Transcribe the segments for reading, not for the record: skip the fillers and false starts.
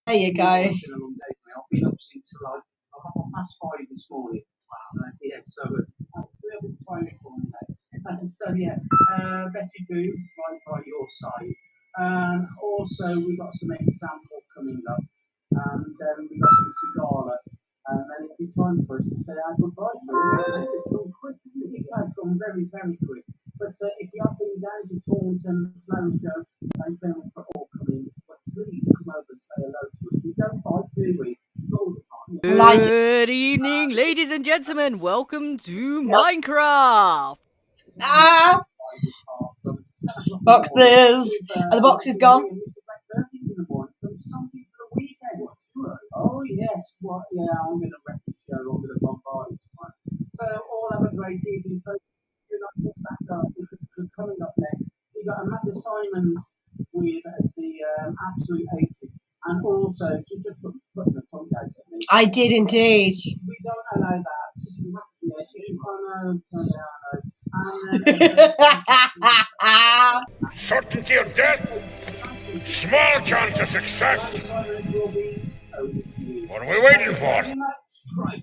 There you go. I've been up since like 5:30 this morning. Yeah, so a little bit tiny for me. So yeah, Betty Boo right by your side. Also, we've got some example coming up, and we've got some Cigala, and then it'll be time for us to say our goodbye. It's gone quick. It has gone very, very quick. But if you have been down to Taunton, Flow Show, and films for all coming, please come over and say hello to us. We don't fight, do we? All the time. Good evening, ladies and gentlemen. Welcome to Minecraft. Boxes. Are the boxes gone? Oh yes, what? Yeah, I'm going to wreck the show. I'm going to bombard it tonight. So all have a great evening, folks. You're not just that up because coming up next, we've got Amanda Symons with the Absolute 80's, and also she just put the tongue out at me. I did indeed. We don't allow that. Yeah, Certainty of death, small chance of success. What are we waiting for? Friday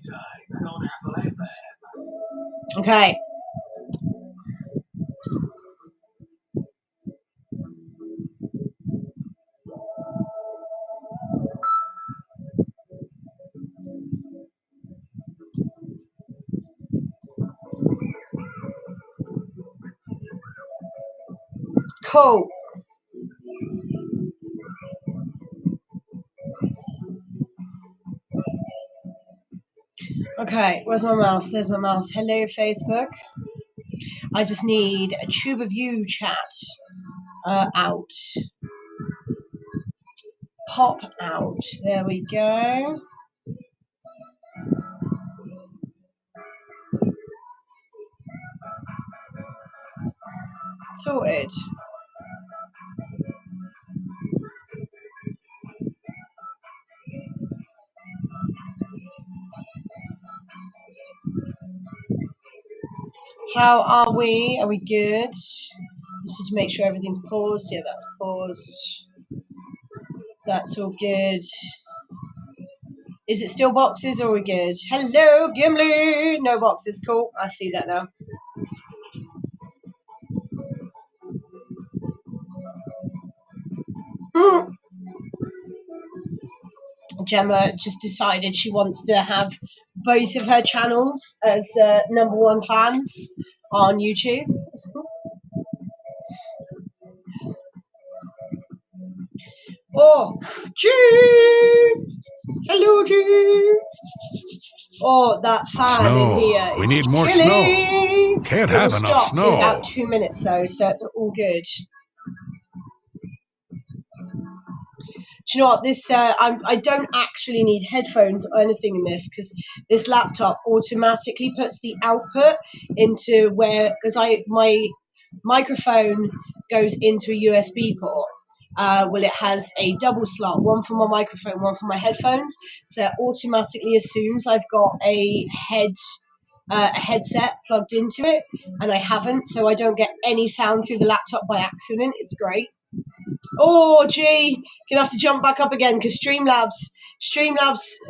Night on Apple FM. Okay. Cool. Okay, where's my mouse? There's my mouse. Hello, Facebook. I just need a tube of you chat out. Pop out. There we go. Sorted. How are we? Are we good? Just need to make sure everything's paused. Yeah, that's paused. That's all good. Is it still boxes or are we good? Hello, Gimli! No boxes. Cool. I see that now. Gemma just decided she wants to have both of her channels as #1 fans on YouTube. Oh, G! Hello, G! Oh, that fan Snow. in here is We need more chilly. snow. Can't have It'll enough stop snow. in about 2 minutes though, so it's all good. Do you know what? This I don't actually need headphones or anything in this because this laptop automatically puts the output into where, because my microphone goes into a USB port. Well, it has a double slot, one for my microphone, one for my headphones. So it automatically assumes I've got a headset plugged into it, and I haven't, so I don't get any sound through the laptop by accident. It's great. Oh, gee, gonna have to jump back up again because Streamlabs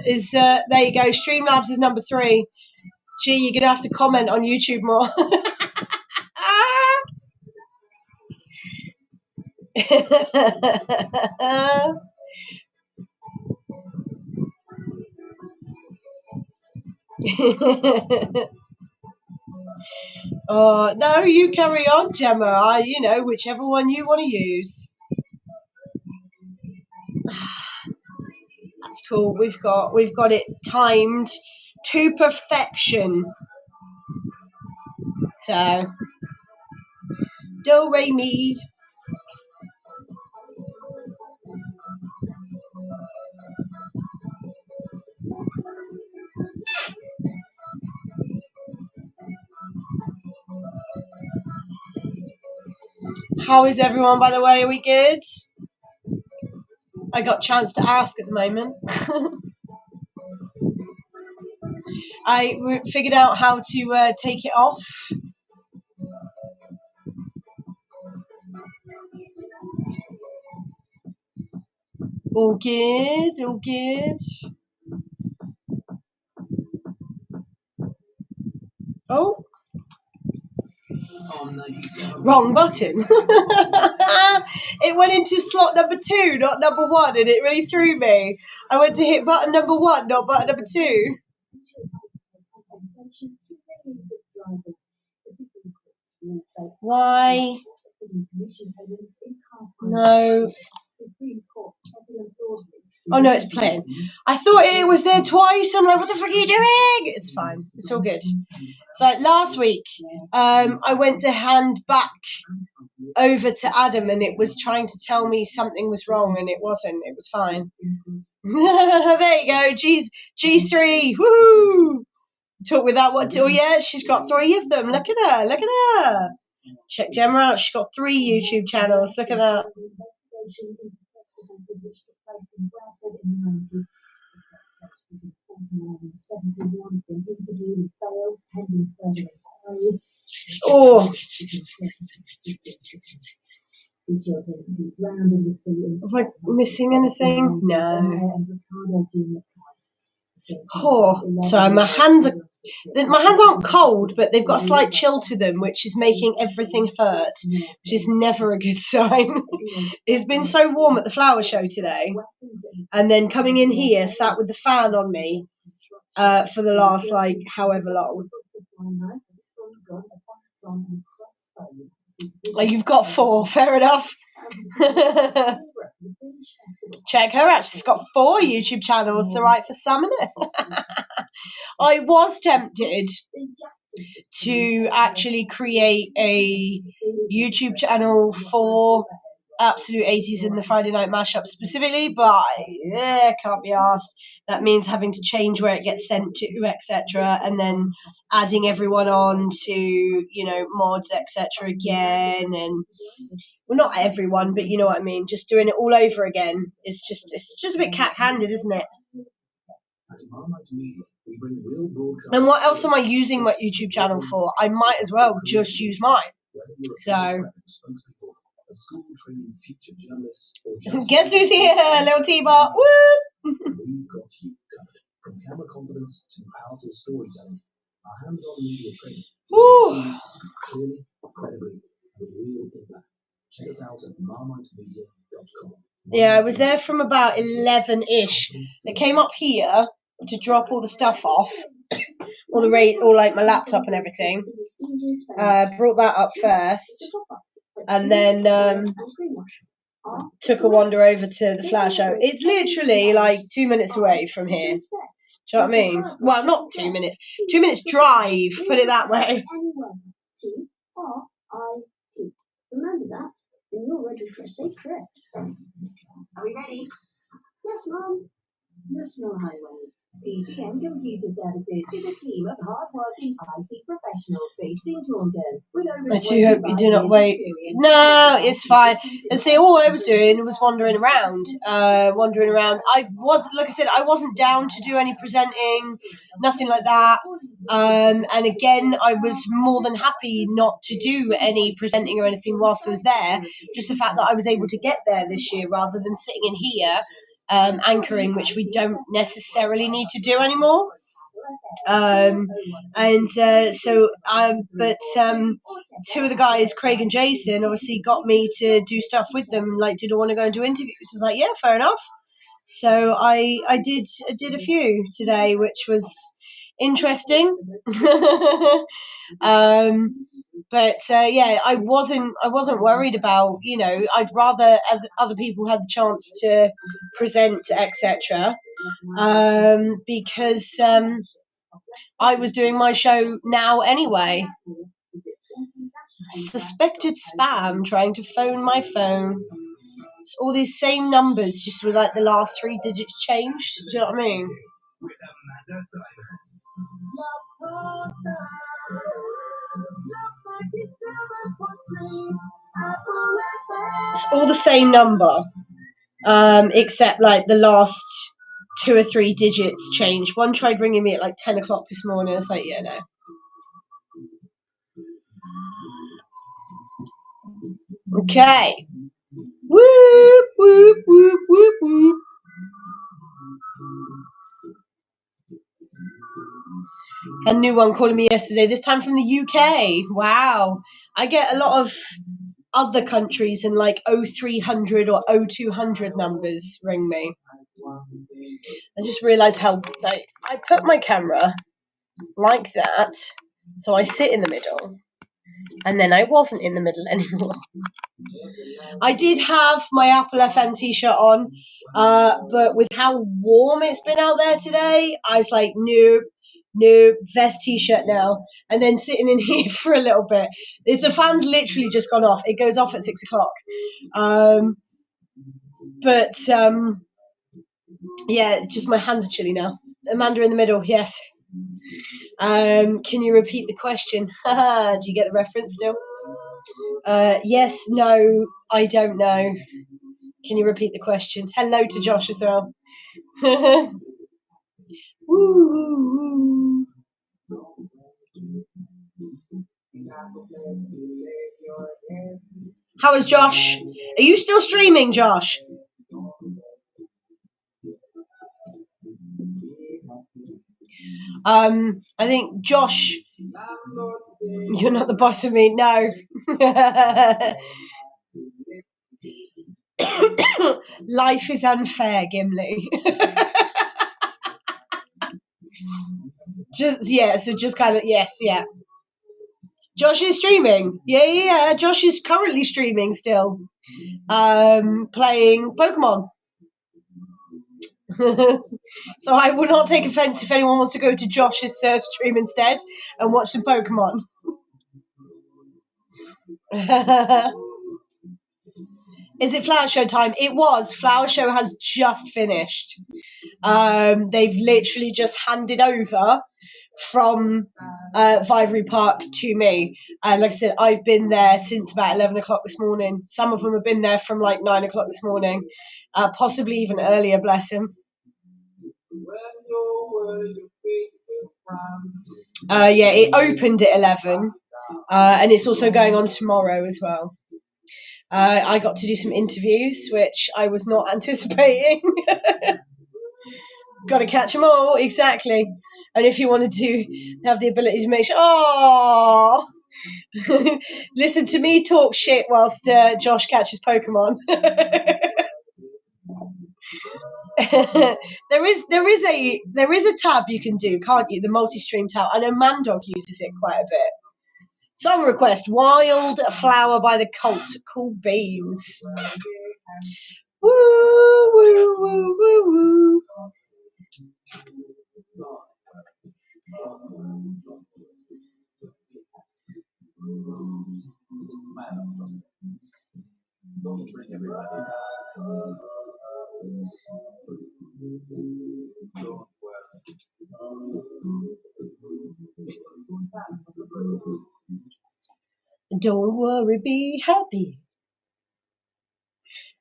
is there you go. Streamlabs is #3. Gee, you're gonna have to comment on YouTube more. Oh no, you carry on, Gemma. Whichever one you want to use. That's cool. We've got it timed to perfection. So, do re mi. How is everyone, by the way? Are we good? I got a chance to ask at the moment. I figured out how to take it off. All good, all good. Oh. Wrong button. It went into slot number 2, not number 1, and it really threw me. I went to hit button number 1, not button number 2. Why? No. Oh no, it's playing. I thought it was there twice. I'm like, what the frick are you doing? It's fine. It's all good. So last week, I went to hand back over to Adam, and it was trying to tell me something was wrong, and it wasn't. It was fine. There you go. G3. Woohoo! Talk without what? Oh yeah, she's got 3 of them. Look at her. Look at her. Check Gemma out. She's got 3 YouTube channels. Look at that. Oh. Am I missing anything? No. Oh, sorry, my hands aren't cold, but they've got a slight chill to them, which is making everything hurt, which is never a good sign. It's been so warm at the flower show today, and then coming in here, sat with the fan on me for the last, like, however long. Oh, you've got 4, fair enough. Check her out, she's got 4 YouTube channels, to right for some, isn't it? I was tempted to actually create a YouTube channel for Absolute 80's and the Friday Night Mashup specifically, but can't be asked. That means having to change where it gets sent to, etc., and then adding everyone on to, you know, mods, etc. again, and well, not everyone, but you know what I mean. Just doing it all over again. It's just a bit cat-handed, isn't it? And what else am I using my YouTube channel for? I might as well just use mine. So, guess who's here? Little T-Bot. Woo! We've got you covered. From camera confidence to powerful storytelling, our hands-on media training is to speak clearly, credibly, and with real impact. Check us out at marmitemedia.com. Yeah, I was there from about 11-ish. I came up here to drop all the stuff off, all like my laptop and everything. Brought that up first, and then took a wander over to the flower show. It's literally like 2 minutes away from here. Do you know what I mean? Well, not 2 minutes. 2 minutes drive, put it that way. Remember that, and you're ready for a safe trip. Are we ready? Yes, Mom. National Highways. PCN Computer Services is a team of hard-working IT professionals based in Taunton. With over I do hope you do not wait. No, it's fine. And see, all I was doing was wandering around. I was, like I said, I wasn't down to do any presenting, nothing like that. And again, I was more than happy not to do any presenting or anything whilst I was there. Just the fact that I was able to get there this year rather than sitting in here anchoring, which we don't necessarily need to do anymore. But two of the guys, Craig and Jason, obviously got me to do stuff with them. Like, did I want to go and do interviews? I was like, yeah, fair enough. So I did a few today, which was interesting. Yeah, I wasn't worried about, you know, I'd rather other people had the chance to present, etc. Because I was doing my show now anyway. Suspected spam trying to phone my phone. It's all these same numbers, just with like the last 3 digits changed. Do you know what I mean? It's all the same number, except like the last 2 or 3 digits changed. One tried ringing me at like 10 o'clock this morning. I was like, yeah, no. Okay. Whoop, whoop, whoop, whoop, whoop. A new one calling me yesterday, this time from the UK. Wow. I get a lot of other countries and like 0300 or 0200 numbers ring me. I just realised how I put my camera like that, so I sit in the middle, and then I wasn't in the middle anymore. I did have my Apple FM t-shirt on, but with how warm it's been out there today, I was like, no, vest t-shirt now, and then sitting in here for a little bit. If the fan's literally just gone off, it goes off at 6 o'clock. Yeah, just my hands are chilly now. Amanda in the middle, yes. Can you repeat the question? Do you get the reference still? Yes, no, I don't know. Can you repeat the question? Hello to Josh as well. Woo. How is Josh? Are you still streaming, Josh? I think Josh, you're not the boss of me. No. Life is unfair, Gimli. Just kind of, yes, yeah. Josh is streaming. Yeah. Josh is currently streaming still. Playing Pokemon. So I will not take offense if anyone wants to go to Josh's stream instead and watch some Pokemon. Is it Flower Show time? It was. Flower Show has just finished. They've literally just handed over from Vivery Park to me. And like I said, I've been there since about 11 o'clock this morning. Some of them have been there from like 9 o'clock this morning, possibly even earlier, bless him. Yeah, it opened at 11, and it's also going on tomorrow as well. I got to do some interviews, which I was not anticipating. Got to catch them all, exactly. And if you wanted to have the ability to make sure, listen to me talk shit whilst Josh catches Pokemon. There is a tab you can do, can't you? The multi-stream tab. I know Mandog uses it quite a bit. Song request: Wild Flower by the Cult. Cool beans. Woo, woo, woo, woo, woo. Don't worry, be happy.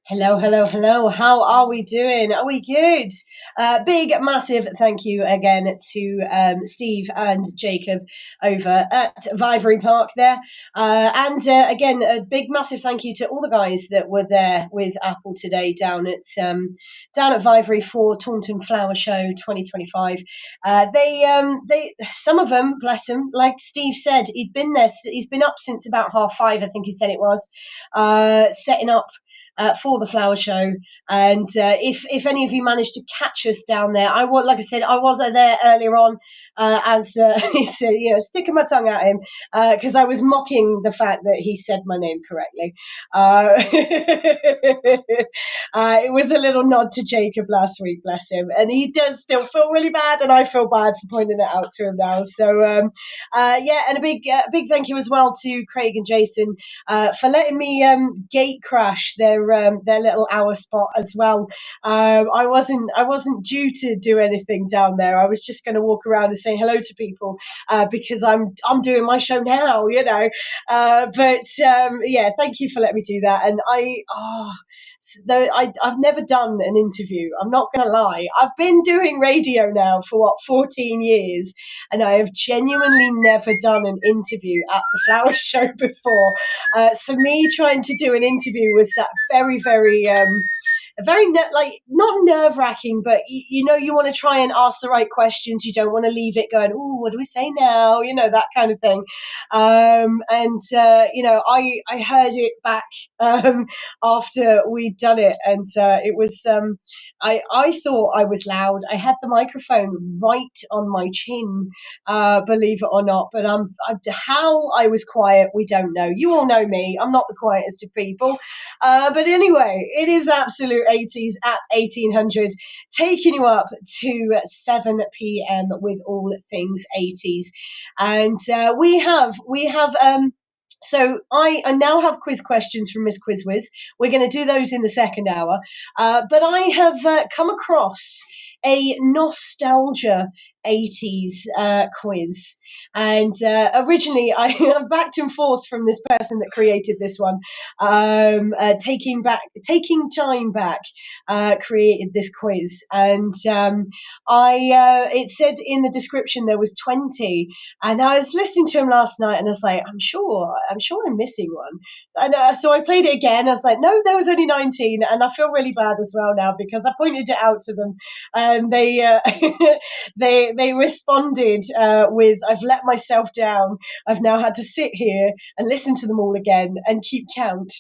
Hello. How are we doing? Are we good? Big, massive thank you again to Steve and Jacob over at Vivery Park there. And again, a big, massive thank you to all the guys that were there with Apple today down at Vivery for Taunton Flower Show 2025. They some of them, bless them, like Steve said, he'd been there. He's been up since about 5:30, I think he said it was, setting up for the flower show. And if any of you managed to catch us down there, I was there earlier on as he said, sticking my tongue at him because I was mocking the fact that he said my name correctly. It was a little nod to Jacob last week, bless him, and he does still feel really bad, and I feel bad for pointing it out to him now. So and a big thank you as well to Craig and Jason for letting me gate crash their little hour spot as well. I wasn't due to do anything down there. I was just going to walk around and say hello to people because I'm doing my show now, thank you for letting me do that. And I've never done an interview. I'm not going to lie. I've been doing radio now for 14 years, and I have genuinely never done an interview at the flower show before. So me trying to do an interview was very, very very not nerve-wracking, but you know, you want to try and ask the right questions. You don't want to leave it going, oh, what do we say now, you know, that kind of thing. You know, I heard it back after we'd done it, and it was I thought I was loud. I had the microphone right on my chin, believe it or not, but how I was quiet, we don't know. You all know me, I'm not the quietest of people. But anyway, it is Absolute 80s at 1800, taking you up to 7 p.m. with all things 80s. And we have so I now have quiz questions from Miss Quizwiz. We're going to do those in the second hour. But I have come across a nostalgia 80s quiz. And originally, I backed and forth from this person that created this one. Taking Time Back created this quiz, and it said in the description there was 20, and I was listening to him last night, and I was like, I'm sure I'm missing one, and so I played it again. I was like, no, there was only 19, and I feel really bad as well now because I pointed it out to them, and they they responded with, I've let myself down. I've now had to sit here and listen to them all again and keep count.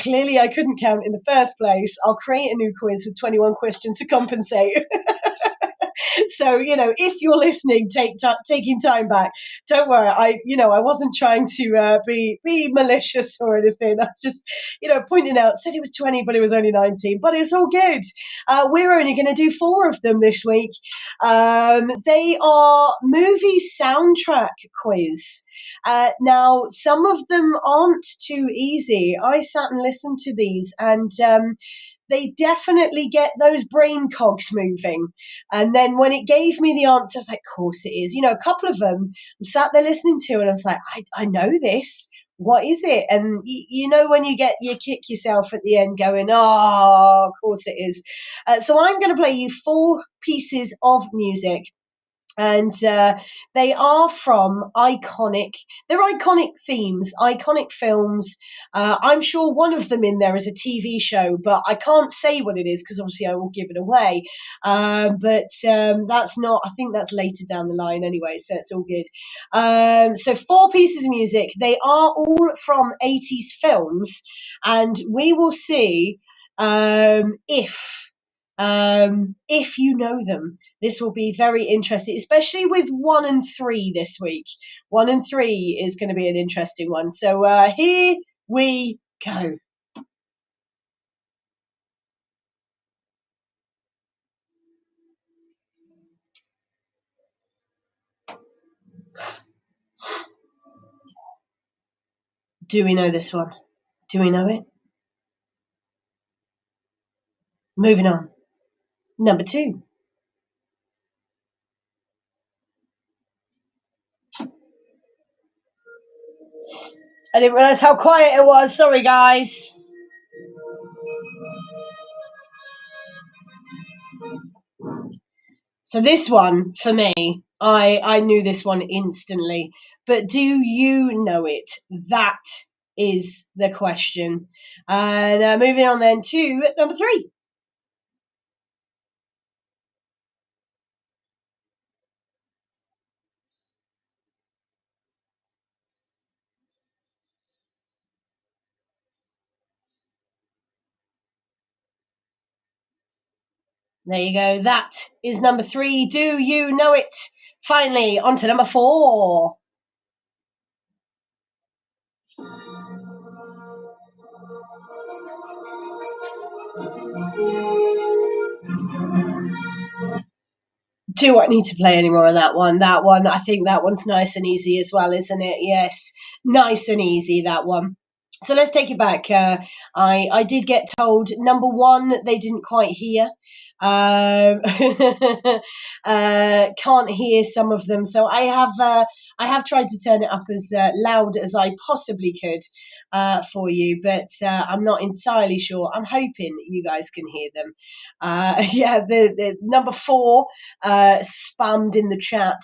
Clearly, I couldn't count in the first place. I'll create a new quiz with 21 questions to compensate. So, you know, if you're listening, taking time back, don't worry. I wasn't trying to be malicious or anything. I was just, pointing out, said it was 20, but it was only 19. But it's all good. We're only going to do 4 of them this week. They are movie soundtrack quiz. Now, some of them aren't too easy. I sat and listened to these, and they definitely get those brain cogs moving. And then when it gave me the answer, I was like, of course it is. A couple of them I sat there listening to, and I was like, I know this. What is it? And when you kick yourself at the end going, oh, of course it is. So I'm going to play you 4 pieces of music. And they are from iconic themes, iconic films. I'm sure one of them in there is a TV show, but I can't say what it is because obviously I will give it away. But that's not, I think that's later down the line anyway, so it's all good. So 4 pieces of music. They are all from 80s films, and we will see if you know them. This will be very interesting, especially with 1 and 3 this week. 1 and 3 is going to be an interesting one. So here we go. Do we know this one? Do we know it? Moving on. Number 2. I didn't realise how quiet it was. Sorry, guys. So this one, for me, I knew this one instantly. But do you know it? That is the question. And moving on then to number 3. There you go. That is number 3. Do you know it? Finally, on to number 4. Do I need to play any more of that one? That one, I think that one's nice and easy as well, isn't it? Yes, nice and easy, that one. So let's take it back. I did get told, number 1, they didn't quite hear. Can't hear some of them, so I have tried to turn it up as loud as I possibly could for you, but I'm not entirely sure. I'm hoping that you guys can hear them. The number 4 spammed in the chat.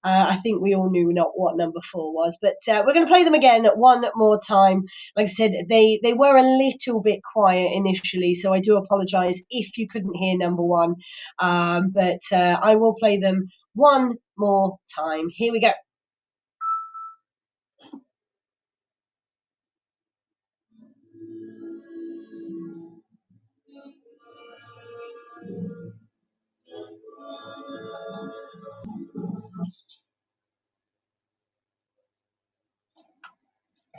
I think we all knew not what number 4 was, but we're going to play them again one more time. Like I said, they were a little bit quiet initially, so I do apologise if you couldn't hear number 1. But I will play them one more time. Here we go.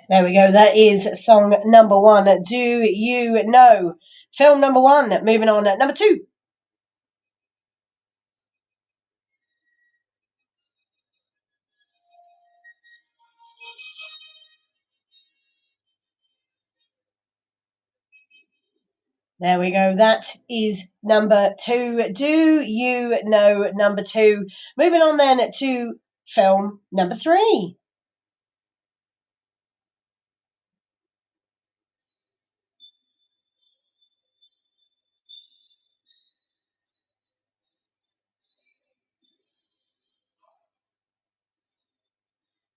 There we go. That is song number 1. Do you know? Film number 1. Moving on. Number 2. There we go. That is number 2. Do you know number 2? Moving on then to film number 3.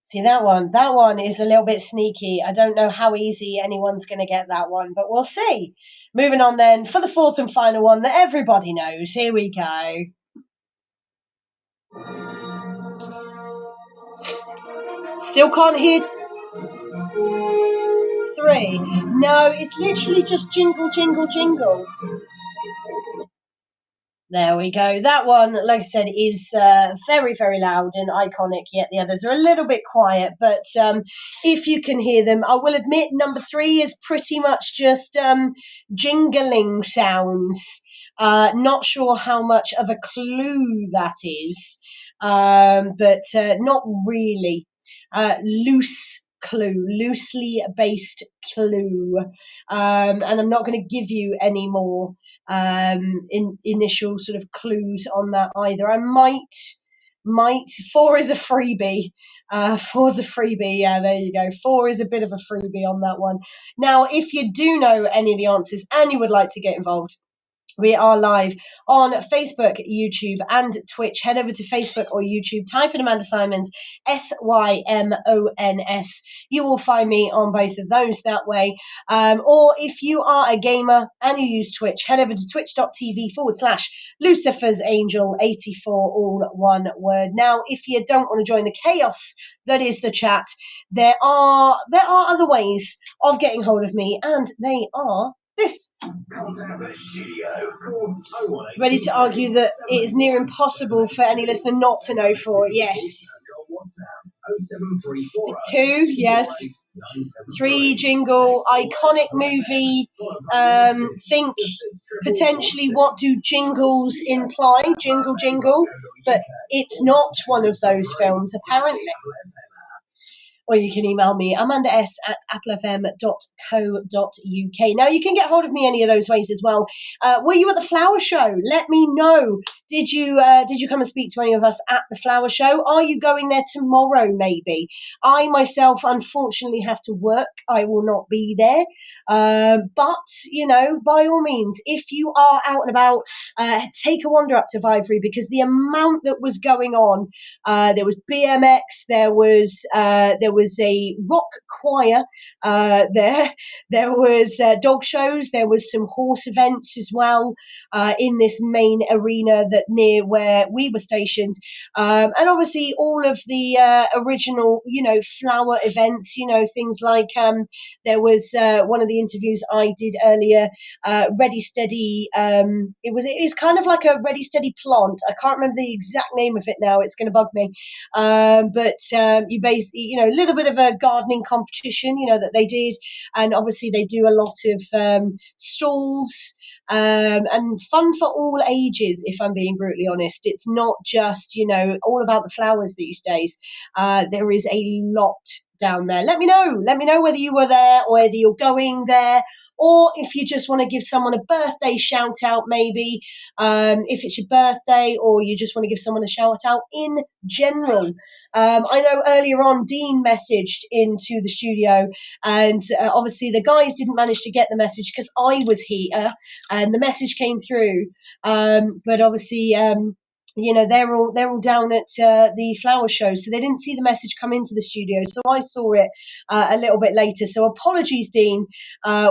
See, that one is a little bit sneaky. I don't know how easy anyone's going to get that one, but we'll see. Moving on then for the 4th and final one that everybody knows. Here we go. Still can't hear 3. No, it's literally just jingle, jingle, jingle. There we go. That one, like I said, is very, very loud and iconic, yet the others are a little bit quiet. But if you can hear them, I will admit number 3 is pretty much just jingling sounds. Not sure how much of a clue that is, but not really. Loose clue, loosely based clue. And I'm not going to give you any more initial sort of clues on that either. I might 4 is a freebie. 4's a freebie. Yeah, there you go. 4 is a bit of a freebie on that one. Now, if you do know any of the answers and you would like to get involved, we are live on Facebook, YouTube, and Twitch. Head over to Facebook or YouTube, type in Amanda Symons, Symons. You will find me on both of those that way. Or if you are a gamer and you use Twitch, head over to twitch.tv/Lucifer's Angel 84, all one word. Now, if you don't want to join the chaos that is the chat, there are other ways of getting hold of me, and they are this. Ready to argue that it is near impossible for any listener not to know 4. Yes. 2, yes. 3, jingle, iconic movie. Think potentially what do jingles imply? Jingle, jingle. But it's not one of those films, apparently. Or you can email me, amandas@applefm.co.uk. Now, you can get hold of me any of those ways as well. Were you at the Flower Show? Let me know. Did you come and speak to any of us at the Flower Show? Are you going there tomorrow, maybe? I, myself, unfortunately have to work. I will not be there. But, you know, by all means, if you are out and about, take a wander up to Vivery, because the amount that was going on, there was BMX, there was a rock choir there was dog shows, there was some horse events as well in this main arena that near where we were stationed, and obviously all of the original, you know, flower events, you know, things like there was one of the interviews I did earlier, Ready Steady, it's kind of like a Ready Steady plant. I can't remember the exact name of it now, it's going to bug me, but you basically, you know, a little bit of a gardening competition, you know, that they did, and obviously they do a lot of stalls, and fun for all ages, if I'm being brutally honest. It's not just, you know, all about the flowers these days. There is a lot down there. Let me know whether you were there or whether you're going there, or if you just want to give someone a birthday shout out, maybe if it's your birthday, or you just want to give someone a shout out in general. I know earlier on Dean messaged into the studio, and obviously the guys didn't manage to get the message because I was here and the message came through, but obviously you know, they're all down at the flower show, so they didn't see the message come into the studio. So I saw it a little bit later. So apologies, Dean.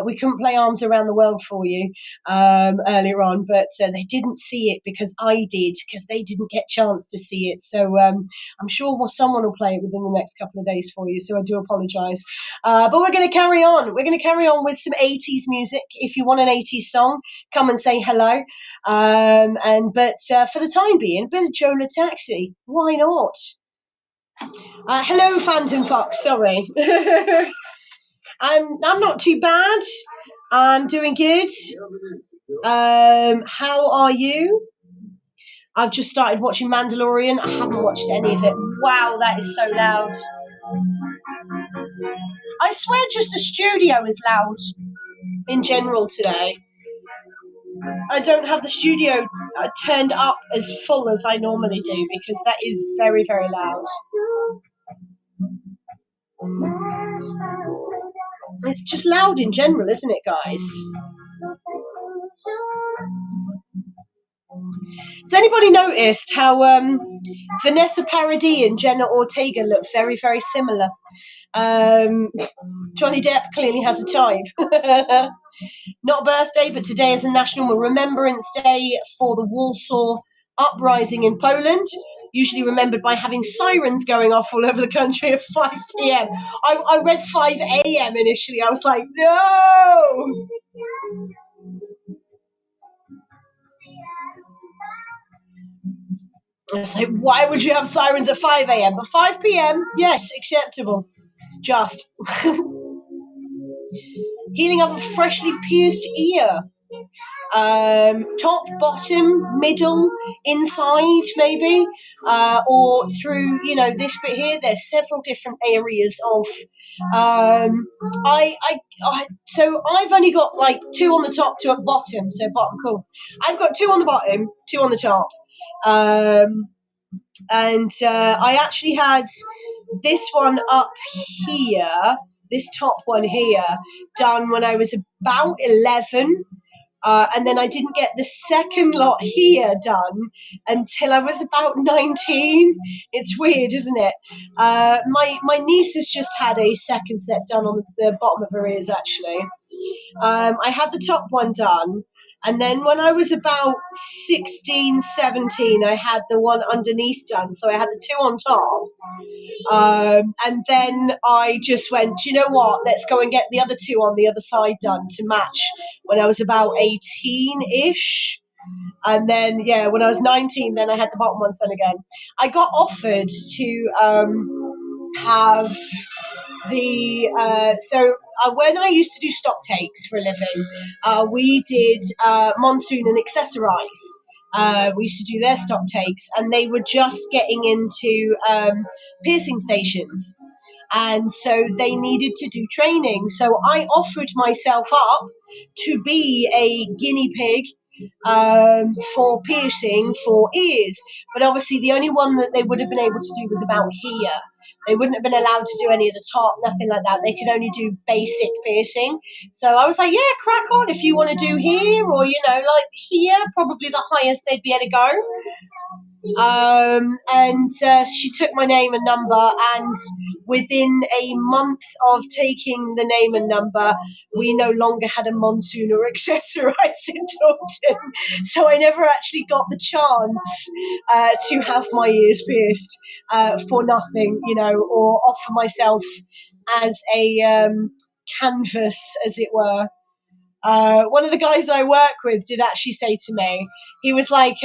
We couldn't play Arms Around the World for you earlier on, but they didn't see it because I did, because they didn't get a chance to see it. So I'm sure someone will play it within the next couple of days for you. So I do apologise. But we're going to carry on. We're going to carry on with some 80s music. If you want an 80s song, come and say hello. But for the time being, a bit of Joe Taxi. Why not? Hello, Phantom Fox. Sorry. I'm not too bad. I'm doing good. How are you? I've just started watching Mandalorian. I haven't watched any of it. Wow, that is so loud. I swear just the studio is loud in general today. I don't have the studio turned up as full as I normally do because that is very, very loud. It's just loud in general, isn't it, guys? Has anybody noticed how Vanessa Paradis and Jenna Ortega look very, very similar? Johnny Depp clearly has a type. Not a birthday, but today is the National Remembrance Day for the Warsaw Uprising in Poland, usually remembered by having sirens going off all over the country at 5 p.m. I read 5 a.m. initially. I was like, no! I was like, why would you have sirens at 5 a.m.? But 5 p.m., yes, acceptable. Just. Healing up a freshly pierced ear. Top, bottom, middle, inside, maybe, or through, you know, this bit here. There's several different areas of. So I've only got like 2 on the top, 2 at bottom. So bottom, cool. I've got 2 on the bottom, 2 on the top, and I actually had this one up here. This top one here done when I was about 11. And then I didn't get the second lot here done until I was about 19. It's weird, isn't it? My niece has just had a second set done on the bottom of her ears, actually. I had the top one done. And then when I was about 16, 17, I had the one underneath done. So I had the 2 on top. And then I just went, you know what? Let's go and get the other 2 on the other side done to match when I was about 18-ish. And then, yeah, when I was 19, then I had the bottom ones done again. I got offered to have the... when I used to do stock takes for a living, we did Monsoon and Accessorize. We used to do their stock takes, and they were just getting into piercing stations. And so they needed to do training. So I offered myself up to be a guinea pig for piercing for ears. But obviously the only one that they would have been able to do was about here. They wouldn't have been allowed to do any of the top, nothing like that. They could only do basic piercing. So I was like, yeah, crack on. If you want to do here or, you know, like here, probably the highest they'd be able to go. And she took my name and number, and within a month of taking the name and number, we no longer had a Monsoon or Accessorize in Taunton. So I never actually got the chance to have my ears pierced for nothing, you know, or offer myself as a canvas, as it were. One of the guys I work with did actually say to me, he was like,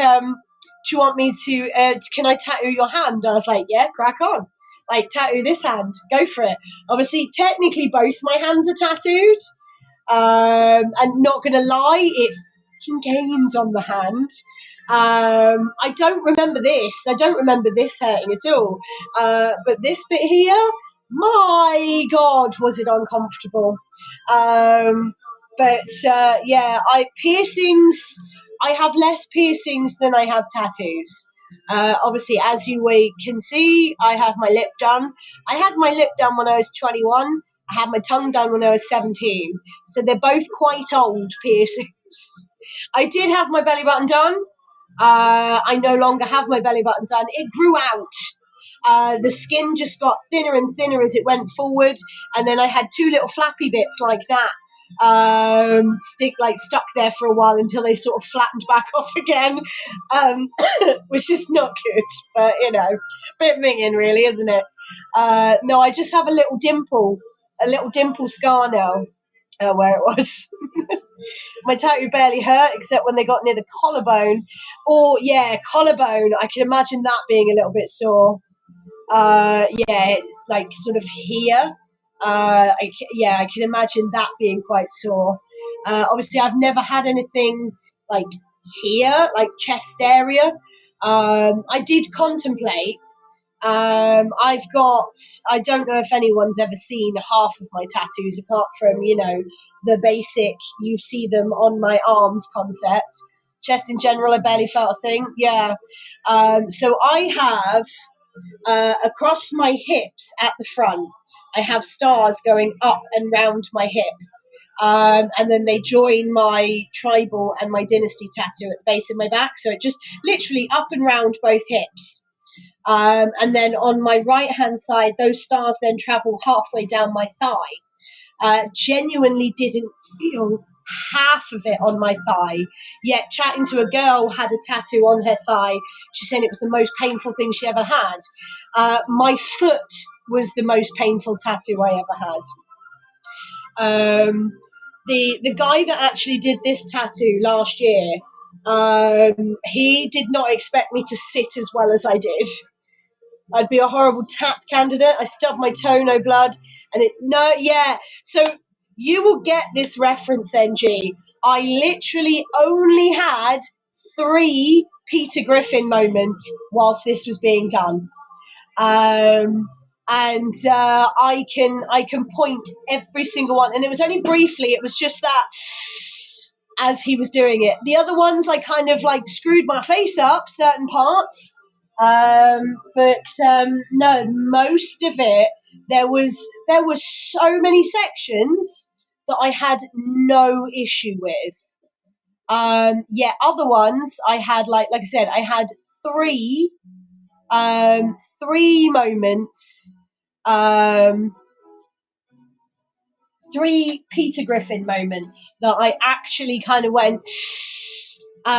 do you want me to, can I tattoo your hand? I was like, yeah, crack on. Like, tattoo this hand. Go for it. Obviously, technically, both my hands are tattooed. And not going to lie, it fucking gains on the hand. I don't remember this. I don't remember this hurting at all. But this bit here, my God, was it uncomfortable. Piercings... I have less piercings than I have tattoos. Obviously, as you can see, I have my lip done. I had my lip done when I was 21. I had my tongue done when I was 17. So they're both quite old piercings. I did have my belly button done. I no longer have my belly button done. It grew out. The skin just got thinner and thinner as it went forward, and then I had 2 little flappy bits like that stuck there for a while until they sort of flattened back off again, which is not good, but you know, bit minging really, isn't it? No, I just have a little dimple scar now where it was. My tattoo barely hurt except when they got near the collarbone. Or yeah, collarbone, I can imagine that being a little bit sore. Yeah, it's like sort of here. I can imagine that being quite sore. Obviously, I've never had anything like here, like chest area. I did contemplate. I don't know if anyone's ever seen half of my tattoos apart from, you know, the basic, you see them on my arms concept. Chest in general, I barely felt a thing. Yeah. So I have, across my hips at the front, I have stars going up and round my hip. And then they join my tribal and my dynasty tattoo at the base of my back. So it just literally up and round both hips. And then on my right-hand side, those stars then travel halfway down my thigh. Genuinely didn't feel half of it on my thigh. Yet chatting to a girl who had a tattoo on her thigh, she said it was the most painful thing she ever had. My foot was the most painful tattoo I ever had. The guy that actually did this tattoo last year, he did not expect me to sit as well as I did. I'd be a horrible tat candidate. I stubbed my toe, no blood. So you will get this reference then, G. I literally only had 3 Peter Griffin moments whilst this was being done. I can point every single one. And it was only briefly. It was just that as he was doing it. The other ones, I kind of like screwed my face up, certain parts. No, most of it, there was so many sections that I had no issue with. Other ones I had like I said, I had 3 moments, 3 Peter Griffin moments that I actually kind of went.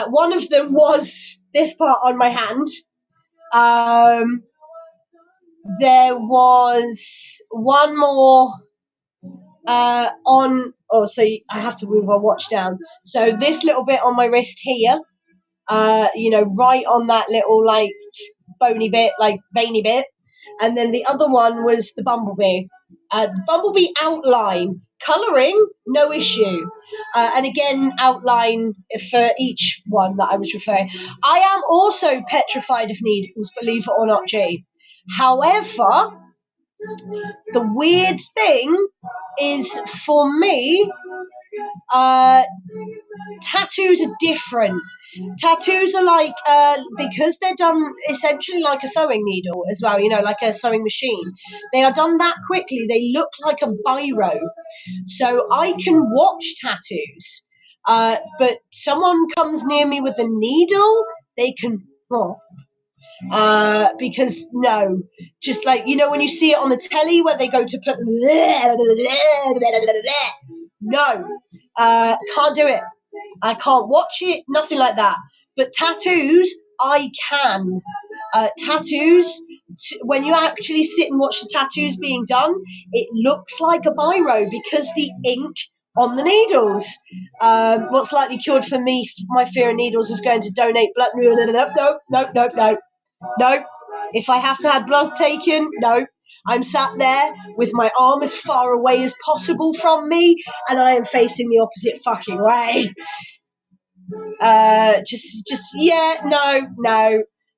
One of them was this part on my hand. There was one more so I have to move my watch down. So this little bit on my wrist here, right on that little like bony bit, like veiny bit. And then the other one was the bumblebee. The bumblebee outline, colouring, no issue. And again, outline for each one that I was referring. I am also petrified of needles, believe it or not, G. However, the weird thing is, for me, tattoos are different. Tattoos are like, because they're done essentially like a sewing needle as well, like a sewing machine. They are done that quickly. They look like a biro. So I can watch tattoos, but someone comes near me with a needle, they can off. Because no, just like, when you see it on the telly where they go to put, no, can't do it. I can't watch it, nothing like that. But tattoos, I can. Tattoos, when you actually sit and watch the tattoos being done, it looks like a biro because the ink on the needles. What's likely cured for me, my fear of needles, is going to donate blood. No. If I have to have blood taken, no. I'm sat there with my arm as far away as possible from me, and I am facing the opposite fucking way. No.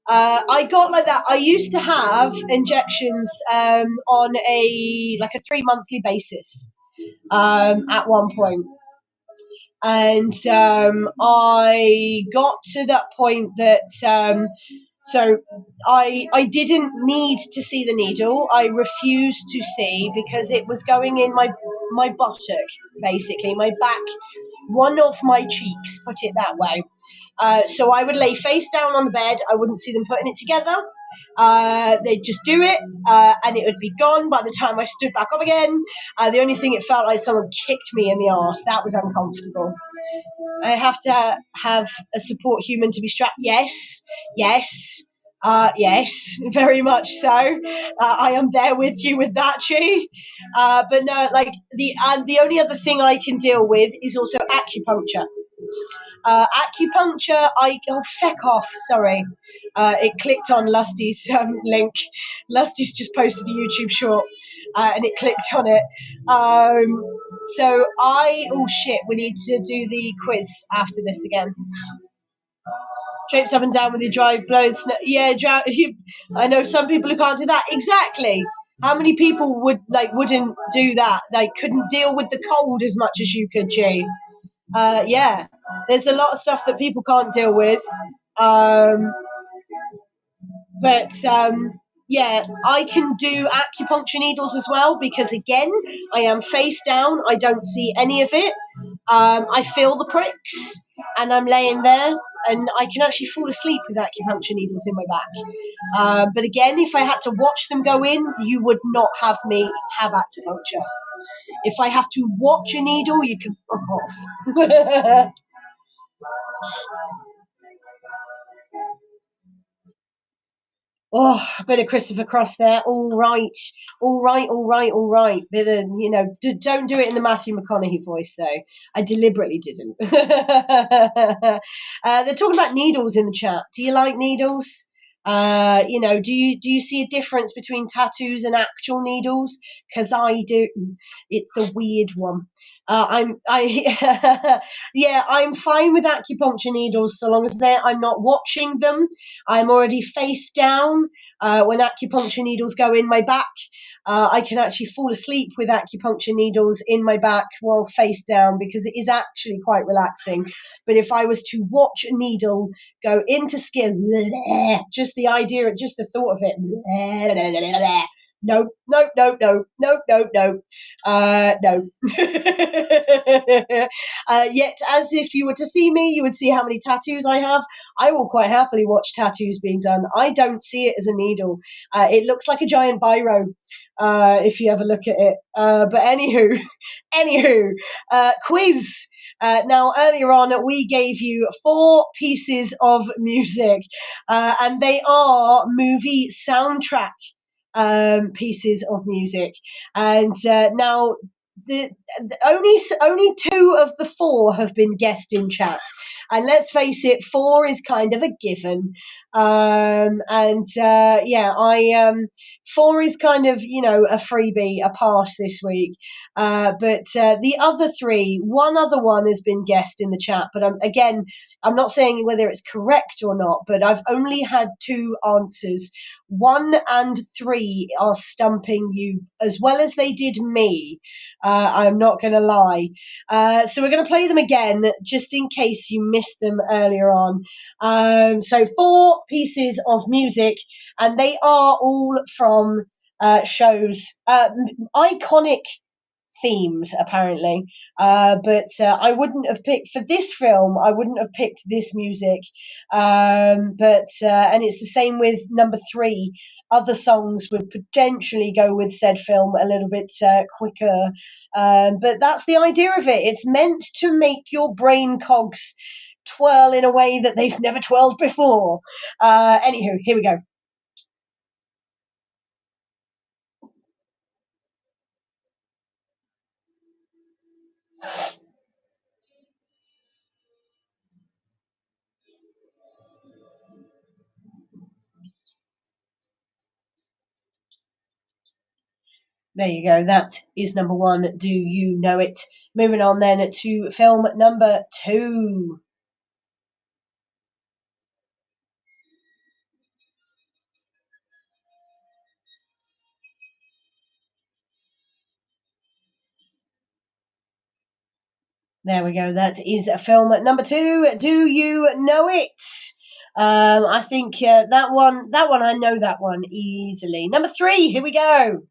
I got like that. I used to have injections on a 3-monthly basis at one point. And I got to that point that so I didn't need to see the needle. I refused to see because it was going in my buttock, basically, my back, one of my cheeks, put it that way. So I would lay face down on the bed. I wouldn't see them putting it together. They'd just do it, and it would be gone by the time I stood back up again. The only thing, it felt like someone kicked me in the arse. That was uncomfortable. I have to have a support human to be strapped. Yes, yes, yes, very much so. I am there with you with that, Chi. But no, like the only other thing I can deal with is also acupuncture. Acupuncture, feck off, sorry. It clicked on Lusty's link. Lusty's just posted a YouTube short, and it clicked on it. Oh shit, we need to do the quiz after this again. Drapes up and down with your dry blows. Yeah, I know some people who can't do that. Exactly. How many people wouldn't do that? They couldn't deal with the cold as much as you could, G. Yeah, there's a lot of stuff that people can't deal with. Yeah, I can do acupuncture needles as well because, again, I am face down. I don't see any of it. I feel the pricks, and I'm laying there, and I can actually fall asleep with acupuncture needles in my back. But again, if I had to watch them go in, you would not have me have acupuncture. If I have to watch a needle, you can fuck off. Oh, a bit of Christopher Cross there. All right. Bit of, don't do it in the Matthew McConaughey voice, though. I deliberately didn't. They're talking about needles in the chat. Do you like needles? Do you see a difference between tattoos and actual needles? Because I do. It's a weird one. I'm fine with acupuncture needles so long as I'm not watching them. I'm already face down. When acupuncture needles go in my back, I can actually fall asleep with acupuncture needles in my back while face down because it is actually quite relaxing. But if I was to watch a needle go into skin, just the idea, just the thought of it, no. Yet, as if you were to see me, you would see how many tattoos I have. I will quite happily watch tattoos being done. I don't see it as a needle. It looks like a giant biro, if you ever look at it. But anywho, quiz. Now, earlier on, we gave you 4 pieces of music, and they are movie soundtrack pieces of music. And now, only 2 of the 4 have been guessed in chat, and let's face it, 4 is kind of a given. 4 is kind of a freebie, a pass this week. But the other 3, one other one has been guessed in the chat, but I'm not saying whether it's correct or not, but I've only had 2 answers. 1 and 3 are stumping you as well as they did me. I'm not going to lie. So we're going to play them again just in case you missed them earlier on. So 4 pieces of music, and they are all from shows, iconic themes apparently, but I wouldn't have picked for this film. I wouldn't have picked this music, and it's the same with number 3. Other songs would potentially go with said film a little bit quicker, but that's the idea of it. It's meant to make your brain cogs twirl in a way that they've never twirled before. Anywho, here we go. There you go. That is number 1. Do you know it? Moving on then to film number 2. There we go. That is film number 2. Do you know it? I think that one, I know that one easily. Number 3. Here we go.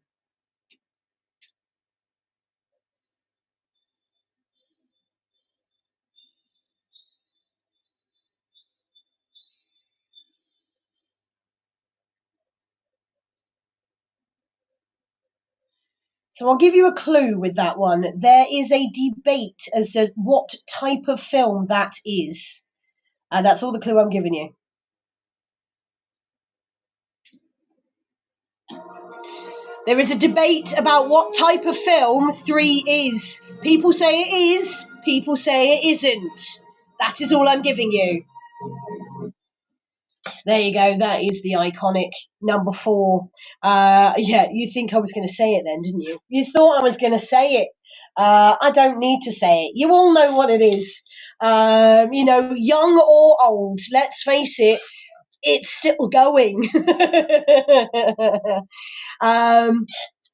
So I'll give you a clue with that one. There is a debate as to what type of film that is. That's all the clue I'm giving you. There is a debate about what type of film 3 is. People say it is, people say it isn't. That is all I'm giving you. There you go. That is the iconic number 4. Yeah, you think I was going to say it then, didn't you? You thought I was going to say it. I don't need to say it. You all know what it is. You know, young or old, let's face it, it's still going.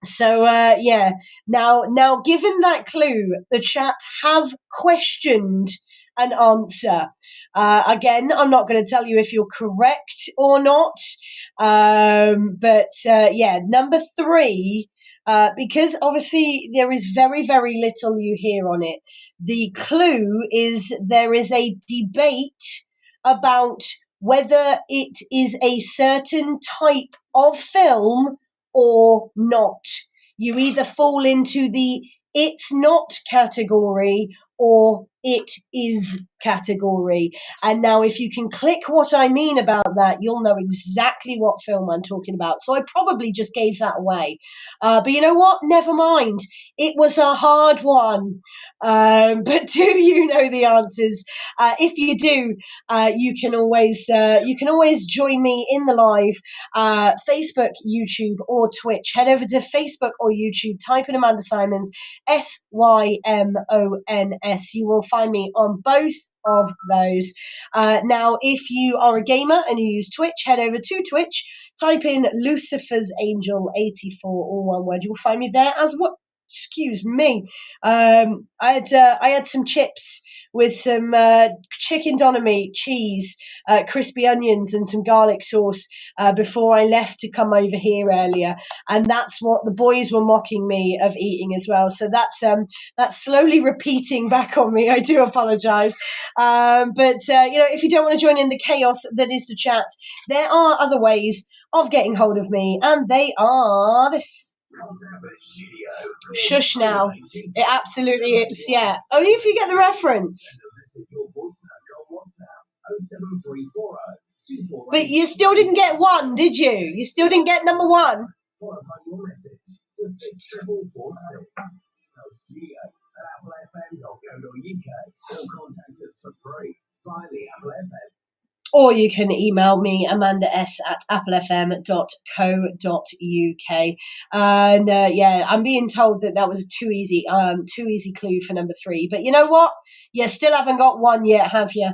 So yeah. Now, given that clue, the chat have questioned an answer. Again, I'm not going to tell you if you're correct or not. But yeah, number 3. Because obviously there is very, very little you hear on it. The clue is there is a debate about whether it is a certain type of film or not. You either fall into the it's not category or it is category. And now if you can click what I mean about that, you'll know exactly what film I'm talking about. So I probably just gave that away. But you know what? Never mind. It was a hard one. But do you know the answers? If you do, you can always join me in the live Facebook, YouTube, or Twitch. Head over to Facebook or YouTube, type in Amanda Symons, Symons. You will find me on both of those. Now, if you are a gamer and you use Twitch, head over to Twitch, type in Lucifer's Angel 84, all one word. You will find me there as well. Excuse me. I had some chips with some chicken doner meat, cheese, crispy onions, and some garlic sauce before I left to come over here earlier, and that's what the boys were mocking me of eating as well. So that's slowly repeating back on me. I do apologise, but you know, if you don't want to join in the chaos that is the chat, there are other ways of getting hold of me, and they are this. Shush now. It absolutely is, yeah. Only if you get the reference. But you still didn't get 1, did you? You still didn't get number 1. Or you can email me, amandas@applefm.co.uk. And yeah, I'm being told that was too easy clue for number 3. But you know what? You still haven't got 1 yet, have you?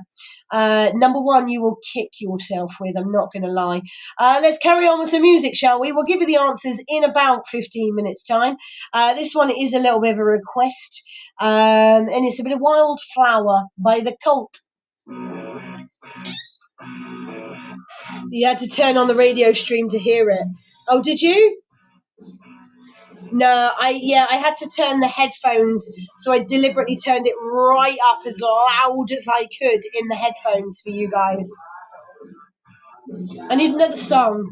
Number 1, you will kick yourself with. I'm not going to lie. Let's carry on with some music, shall we? We'll give you the answers in about 15 minutes' time. This one is a little bit of a request. And it's a bit of Wildflower by The Cult. You had to turn on the radio stream to hear it. Oh, did you? No, I had to turn the headphones, so I deliberately turned it right up as loud as I could in the headphones for you guys. I need another song.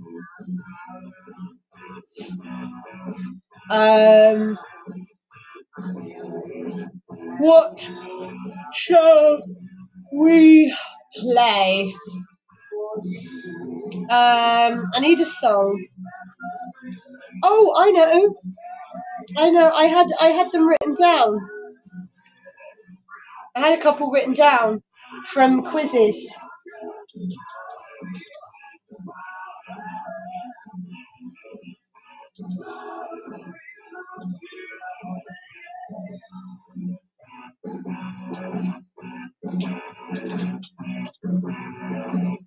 What shall we play? I need a song. Oh, I know. I had them written down. I had a couple written down from quizzes.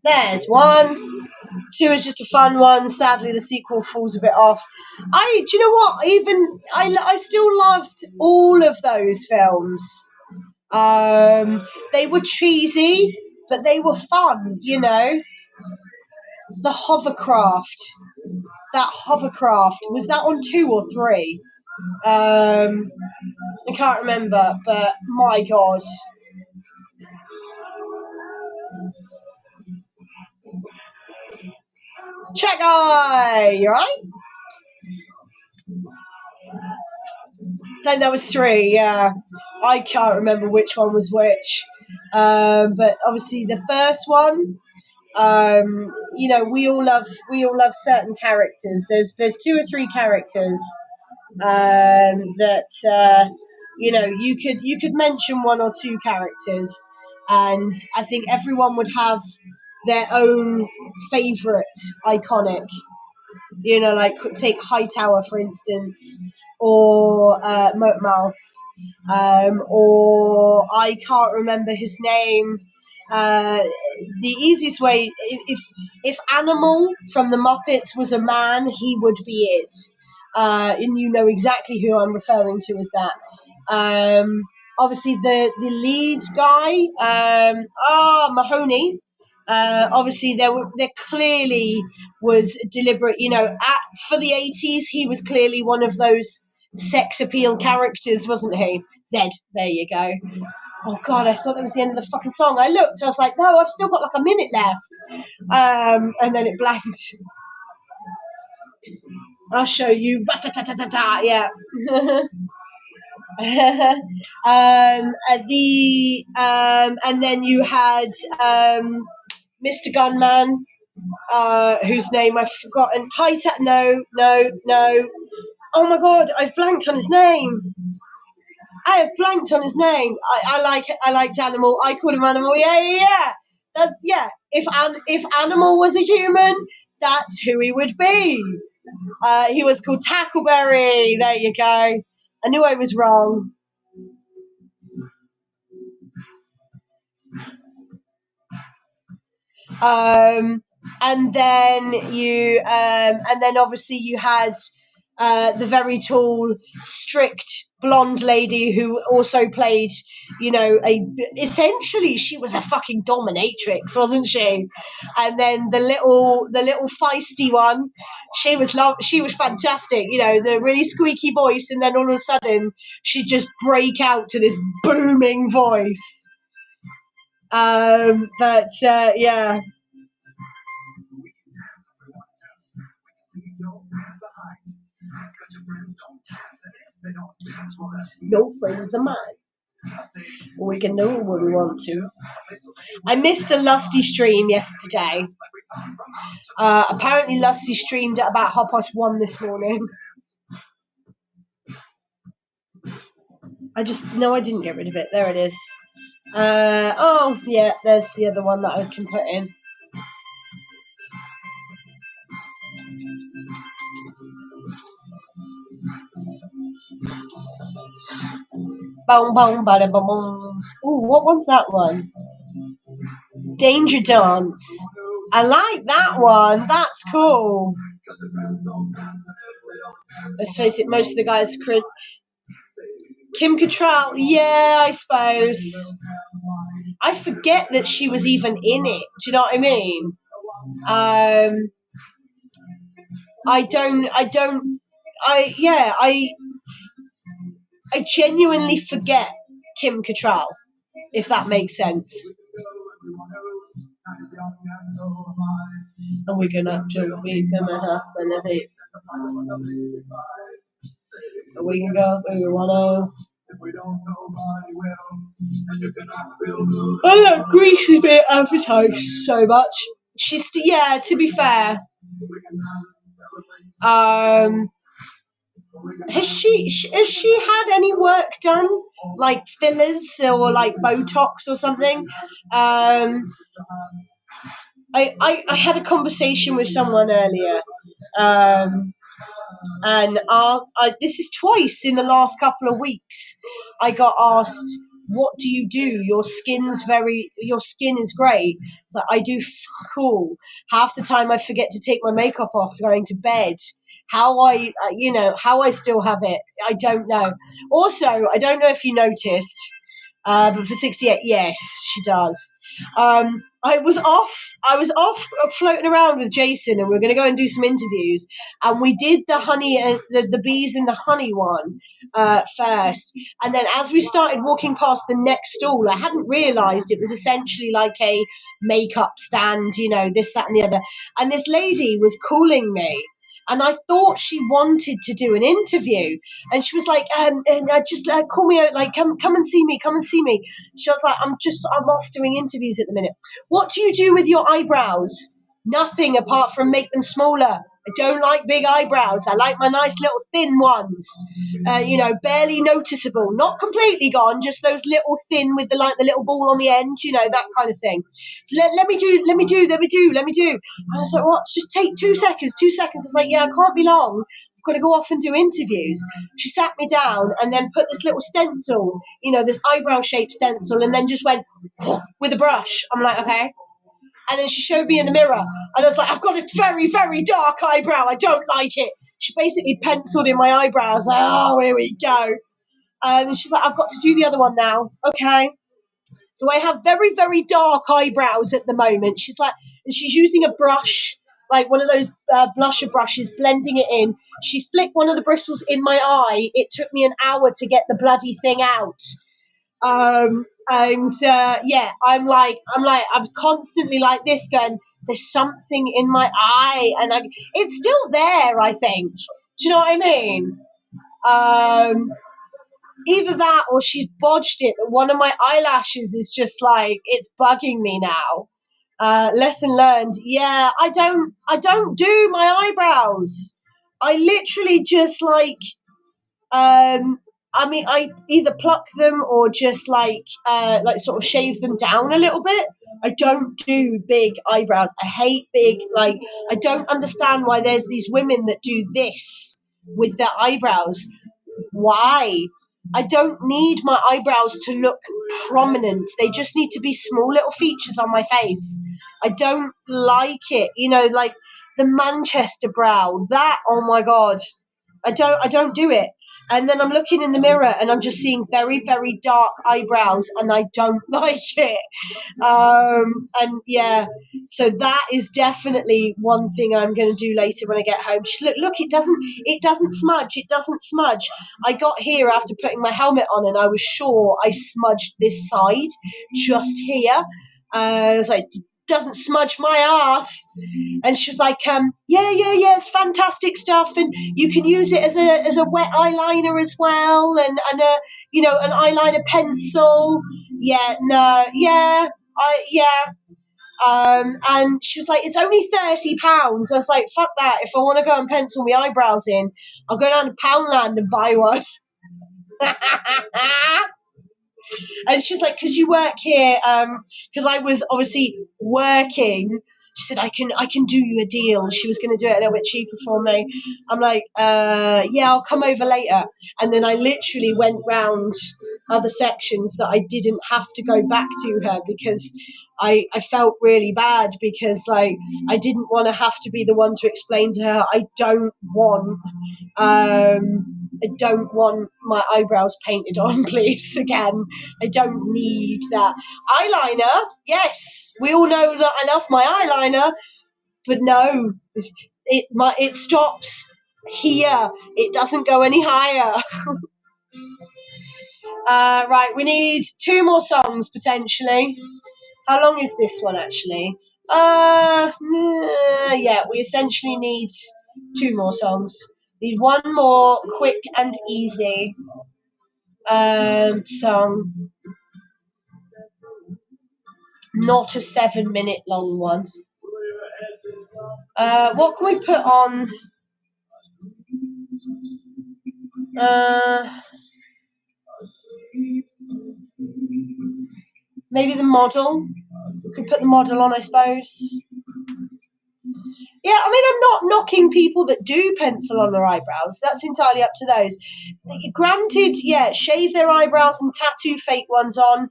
There's 1. 2 is just a fun one. Sadly, the sequel falls a bit off. Do you know what? I still loved all of those films. They were cheesy, but they were fun, you know. The hovercraft. That hovercraft. Was that on 2 or 3? I can't remember, but my God. Check guy, you right? think there was 3, yeah. I can't remember which one was which. But obviously the first one, you know, we all love certain characters. There's 2 or 3 characters that you know, you could mention 1 or 2 characters, and I think everyone would have their own favorite iconic. You know, like take Hightower for instance, or Motormouth, or I can't remember his name. The easiest way, if Animal from the Muppets was a man, he would be it. And you know exactly who I'm referring to as that. Obviously, the lead guy, Mahoney. Obviously, there clearly was deliberate. You know, for the 80's, he was clearly one of those sex appeal characters, wasn't he? Zed, there you go. Oh God, I thought that was the end of the fucking song. I looked, I was like, no, I've still got like a minute left. And then it blanked. I'll show you. Yeah. And then you had Mr. Gunman, whose name I've forgotten. No. Oh my God, I've blanked on his name. I have blanked on his name. I liked Animal. I called him Animal. Yeah. That's If Animal was a human, that's who he would be. He was called Tackleberry. There you go. I knew I was wrong. And then obviously you had the very tall, strict blonde lady who also played, you know, essentially she was a fucking dominatrix, wasn't she? And then the little feisty one, she was fantastic, you know, the really squeaky voice, and then all of a sudden she'd just break out to this booming voice. Yeah. No friends of mine. We can do what we want to. I missed a Lusty stream yesterday. Apparently Lusty streamed at about 1:30 this morning. I didn't get rid of it. There it is. Oh, yeah, there's the other one that I can put in. Boom, boom, bada, boom, boom. Ooh, what was that one? Danger Dance. I like that one. That's cool. Let's face it, most of the guys Kim Cattrall, yeah, I suppose. I forget that she was even in it. Do you know what I mean? I genuinely forget Kim Cattrall, if that makes sense. And we're gonna be we can go where we wanna. I love Greasy's been advertised so much. She's to be fair. Has she had any work done, like fillers or like Botox or something? I had a conversation with someone earlier, and this is twice in the last couple of weeks. I got asked, "What do you do? Your skin is great." So I do fuck all. Half the time I forget to take my makeup off going to bed. How I still have it, I don't know. Also, I don't know if you noticed, but for 68, yes, she does. I was off floating around with Jason, and we were going to go and do some interviews, and we did the honey, the bees and the honey one first, and then as we started walking past the next stall, I hadn't realised it was essentially like a makeup stand, you know, this, that, and the other, and this lady was calling me. And I thought she wanted to do an interview, and she was like, just call me out, like, come and see me. She was like, I'm off doing interviews at the minute. What do you do with your eyebrows? Nothing apart from make them smaller. I don't like big eyebrows. I like my nice little thin ones, barely noticeable, not completely gone, just those little thin with the little ball on the end, that kind of thing. Let me do. And I was like, what? Just take 2 seconds. I was like, yeah, I can't be long. I've got to go off and do interviews. She sat me down and then put this little stencil, this eyebrow shaped stencil, and then just went with a brush. I'm like, okay. And then she showed me in the mirror, and I was like, I've got a very, very dark eyebrow. I don't like it. She basically penciled in my eyebrows. Like, oh, here we go. And she's like, I've got to do the other one now. Okay. So I have very, very dark eyebrows at the moment. She's like, and she's using a brush, like one of those blusher brushes, blending it in. She flicked one of the bristles in my eye. It took me an hour to get the bloody thing out. I'm constantly like this going, there's something in my eye, and it's still there, I think. Do you know what I mean? Either that or she's bodged it. One of my eyelashes is just like, it's bugging me now. Lesson learned. Yeah, I don't do my eyebrows. I literally just I either pluck them or just sort of shave them down a little bit. I don't do big eyebrows. I hate big, I don't understand why there's these women that do this with their eyebrows. Why? I don't need my eyebrows to look prominent. They just need to be small little features on my face. I don't like it. Like the Manchester brow, that, oh my God. I don't do it. And then I'm looking in the mirror and I'm just seeing very, very dark eyebrows, and I don't like it. So that is definitely one thing I'm going to do later when I get home. Look, it doesn't smudge. I got here after putting my helmet on, and I was sure I smudged this side just here. I was like, doesn't smudge my ass. And she was like, yeah, it's fantastic stuff, and you can use it as a wet eyeliner as well, and an eyeliner pencil. And she was like, it's only £30. I was like, fuck that. If I want to go and pencil my eyebrows in, I'll go down to Poundland and buy one. And she's like, because you work here, because I was obviously working. She said, I can do you a deal. She was going to do it a little bit cheaper for me. I'm like, yeah, I'll come over later. And then I literally went round other sections that I didn't have to go back to her, because I felt really bad, because I didn't want to have to be the one to explain to her, I don't want my eyebrows painted on, please, again. I don't need that. Eyeliner, yes, we all know that I love my eyeliner, but no, it stops here. It doesn't go any higher. Right, we need 2 more songs, potentially. How long is this one, actually? Yeah, we essentially need 2 more songs. Need one more quick and easy song. Not a 7-minute long one. What can we put on? Maybe The Model. We could put The Model on, I suppose. Yeah, I mean, I'm not knocking people that do pencil on their eyebrows. That's entirely up to those. Granted, yeah, shave their eyebrows and tattoo fake ones on.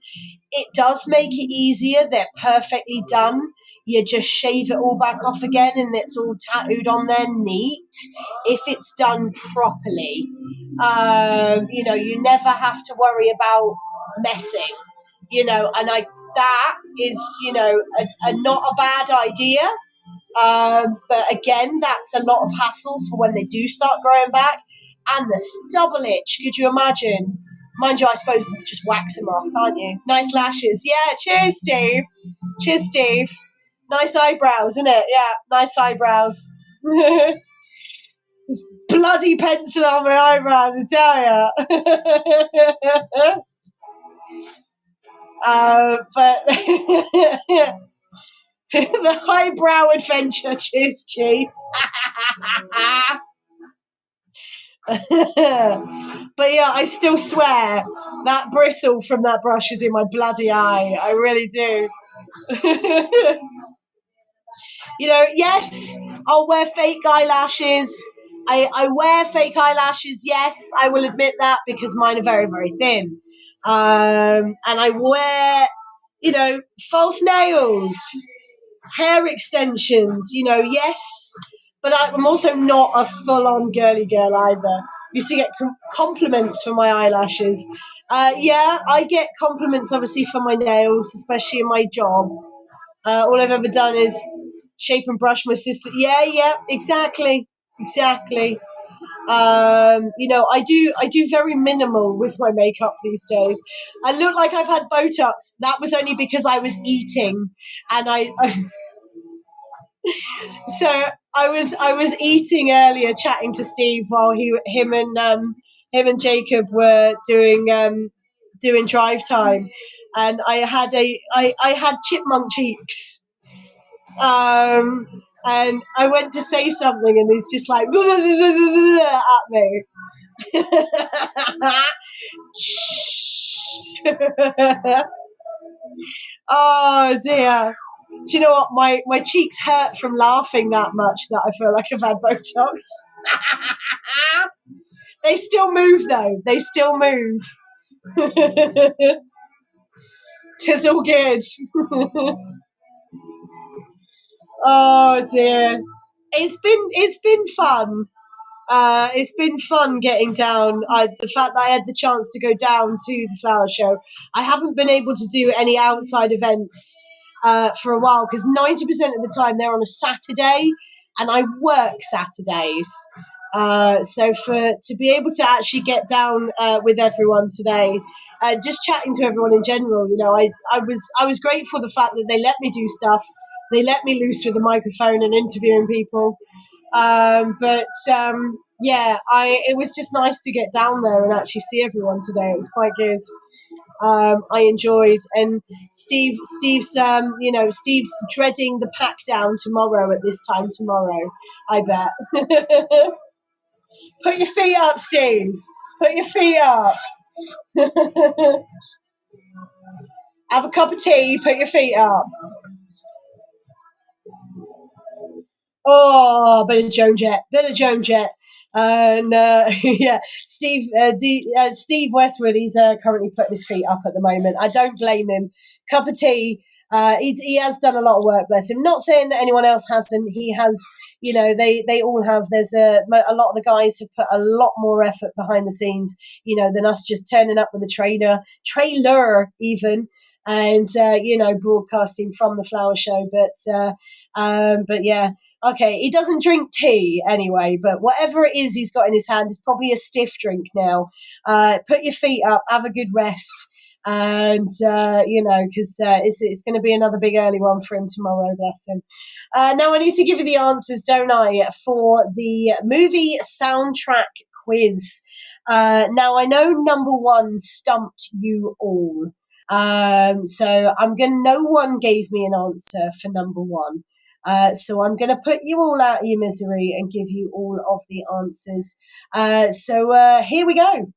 It does make it easier. They're perfectly done. You just shave it all back off again and it's all tattooed on there neat. If it's done properly. You never have to worry about messing. And that is, not a bad idea. But again, that's a lot of hassle for when they do start growing back. And the stubble itch, could you imagine? Mind you, I suppose just wax them off, can't you? Nice lashes. Yeah, cheers, Steve. Cheers, Steve. Nice eyebrows, isn't it? Yeah, nice eyebrows. bloody pencil on my eyebrows, I tell ya. But the highbrow adventure, cheers, Chief. But yeah, I still swear that bristle from that brush is in my bloody eye. I really do. You know, yes, I'll wear fake eyelashes. I wear fake eyelashes, yes, I will admit that, because mine are very, very thin. And I wear, you know, false nails, hair extensions, you know, yes. But I'm also not a full-on girly girl either. Used to get compliments for my eyelashes. Yeah, I get compliments, obviously, for my nails, especially in my job. All I've ever done is shape and brush my sister. Yeah, exactly. You know, I do very minimal with my makeup these days. I look like I've had Botox. That was only because I was eating, and so I was eating earlier, chatting to Steve while him and Jacob were doing drive time, and I had chipmunk cheeks. And I went to say something, and he's just like at me. Oh dear. Do you know what? My cheeks hurt from laughing that much that I feel like I've had Botox. They still move though. They still move. It's all good. Oh dear. It's been fun. It's been fun getting down. The fact that I had the chance to go down to the flower show. I haven't been able to do any outside events for a while, because 90% of the time they're on a Saturday, and I work Saturdays. So to be able to actually get down with everyone today, just chatting to everyone in general, you know, I was grateful for the fact that they let me do stuff. They let me loose with a microphone and interviewing people. Yeah, it was just nice to get down there and actually see everyone today. It was quite good. I enjoyed, and Steve's dreading the pack down tomorrow at this time tomorrow, I bet. Put your feet up, Steve. Put your feet up. Have a cup of tea, put your feet up. Oh, bit of Joan Jett. And yeah, Steve Westwood, he's currently putting his feet up at the moment. I don't blame him. Cup of tea. He has done a lot of work, bless him. Not saying that anyone else hasn't. He has, you know, they all have. There's a lot of the guys have put a lot more effort behind the scenes, you know, than us just turning up with a trailer even, and you know, broadcasting from the flower show. But yeah. Okay, he doesn't drink tea anyway, but whatever it is he's got in his hand is probably a stiff drink now. Put your feet up, have a good rest, and you know, because it's going to be another big early one for him tomorrow, bless him. Now I need to give you the answers, don't I, for the movie soundtrack quiz. Now I know number one stumped you all. So no one gave me an answer for number one. So I'm going to put you all out of your misery and give you all of the answers. So here we go.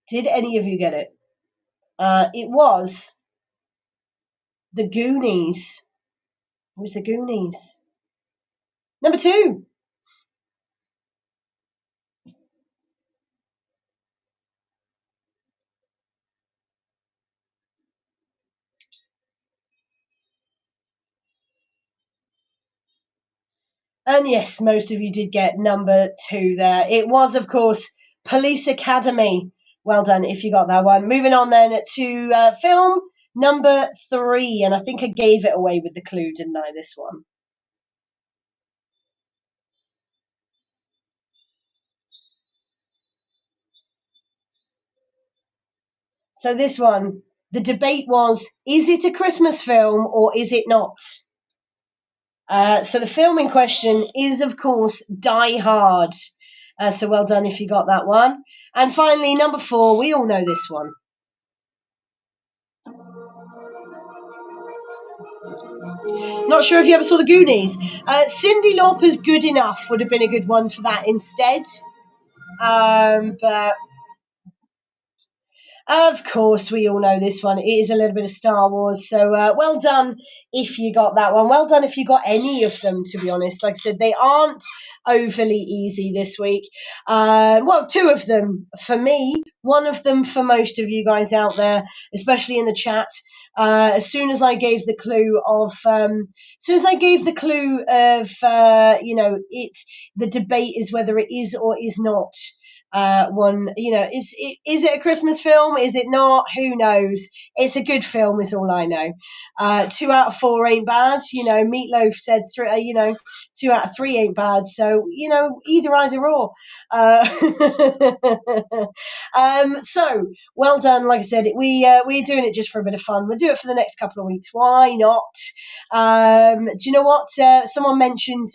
Did any of you get it? It was The Goonies. It was The Goonies. Number two. And yes, most of you did get number two there. It was, of course, Police Academy. Well done if you got that one. Moving on then to film number three. And I think I gave it away with the clue, didn't I, this one? So this one, the debate was, is it a Christmas film or is it not? So the film in question is, of course, Die Hard. So well done if you got that one. And finally, number 4, we all know this one. Not sure if you ever saw the Goonies. Cyndi Lauper's Good Enough would have been a good one for that instead. But of course, we all know this one. It is a little bit of Star Wars. So well done if you got that one. Well done if you got any of them, to be honest. Like I said, they aren't overly easy this week. Well, 2 of them for me, 1 of them for most of you guys out there, especially in the chat. As soon as I gave the clue of, it's the debate is whether it is or is not. One, is it a Christmas film? Is it not? Who knows? It's a good film, is all I know. 2 out of 4 ain't bad. Meatloaf said 2 out of 3 ain't bad. So either or. So well done. Like I said, we're doing it just for a bit of fun. We'll do it for the next couple of weeks. Why not? Do you know what? Someone mentioned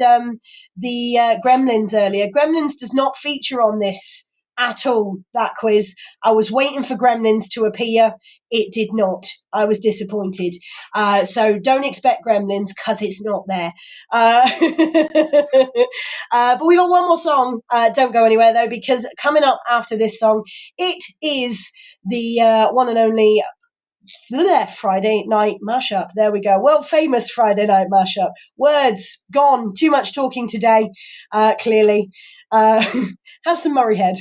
the Gremlins earlier. Gremlins does not feature on this at all, that quiz. I was waiting for Gremlins to appear. It did not. I was disappointed. So don't expect Gremlins because it's not there. But we got one more song. Don't go anywhere though, because coming up after this song, it is the one and only Friday Night Mashup. There we go. World famous Friday Night Mashup. Words gone. Too much talking today, clearly. Have some Murray Head.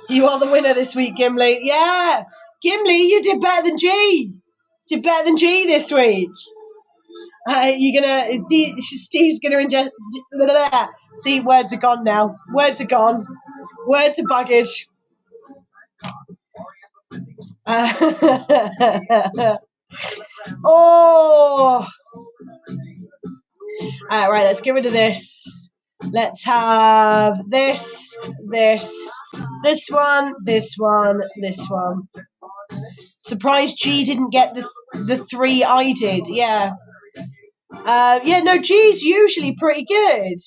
You are the winner this week, Gimli. Yeah, Gimli, you did better than G. Did better than G this week. Steve's gonna ingest. See, words are gone now. Words are gone. Words are baggage. Oh. Right, let's get rid of this. Let's have this one. Surprised G didn't get the 3 I did. Yeah. No, G's usually pretty good.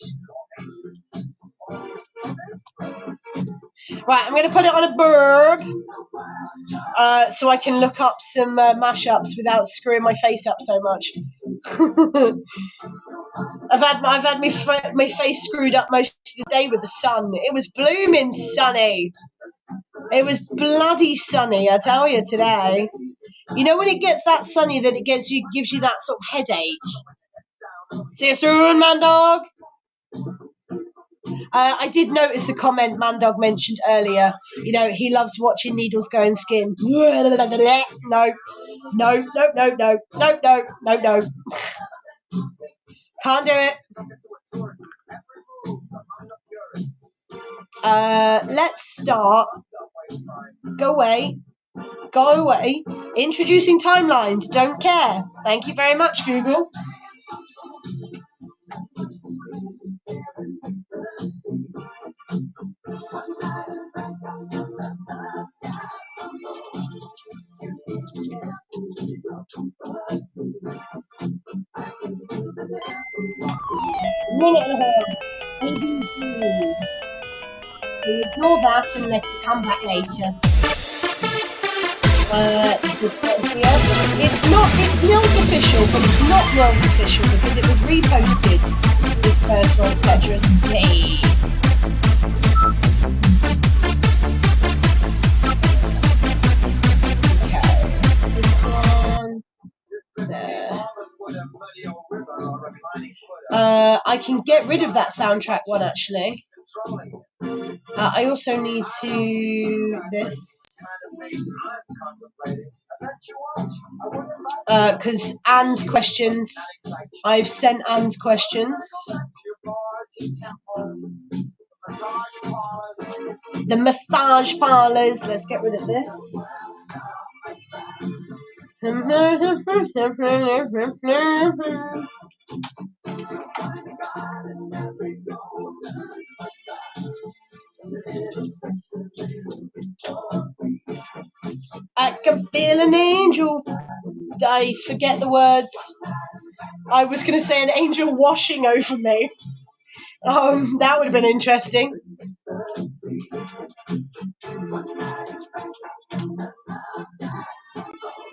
Right, I'm going to put it on a burb so I can look up some mashups without screwing my face up so much. I've had my face screwed up most of the day with the sun. It was blooming sunny. It was bloody sunny, I tell you, today. You know when it gets that sunny that gives you that sort of headache? See you soon, man dog. I did notice the comment Mandog mentioned earlier. He loves watching needles go in skin. No. Can't do it. Let's start. Go away. Introducing timelines. Don't care. Thank you very much, Google. Minute and a half. ABC. So ignore that and let it come back later. This one here. It's not official, but it's not Nils official because it was reposted. This first one, Tetris. Hey. Okay. This one. There. I can get rid of that soundtrack one actually. I also need to this because Anne's questions. I've sent Anne's questions. The massage parlors. Let's get rid of this. I can feel an angel. I forget the words. I was going to say an angel washing over me. That would have been interesting.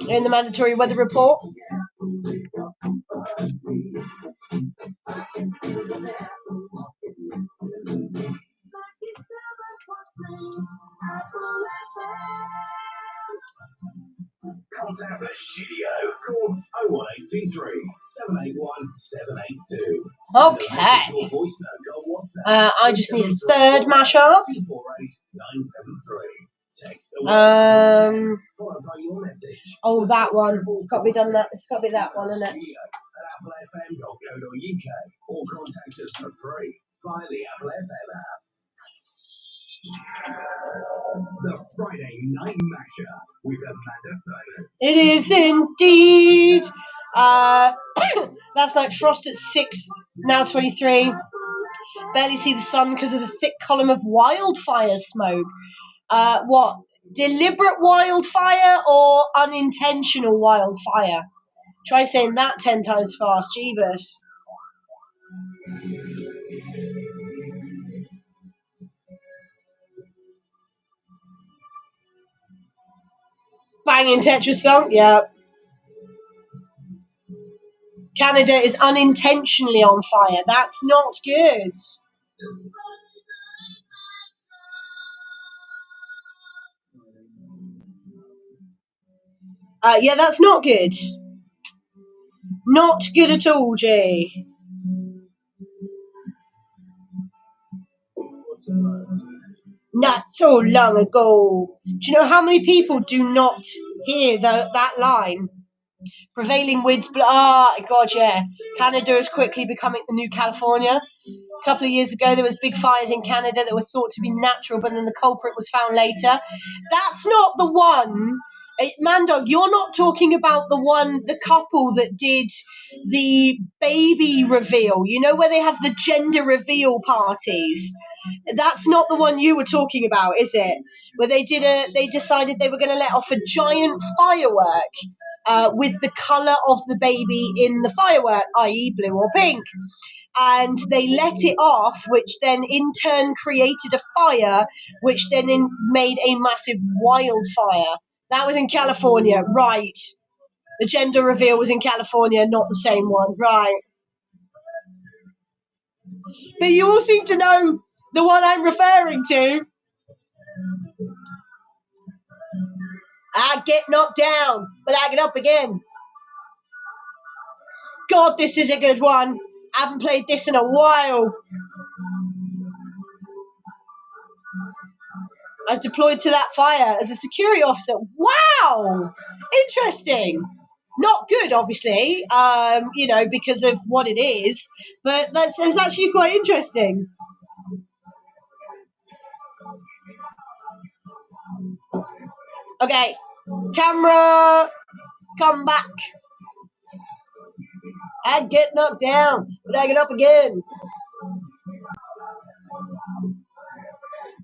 In the mandatory weather report. Contact the studio. Call 01823 781 782. Okay. Your voice note on WhatsApp. I just need a third mashup. 248973. Text followed by your message. Oh, that one. It's got to be done. It's got to be that one, isn't it? applefm.co.uk or contact us for free via the Apple FM app. The Friday Night Mashup with Amanda Symons. It is indeed. Last night, frost at 6, now 23. Barely see the sun because of the thick column of wildfire smoke. What? Deliberate wildfire or unintentional wildfire? Try saying that 10 times fast, Jeebus. Banging Tetris song, yeah. Canada is unintentionally on fire. That's not good. Yeah, that's not good. Not good at all, G. Not so long ago. Do you know how many people do not hear that line? Prevailing winds, God, yeah. Canada is quickly becoming the new California. A couple of years ago, there was big fires in Canada that were thought to be natural, but then the culprit was found later. That's not the one. Mando, you're not talking about the couple that did the baby reveal. You know, where they have the gender reveal parties. That's not the one you were talking about, is it? Where they decided they were going to let off a giant firework with the colour of the baby in the firework, i.e. blue or pink. And they let it off, which then in turn created a fire, which then made a massive wildfire. That was in California, right. The gender reveal was in California, not the same one, right. But you all seem to know the one I'm referring to. I get knocked down, but I get up again. God, this is a good one. I haven't played this in a while. I was deployed to that fire as a security officer. Wow! Interesting. Not good, obviously, because of what it is, but that's actually quite interesting. Okay, camera, come back. I get knocked down, but I get up again.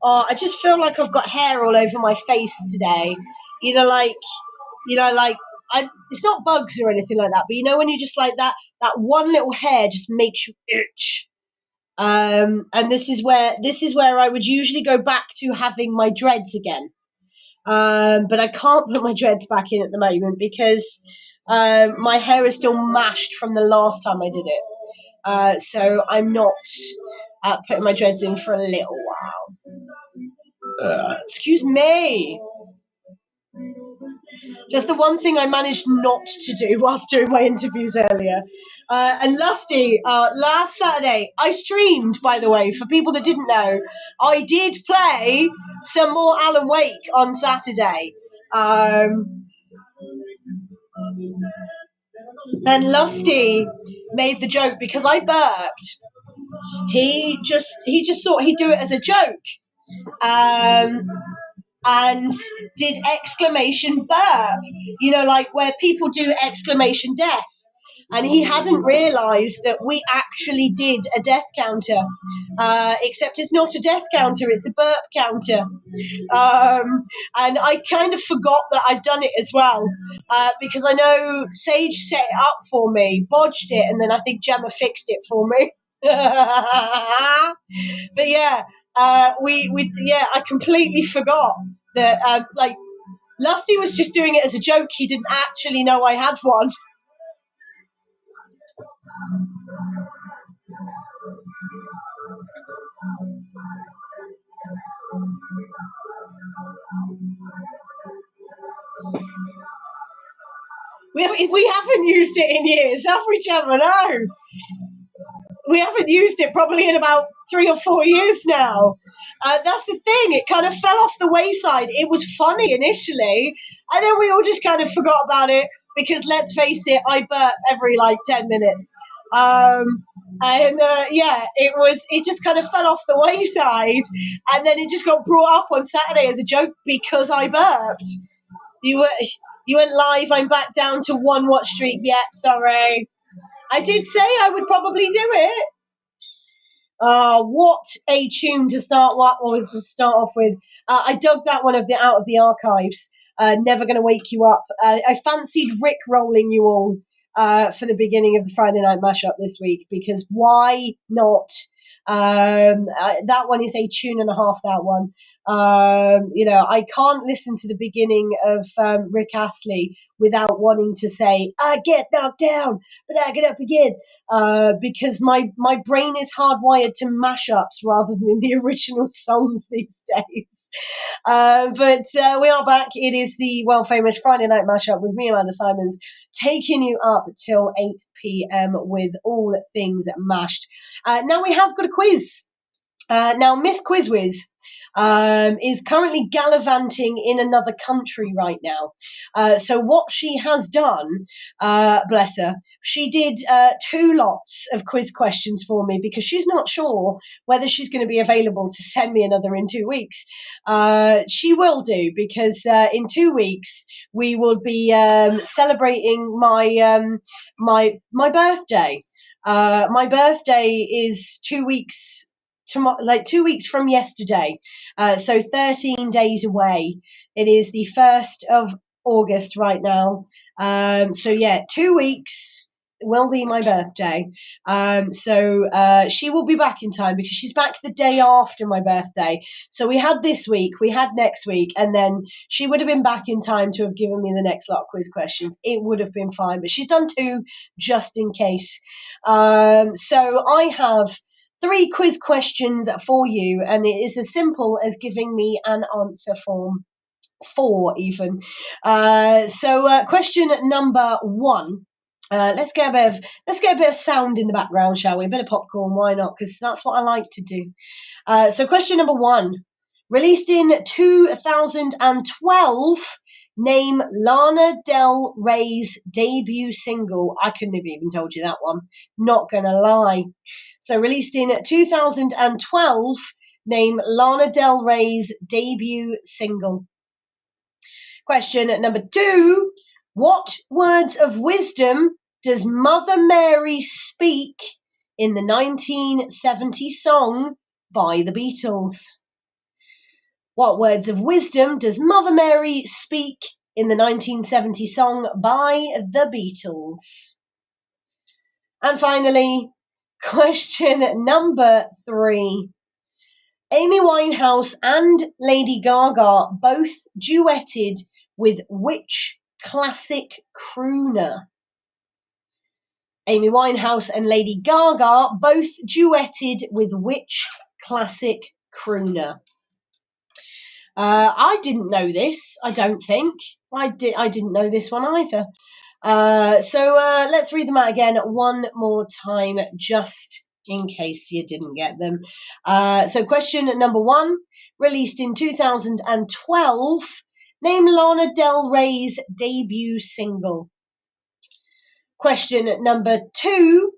Oh, I just feel like I've got hair all over my face today. It's not bugs or anything like that, but you know when you just like that one little hair just makes you itch. And this is where I would usually go back to having my dreads again. But I can't put my dreads back in at the moment because my hair is still mashed from the last time I did it. So I'm not putting my dreads in for a little while. Excuse me. Just the one thing I managed not to do whilst doing my interviews earlier. And Lusty, last Saturday, I streamed, by the way, for people that didn't know. I did play some more Alan Wake on Saturday. And Lusty made the joke because I burped. He just thought he'd do it as a joke. And did exclamation burp, like where people do exclamation death. and he hadn't realised that we actually did a death counter, except it's not a death counter, it's a burp counter. And I kind of forgot that I'd done it as well, because I know Sage set it up for me, bodged it, and then I think Gemma fixed it for me. But yeah, I completely forgot that, like, Lusty was just doing it as a joke. He didn't actually know I had one. We haven't used it in years, have we, Gemma? No. We haven't used it probably in about 3 or 4 years now. That's the thing. It kind of fell off the wayside. It was funny initially, and then we all just kind of forgot about it because, let's face it, I burp every, 10 minutes. It just kind of fell off the wayside, and then it just got brought up on Saturday as a joke because I burped. You went live. I'm back down to 1 watch streak. Yep, sorry. I did say I would probably do it. What a tune to start off with. I dug that one out of the archives. Never Gonna Wake You Up. I fancied Rick rolling you all for the beginning of the Friday Night Mashup this week, because why not? That one is a tune and a half, that one. I can't listen to the beginning of Rick Astley without wanting to say, I get knocked down, but I get up again, because my brain is hardwired to mashups rather than the original songs these days. But we are back. It is the well-famous Friday Night Mashup with me, Amanda Symons, taking you up till 8 p.m. with all things mashed. Now we have got a quiz. Now, Miss Quizwiz is currently gallivanting in another country right now. So what she has done, bless her, she did 2 lots of quiz questions for me because she's not sure whether she's going to be available to send me another in 2 weeks. She will do, because in 2 weeks we will be celebrating my birthday. My birthday is 2 weeks. 2 weeks from yesterday, so 13 days away. It is the 1st of August right now. 2 weeks will be my birthday. She will be back in time because she's back the day after my birthday. So we had this week, we had next week, and then she would have been back in time to have given me the next lot of quiz questions. It would have been fine, but she's done 2 just in case. So I have 3 quiz questions for you, and it is as simple as giving me an answer form. 4 even. Question number 1. Let's get a bit of sound in the background, shall we? A bit of popcorn, why not? Because that's what I like to do. So question number 1. Released in 2012, name Lana Del Rey's debut single. I couldn't have even told you that one. Not gonna lie. So released in 2012, name Lana Del Rey's debut single. Question number 2. What words of wisdom does Mother Mary speak in the 1970 song by the Beatles? What words of wisdom does Mother Mary speak in the 1970 song by the Beatles? And finally, question number 3. Amy Winehouse and Lady Gaga both duetted with which classic crooner? Amy Winehouse and Lady Gaga both duetted with which classic crooner? I didn't know this, I don't think. I didn't know this one either. Let's read them out again one more time, just in case you didn't get them. Question number 1, released in 2012, name Lana Del Rey's debut single. Question number 2,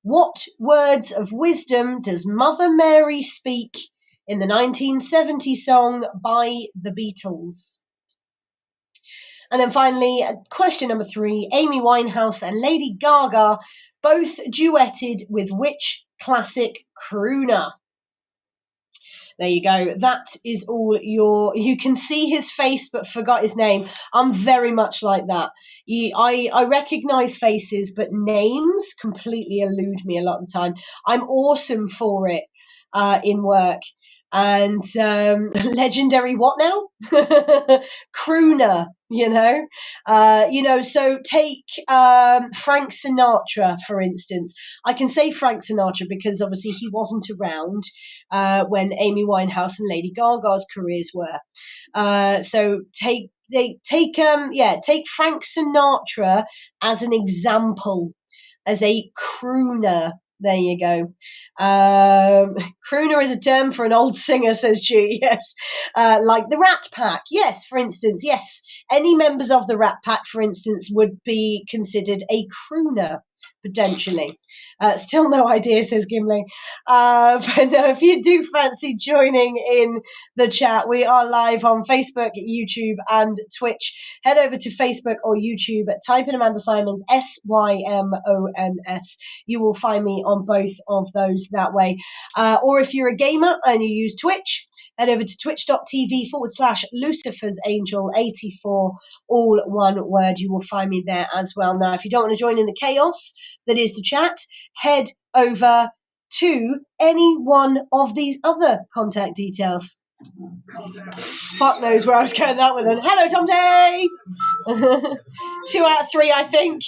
what words of wisdom does Mother Mary speak in the 1970 song by the Beatles? And then finally, question number 3, Amy Winehouse and Lady Gaga both duetted with which classic crooner? There you go. That is all you can see his face but forgot his name. I'm very much like that. I recognise faces, but names completely elude me a lot of the time. I'm awesome for it in work. And legendary what now? Crooner, so take Frank Sinatra, for instance. I can say Frank Sinatra because obviously he wasn't around when Amy Winehouse and Lady Gaga's careers were. So take Frank Sinatra as an example, as a crooner. There you go. Crooner is a term for an old singer, says G. Yes. Like the Rat Pack. Yes, for instance. Yes. Any members of the Rat Pack, for instance, would be considered a crooner, potentially. Still no idea, says Gimli. But no, if you do fancy joining in the chat, we are live on Facebook, YouTube, and Twitch. Head over to Facebook or YouTube, type in Amanda Symons, Symons. You will find me on both of those that way. Or if you're a gamer and you use Twitch, head over to twitch.tv/Lucifer's Angel 84, all one word. You will find me there as well. Now, if you don't want to join in the chaos that is the chat, head over to any one of these other contact details. Fuck knows where I was going that with it. Hello, Tom Day! 2 out of 3, I think.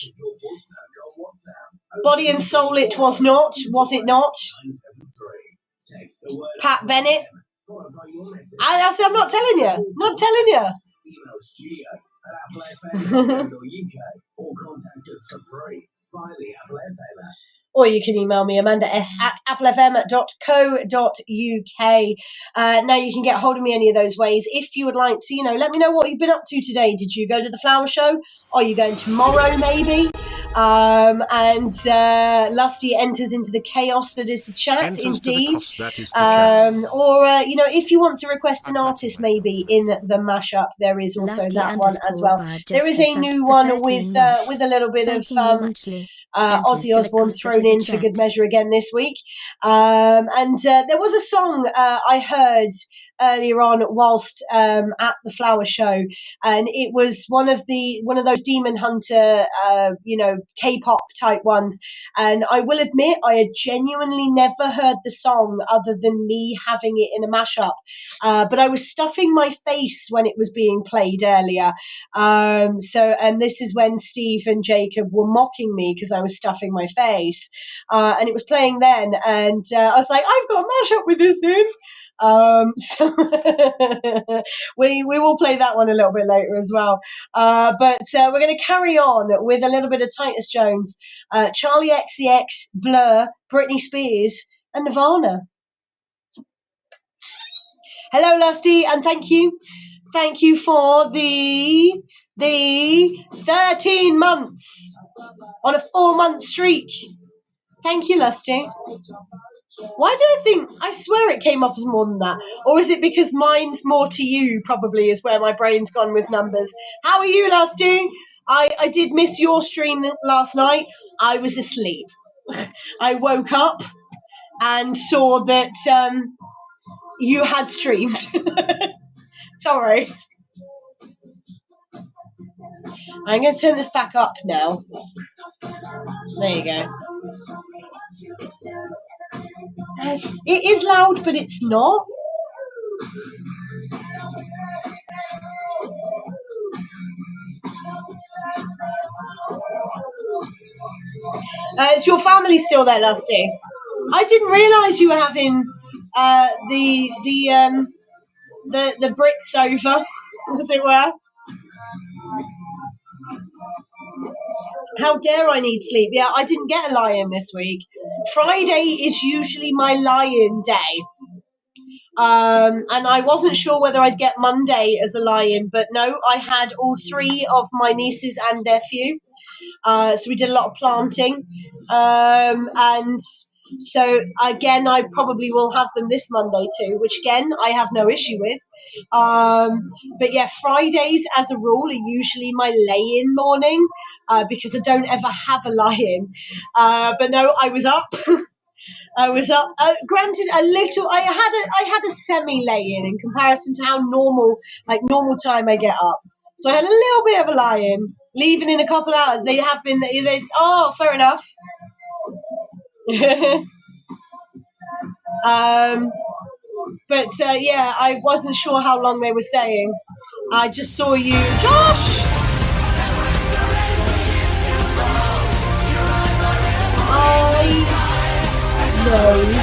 Body and Soul, it was not. Was it not? Pat Bennett. I'm not telling you. Not telling you. Or you can email me, amandas@applefm.co.uk. Now you can get hold of me any of those ways. If you would like to, let me know what you've been up to today. Did you go to the flower show? Are you going tomorrow, maybe? Lusty enters into the chaos that is the chat, indeed. Or if you want to request an artist, maybe in the mashup, there is also Lusty that one as well. There is a new one with a little bit of Ozzy Osbourne thrown in for good measure again this week. There was a song I heard earlier on whilst at the flower show, and it was one of those Demon Hunter K-pop type ones, and I will admit I had genuinely never heard the song other than me having it in a mashup, but I was stuffing my face when it was being played earlier, and this is when Steve and Jacob were mocking me because I was stuffing my face, and it was playing then, and I was like, I've got a mashup with this in. So we will play that one a little bit later as well. But we're going to carry on with a little bit of Titus Jones, Charlie XCX, Blur, Britney Spears, and Nirvana. Hello, Lusty, and thank you for the 13 months on a 4-month streak. Thank you, Lusty. Why do I swear it came up as more than that? Or is it because mine's more to you, probably, is where my brain's gone with numbers. How are you, Lusty? I did miss your stream last night. I was asleep. I woke up and saw that you had streamed. Sorry. I'm going to turn this back up now. There you go. It is loud, but it's not. Is your family still there, Lusty? I didn't realise you were having the Brits over, as it were. How dare I need sleep? Yeah, I didn't get a lie-in this week. Friday is usually my lie-in day. And I wasn't sure whether I'd get Monday as a lie-in, but no, I had all 3 of my nieces and nephew. So we did a lot of planting. And so, again, I probably will have them this Monday too, which, again, I have no issue with. But yeah, Fridays as a rule are usually my lay-in morning because I don't ever have a lie-in. But no, I was up. I was up. Granted, a little. I had a semi lay-in in comparison to how normal time I get up. So I had a little bit of a lie-in, leaving in a couple hours. They have been. Oh, fair enough. But yeah, I wasn't sure how long they were staying. I just saw you, Josh. I know you.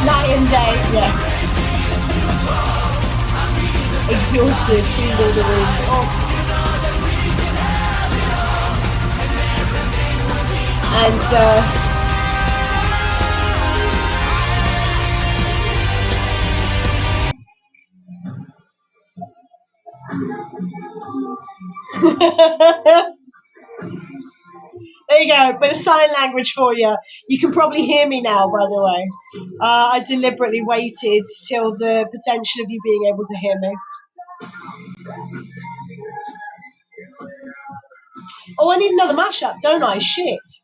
Lion Day, yes. Exhausted, cleaned all the rooms. Oh. And there you go, bit of sign language for you. You can probably hear me now, by the way. I deliberately waited till the potential of you being able to hear me. Oh, I need another mashup, don't I? Shit.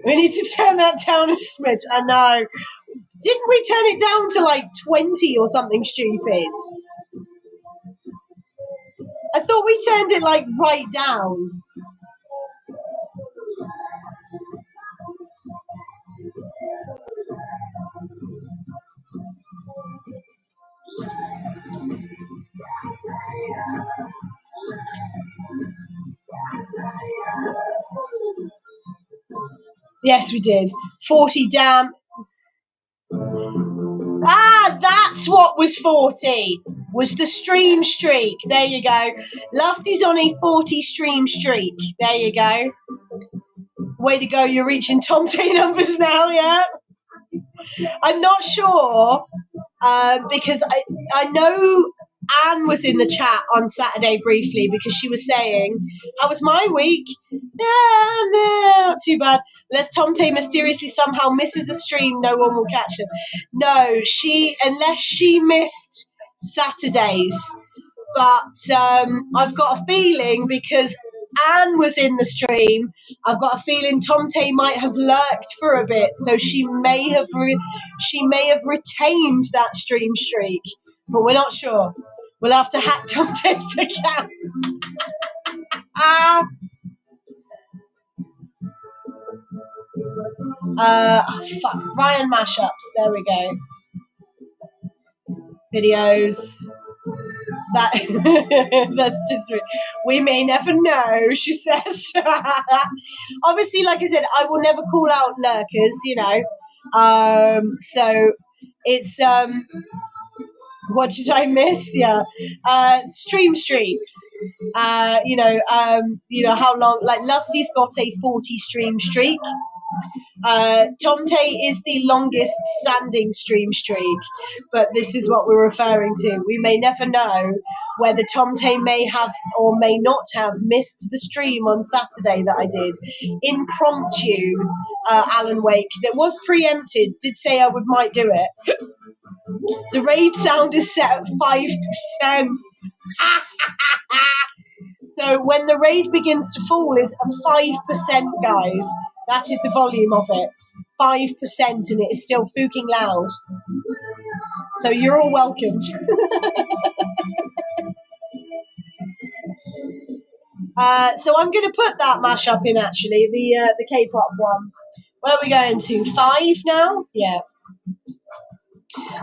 We need to turn that down a smidge. I know. Didn't we turn it down to like 20 or something stupid? I thought we turned it like right down. Yes, we did. 40 damn. Ah, that's what was 40. Was the stream streak. There you go. Lusty's on a 40 stream streak. There you go. Way to go. You're reaching Tom T numbers now, yeah? I'm not sure because I know Anne was in the chat on Saturday briefly because she was saying, how was my week? Not too bad. Unless Tom Tay mysteriously somehow misses a stream, no one will catch them. No, unless she missed Saturdays. But I've got a feeling because Anne was in the stream, I've got a feeling Tom Tay might have lurked for a bit, so she may have retained that stream streak, but we're not sure. We'll have to hack Tom Tay's account. Fuck. Ryan Mashups. There we go. Videos. That that's just. We may never know, she says. Obviously, like I said, I will never call out lurkers, you know. So it's what did I miss? Yeah, stream streaks. You know how long? Like Lusty's got a 40 stream streak. Tom Tay is the longest standing stream streak, but this is what we're referring to. We may never know whether Tom Tay may have or may not have missed the stream on Saturday that I did. Impromptu, Alan Wake, that was preempted, did say I might do it. The raid sound is set at 5%. So when the raid begins to fall is 5%, guys. That is the volume of it. 5%, and it is still fucking loud. So you're all welcome. So I'm going to put that mashup in, actually, the K-pop one. Where are we going to? 5 now? Yeah.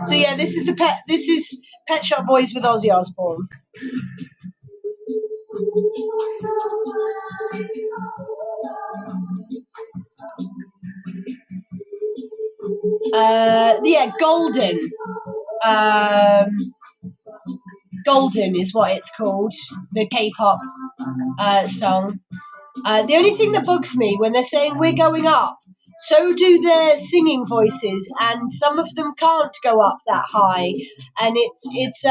So yeah, this is Pet Shop Boys with Ozzy Osbourne. Yeah, Golden. Golden is what it's called, the K-pop song. The only thing that bugs me when they're saying we're going up, so do their singing voices, and some of them can't go up that high, and it's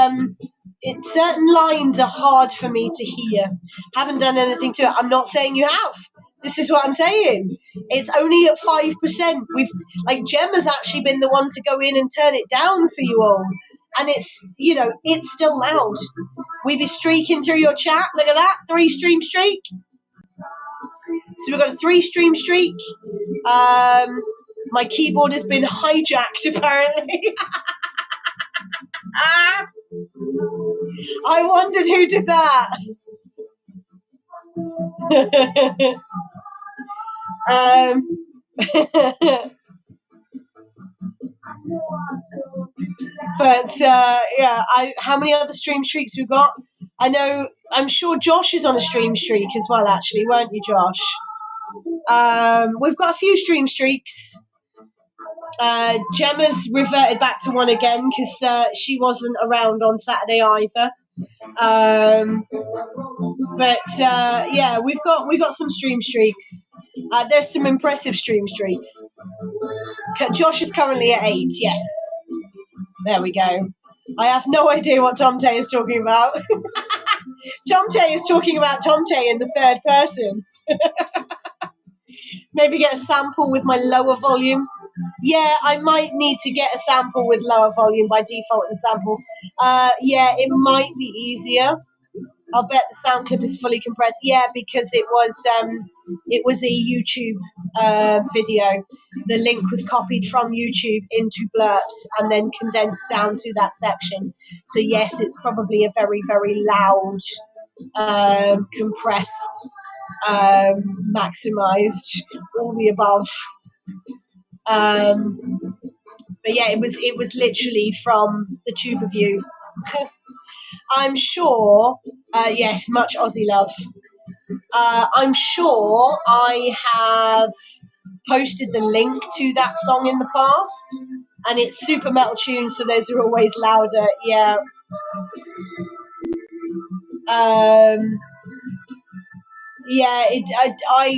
certain lines are hard for me to hear. Haven't done anything to it. I'm not saying you have. This is what I'm saying. It's only at 5%. Gemma's actually been the one to go in and turn it down for you all. And it's, it's still loud. We be streaking through your chat. Look at that. 3-stream streak. So we've got a 3-stream streak. My keyboard has been hijacked, apparently. I wondered who did that. But how many other stream streaks we've got? I'm sure Josh is on a stream streak as well, actually, weren't you, Josh? We've got a few stream streaks. Gemma's reverted back to one again because she wasn't around on Saturday either. We've got some stream streaks. There's some impressive stream streaks. Josh is currently at 8. Yes, there we go. I have no idea what Tomte is talking about. Tomte is talking about Tomte in the third person. Maybe get a sample with my lower volume. Yeah, I might need to get a sample with lower volume by default in the sample. It might be easier. I'll bet the sound clip is fully compressed. Yeah, because it was a YouTube video. The link was copied from YouTube into Blurps and then condensed down to that section. So yes, it's probably a very, very loud, compressed, maximized, all the above. But yeah, it was literally from the tube of you. I'm sure, yes, much Aussie love. I'm sure I have posted the link to that song in the past, and it's super metal tunes, so those are always louder. Yeah. I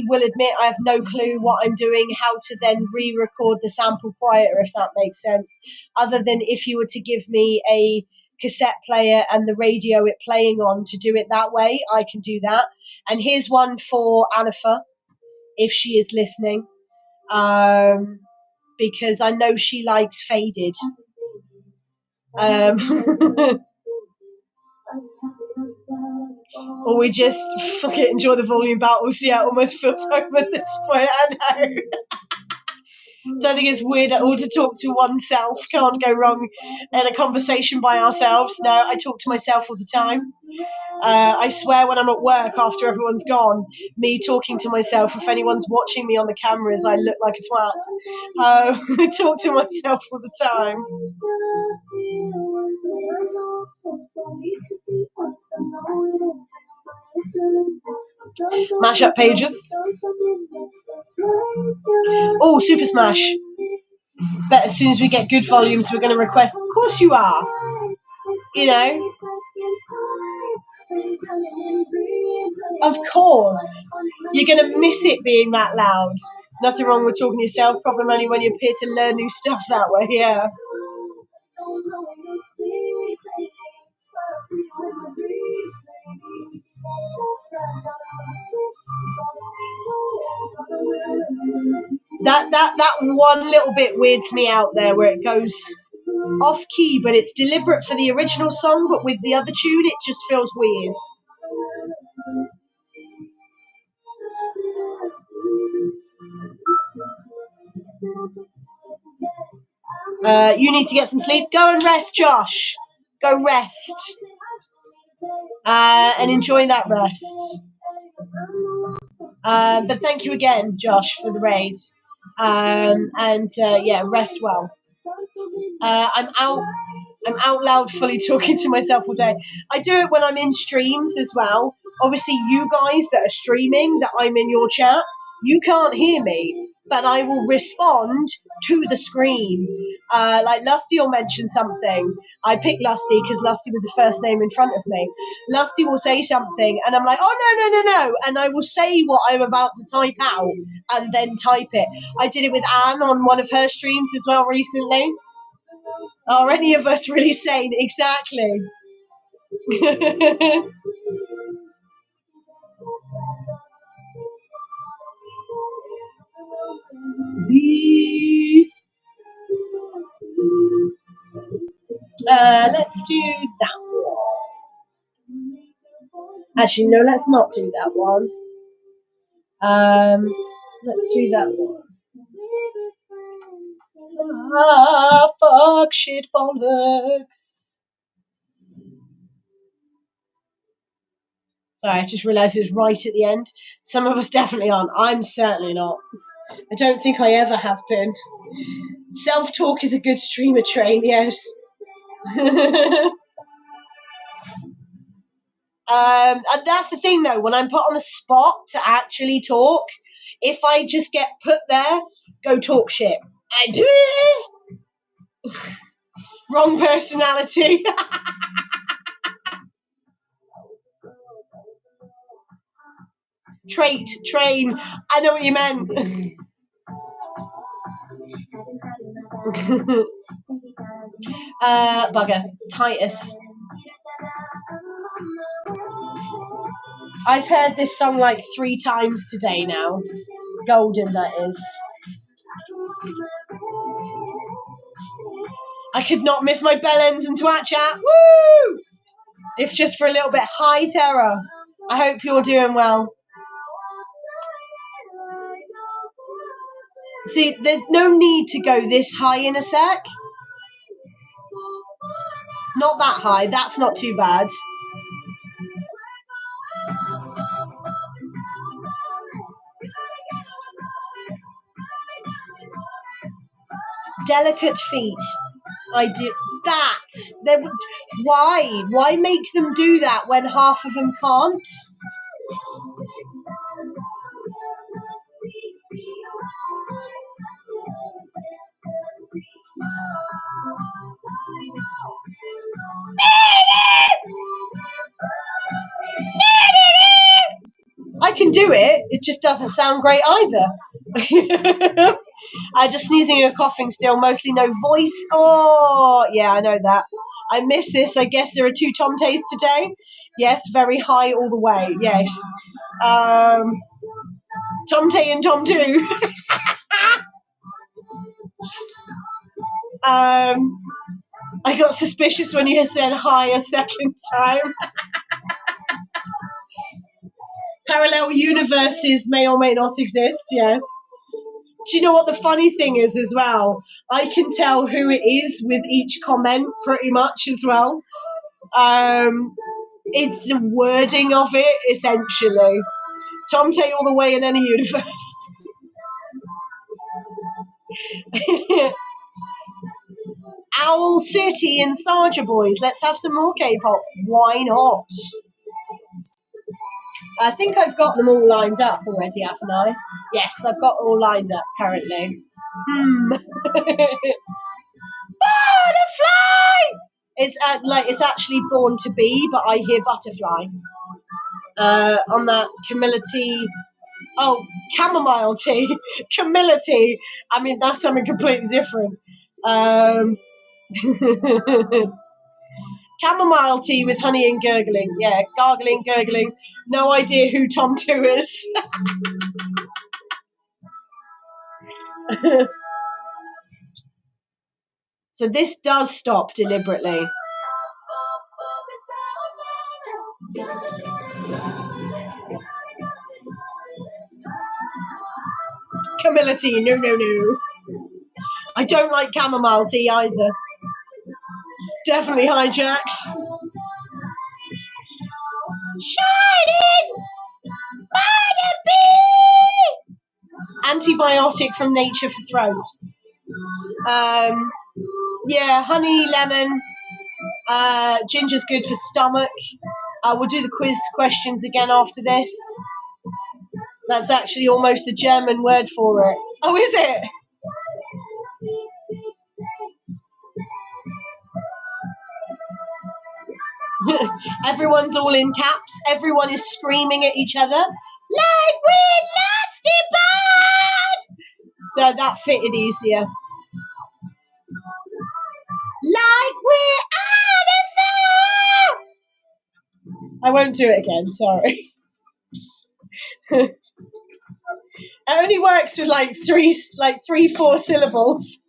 will admit I have no clue what I'm doing, how to then re-record the sample quieter, if that makes sense, other than if you were to give me a cassette player and the radio it playing on to do it that way, I can do that. And here's one for Anifa, if she is listening, because I know she likes Faded. Or we just fucking enjoy the volume battles. Yeah, almost feels home at this point. I know. Don't think it's weird at all to talk to oneself. Can't go wrong in a conversation by ourselves. No, I talk to myself all the time. I swear when I'm at work after everyone's gone, me talking to myself, if anyone's watching me on the cameras, I look like a twat. I talk to myself all the time. Mashup pages. Oh, Super Smash. Bet as soon as we get good volumes, we're going to request. Of course you are. You know. Of course. You're going to miss it being that loud. Nothing wrong with talking to yourself. Problem only when you appear to learn new stuff that way. Yeah. That one little bit weirds me out there where it goes off key, but it's deliberate for the original song, but with the other tune it just feels weird. You need to get some sleep. Go and rest, Josh. Go rest. And enjoy that rest. But thank you again, Josh, for the raid. Rest well. I'm out loud fully talking to myself all day. I do it when I'm in streams as well. Obviously, you guys that are streaming, that I'm in your chat, you can't hear me, but I will respond to the screen. Like Lusty will mention something. I picked Lusty because Lusty was the first name in front of me. Lusty will say something, and I'm like, oh, no. And I will say what I'm about to type out, and then type it. I did it with Anne on one of her streams as well recently. Are any of us really sane? Exactly. be. Let's do that one. Actually, no, let's not do that one. Let's do that one. Ah, fuck, shit, bollocks. Sorry, I just realised it was right at the end. Some of us definitely aren't. I'm certainly not. I don't think I ever have been. Self-talk is a good streamer train, yes. And that's the thing, though. When I'm put on the spot to actually talk, if I just get put there, go talk shit. Wrong personality. Trait, train. I know what you meant. Bugger. Titus. I've heard this song like 3 times today now. Golden, that is. I could not miss my bell ends and twat chat. Woo! If just for a little bit. Hi, Terra. I hope you're doing well. See, there's no need to go this high in a sec. Not that high. That's not too bad. Delicate feet. I do that. Why? Why make them do that when half of them can't? I can do it. It just doesn't sound great either. Just sneezing and coughing still, mostly no voice. Oh, yeah, I know that. I miss this. I guess there are 2 Tomtays today. Yes, very high all the way. Yes. Tomtay and Tom 2. I got suspicious when you said hi a second time. Parallel universes may or may not exist, yes. Do you know what the funny thing is as well? I can tell who it is with each comment pretty much as well. It's the wording of it, essentially. Tomtay all the way in any universe. Owl City and Sarja Boys. Let's have some more K-pop. Why not? I think I've got them all lined up already, haven't I? Yes, I've got all lined up currently. Butterfly! It's actually Born to Be, but I hear Butterfly. On that Camilla tea. Oh, chamomile tea. Camilla tea. I mean, that's something completely different. Chamomile tea with honey and gurgling. Yeah, gargling, gurgling. No idea who Tom 2 is. So this does stop deliberately. Camilla tea, no, no, no. I don't like chamomile tea either. Definitely hijacked. Shining by the bee. Antibiotic from nature for throat. Yeah, honey, lemon. Ginger's good for stomach. We'll do the quiz questions again after this. That's actually almost a German word for it. Oh, is it? Everyone's all in caps. Everyone is screaming at each other. Like we're lusty bad! So that fitted easier. Like we're out of there! I won't do it again, sorry. It only works with like three, 4 syllables.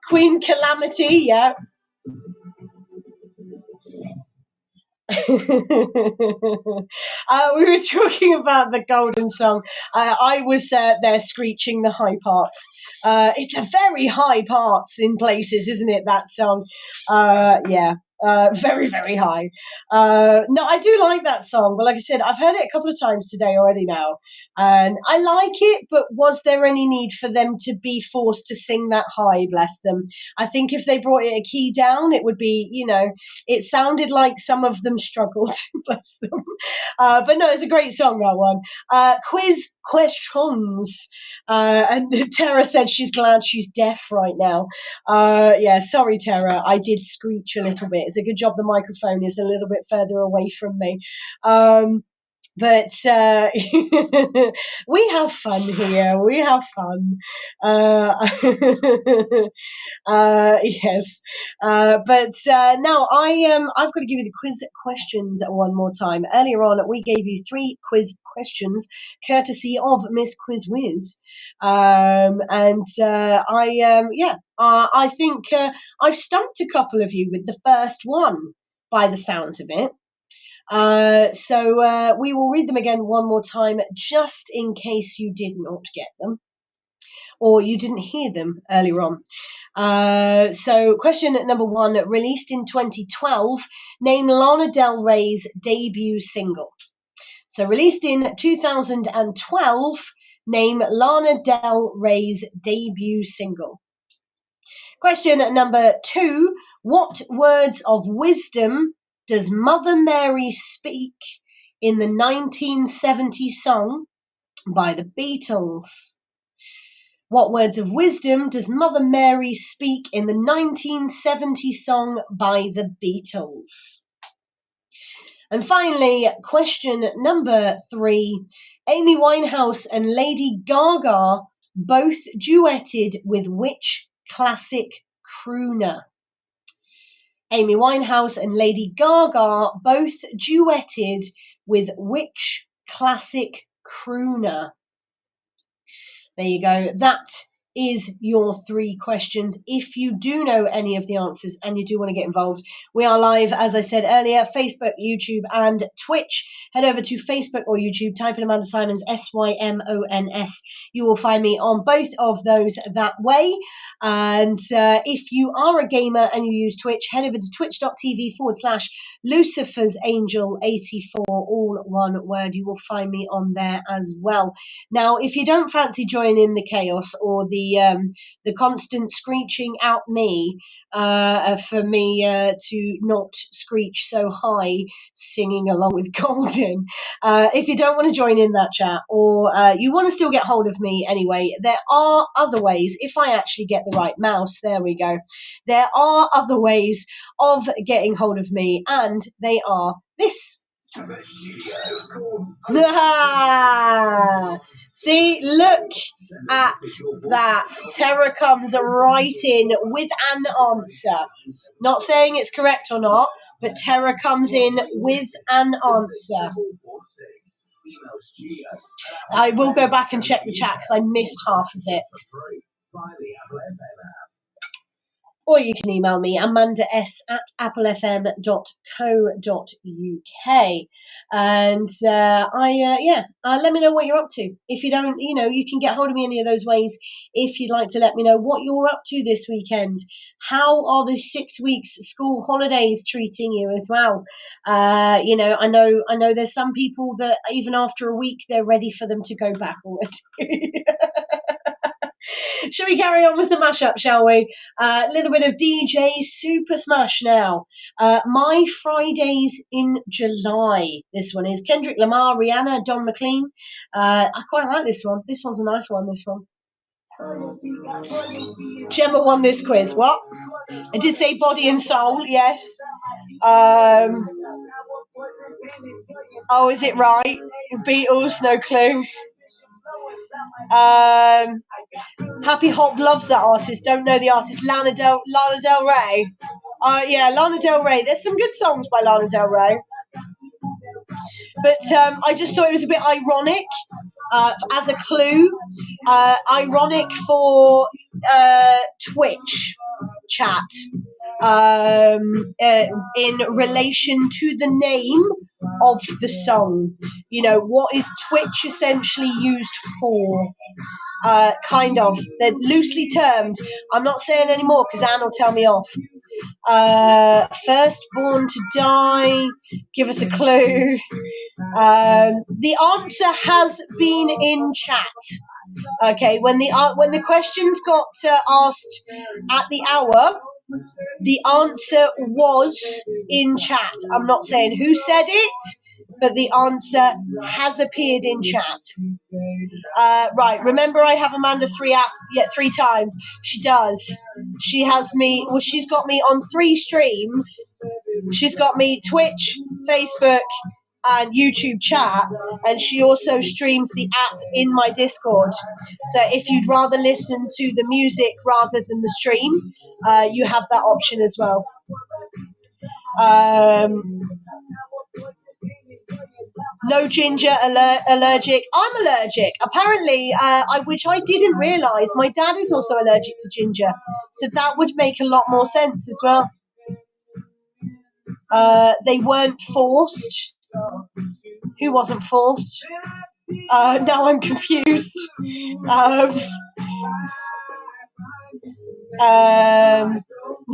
Queen Calamity, yeah. We were talking about the golden song. I was there screeching the high parts. It's a very high parts in places, isn't it, that song? Yeah. Very, very high. No, I do like that song, but like I said, I've heard it a couple of times today already now, and I like it, but was there any need for them to be forced to sing that high, bless them? I think if they brought it a key down, it would be, it sounded like some of them struggled, bless them. But no, it's a great song, that one. Quiz questions. And Tara said she's glad she's deaf right now. Yeah, sorry, Tara. I did screech a little bit. It's a good job the microphone is a little bit further away from me. But we have fun here. We have fun. Yes. But now I've got to give you the quiz questions one more time. Earlier on, we gave you 3 quiz questions, courtesy of Miss Quiz Whiz. I think I've stumped a couple of you with the first one, by the sounds of it. So we will read them again one more time, just in case you did not get them, or you didn't hear them earlier on. So question number 1, released in 2012, name Lana Del Rey's debut single. So released in 2012, name Lana Del Rey's debut single. Question number 2, what words of wisdom does Mother Mary speak in the 1970 song by the Beatles? What words of wisdom does Mother Mary speak in the 1970 song by the Beatles? And finally, question number 3, Amy Winehouse and Lady Gaga both duetted with which classic crooner? Amy Winehouse and Lady Gaga both duetted with which classic crooner? There you go. That is your 3 questions. If you do know any of the answers and you do want to get involved, we are live, as I said earlier, Facebook, YouTube, and Twitch. Head over to Facebook or YouTube, type in Amanda Symons, Symons. You will find me on both of those that way. And if you are a gamer and you use Twitch, head over to twitch.tv/Lucifer's Angel 84, all one word. You will find me on there as well. Now, if you don't fancy joining the chaos or the constant screeching out me for me to not screech so high singing along with Golden, if you don't want to join in that chat, or you want to still get hold of me anyway, there are other ways. If I actually get the right mouse, there we go, there are other ways of getting hold of me, and they are this. See, look at that. Tara comes right in with an answer. Not saying it's correct or not, but Tara comes in with an answer. I will go back and check the chat because I missed half of it. Or you can email me, amandas@applefm.co.uk. And let me know what you're up to. If you don't, you can get hold of me any of those ways. If you'd like to let me know what you're up to this weekend. How are the 6 weeks school holidays treating you as well? I know there's some people that even after a week, they're ready for them to go back already. Shall we carry on with the mashup, shall we? A little bit of DJ Super Smash now. My Fridays in July. This one is Kendrick Lamar, Rihanna, Don McLean. I quite like this one. This one's a nice one, this one. Gemma won this quiz. What? I did say body and soul, yes. Oh, is it right? Beatles, no clue. Happy Hop loves that artist. Don't know the artist. Lana Del Rey. Yeah, Lana Del Rey. There's some good songs by Lana Del Rey. But I just thought it was a bit ironic as a clue, ironic for Twitch chat, in relation to the name of the song. You know, what is Twitch essentially used for? Kind of. They're loosely termed. I'm not saying any more because Anne will tell me off. First born to die. Give us a clue. The answer has been in chat. Okay, when the questions got asked at the hour, the answer was in chat. I'm not saying who said it, but the answer has appeared in chat. Right, remember I have Amanda three times. She does. She has me. Well, she's got me on 3 streams. She's got me Twitch, Facebook, and YouTube chat, and she also streams the app in my Discord. So if you'd rather listen to the music rather than the stream, you have that option as well. No ginger, allergic. I'm allergic. Apparently, which I didn't realise, my dad is also allergic to ginger. So that would make a lot more sense as well. They weren't forced. Who wasn't forced? Now I'm confused.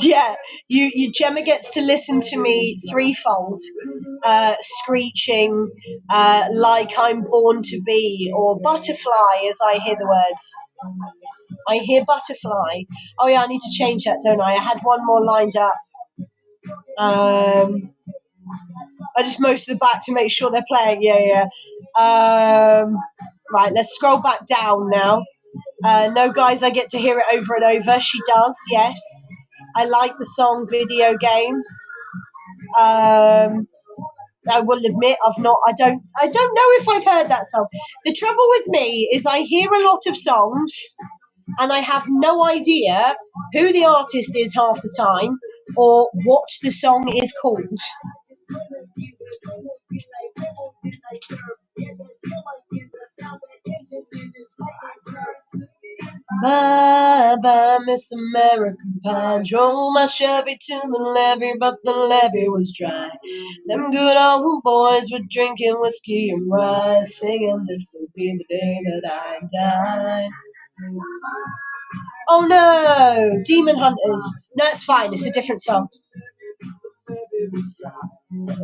Yeah, Gemma gets to listen to me threefold, screeching like I'm born to be, or butterfly as I hear the words. I hear butterfly. Oh yeah, I need to change that, don't I? I had one more lined up. I just most of the back to make sure they're playing. Yeah. Right, let's scroll back down now. No, guys, I get to hear it over and over. She does, yes. I like the song Video Games. I will admit I don't know if I've heard that song. The trouble with me is I hear a lot of songs and I have no idea who the artist is half the time or what the song is called. Bye bye, Miss American Pie. Drove my Chevy to the levee, but the levee was dry. Them good old boys were drinking whiskey and rye, singing this will be the day that I die. Oh no, Demon Hunters. No, it's fine, it's a different song.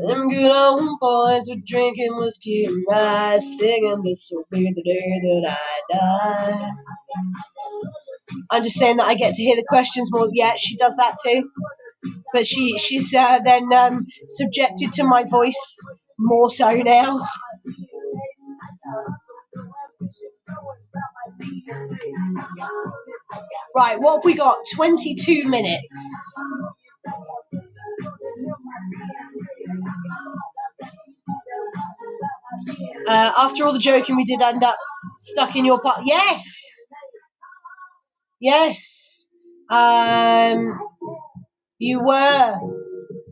Them good old boys were drinking whiskey and rye, singing this will be the day that I die. I'm just saying that I get to hear the questions more. Yeah, she does that too. But she's then subjected to my voice more so now. Right, what have we got? 22 minutes. After all the joking, we did end up stuck in your part. Yes! Yes. You were.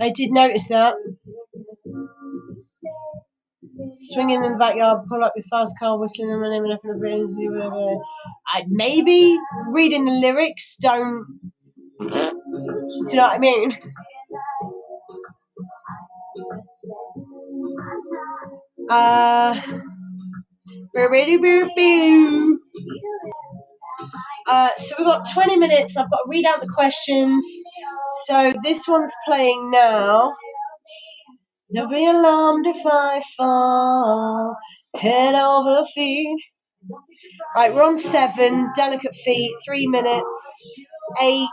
I did notice that. Swinging in the backyard, pull up your fast car, whistling and running up in the brains. Maybe reading the lyrics don't. Do you know what I mean? So we've got 20 minutes. I've got to read out the questions. So this one's playing now. Don't be alarmed if I fall head over feet. Right, we're on 7. Delicate Feet, 3 minutes. 8.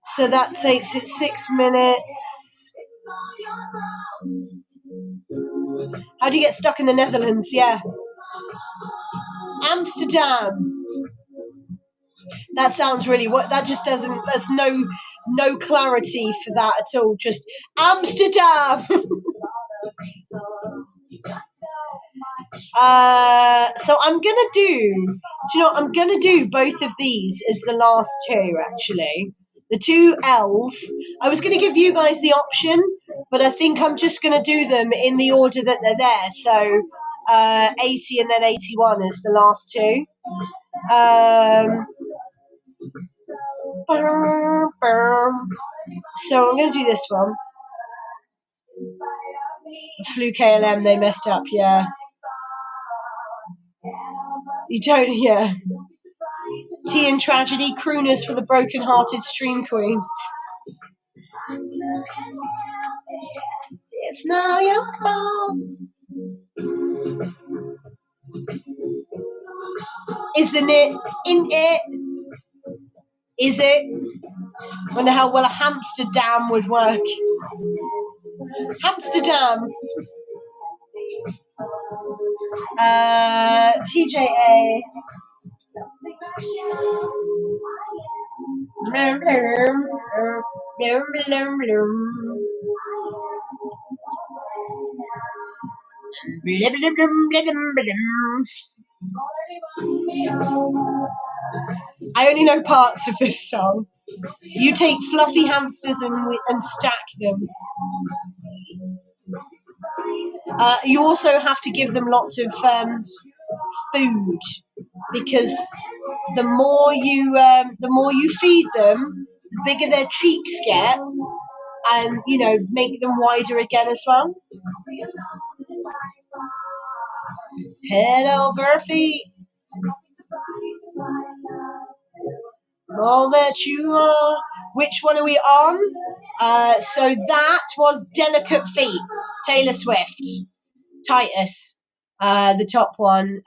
So that takes it 6 minutes. How do you get stuck in the Netherlands? Yeah. Amsterdam. That sounds really. That just doesn't. There's no clarity for that at all. Just Amsterdam. So I'm gonna do. Do you know what? I'm gonna do both of these as the last 2. Actually, the 2 L's. I was gonna give you guys the option, but I think I'm just gonna do them in the order that they're there. So 80 and then 81 is the last two. So I'm going to do this one. Fluke KLM, they messed up, yeah. You don't, yeah. Tea and Tragedy, crooners for the broken-hearted stream queen. It's not your fault. Isn't it? In it? Is it? Wonder how well a hamster dam would work. Hamster dam. TJA. I only know parts of this song. You take fluffy hamsters and stack them. You also have to give them lots of food, because the more you feed them, the bigger their cheeks get, and make them wider again as well. Head over feet, all that you are. Which one are we on? So that was Delicate Feet, Taylor Swift, Titus, the top one.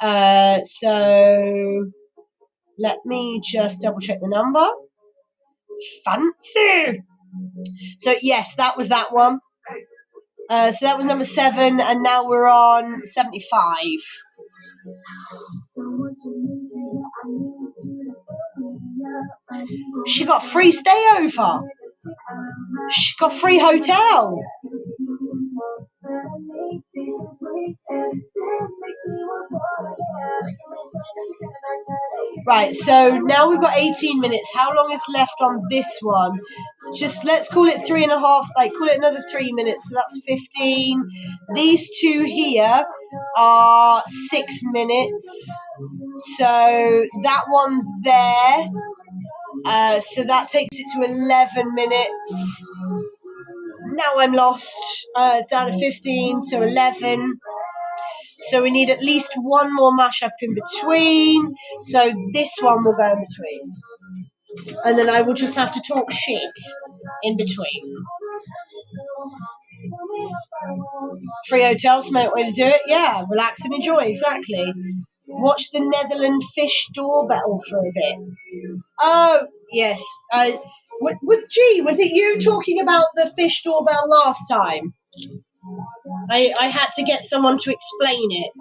So let me just double check the number. Fancy. So yes, that was that one. So that was number 7, and now we're on 75. She got free stay over. She got free hotel. Right, so now we've got 18 minutes. How long is left on this one? Just let's call it 3.5, call it another 3 minutes, so that's 15. These two here are 6 minutes. So that one's there. So that takes it to 11 minutes. Now I'm lost. Down to 15, so 11. So we need at least one more mashup in between. So this one will go in between. And then I will just have to talk shit in between. Free hotel, smart way to do it. Yeah, relax and enjoy, exactly. Watch the Netherland fish doorbell for a bit. Oh, yes. Was it you talking about the fish doorbell last time? I had to get someone to explain it.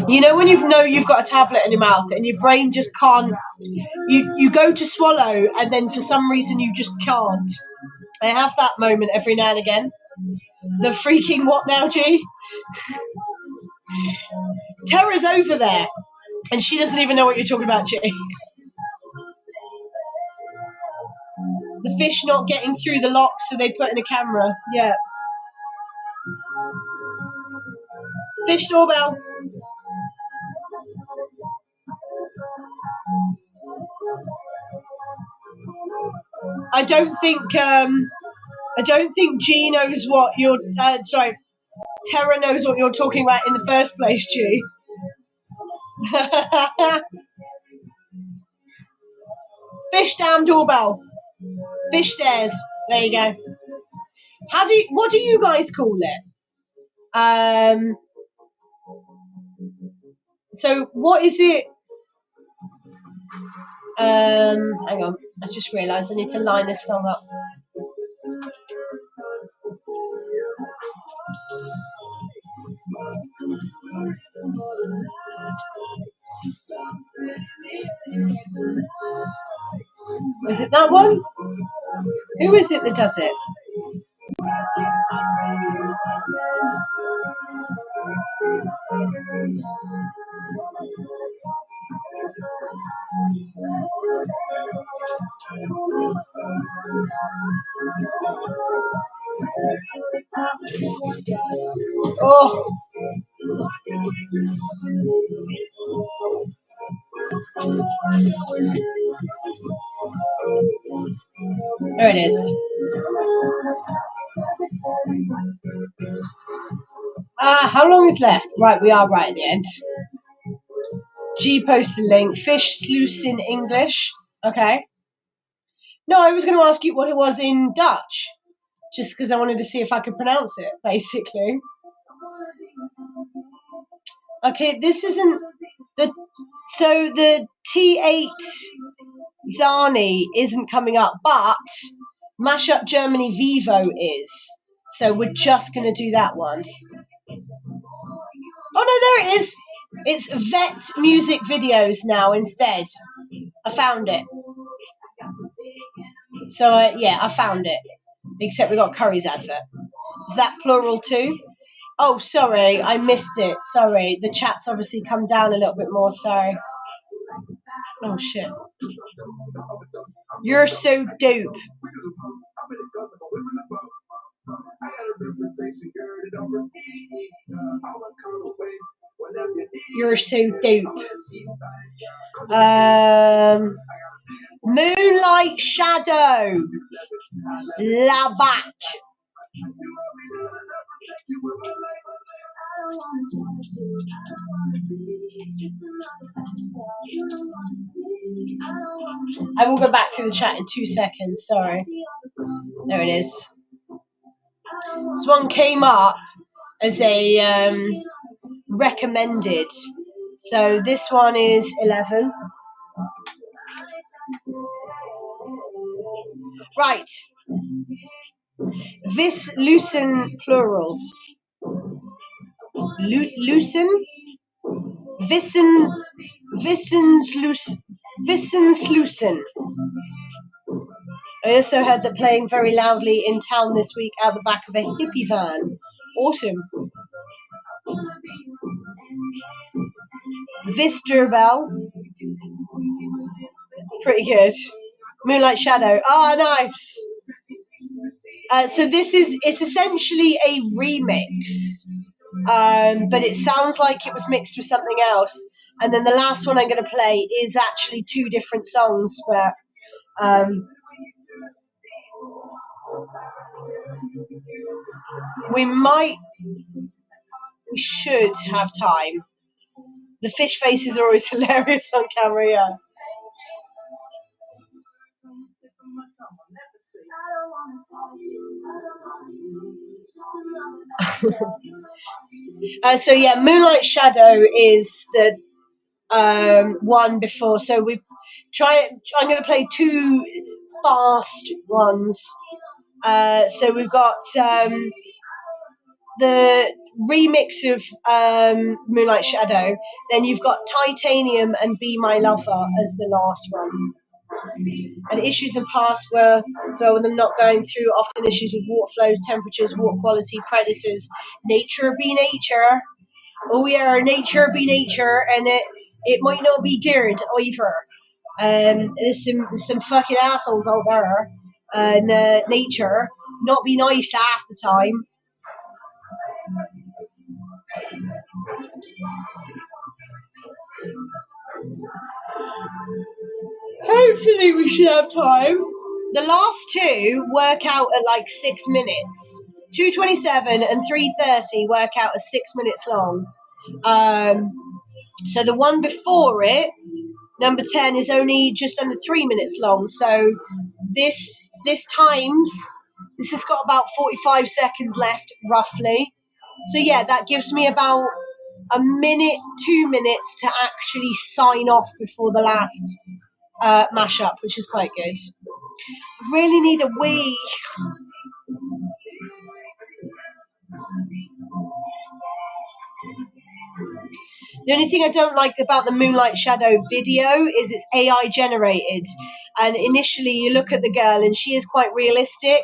You know when you've got a tablet in your mouth and your brain just can't, you go to swallow and then for some reason you just can't. I have that moment every now and again. The freaking what now, G? Tara's over there and she doesn't even know what you're talking about, G. The fish not getting through the lock, so they put in a camera. Yeah. Fish doorbell. I don't think G knows what you're. Tara knows what you're talking about in the first place, G. Fish damn doorbell. Fish stairs. There you go. What do you guys call it? So what is it? Hang on. I just realised I need to line this song up. Is it that one? Who is it that does it? Oh. There it is. How long is left? Right, we are right at the end. G posted a link. Fish sluice in English. Okay. No, I was going to ask you what it was in Dutch. Just because I wanted to see if I could pronounce it, basically. Okay, this isn't the... So the T8 Zani isn't coming up, but Mashup Germany Vivo is. So we're just going to do that one. Oh, no, there it is. It's Vet Music Videos now instead. I found it. So, yeah, I found it. Except we got Curry's advert. Is that plural too? Oh, sorry, I missed it. Sorry, the chat's obviously come down a little bit more, sorry. Oh, shit. You're so dope. You're so dope. Moonlight Shadow. La Bac. I will go back through the chat in 2 seconds, sorry. There it is. This one came up as a recommended. So this one is 11. Right. Vis Lucen plural. Lucen? Wissenslucen. I also heard that playing very loudly in town this week out the back of a hippie van. Awesome. Visterbell. Pretty good. Moonlight Shadow. Ah, nice. So it's essentially a remix. But it sounds like it was mixed with something else. And then the last one I'm going to play is actually 2 different songs, but we should have time. The fish faces are always hilarious on camera, yeah. So yeah, Moonlight Shadow is the one before. So I'm going to play 2 fast ones. So we've got the remix of Moonlight Shadow. Then you've got Titanium and Be My Lover as the last one. And issues in the past were, so with them not going through, often issues with water flows, temperatures, water quality, predators, nature be nature. Oh yeah, nature be nature, and it might not be geared either. There's some fucking assholes out there, and nature not be nice half the time. Hopefully we should have time. The last 2 work out at like 6 minutes. 2:27 and 3:30 work out at 6 minutes long. So the one before it, number 10, is only just under 3 minutes long. So this has got about 45 seconds left, roughly. So yeah, that gives me about a minute, 2 minutes to actually sign off before the last mashup, which is quite good. Really need a wee. The only thing I don't like about the Moonlight Shadow video is it's AI generated. And initially you look at the girl and she is quite realistic,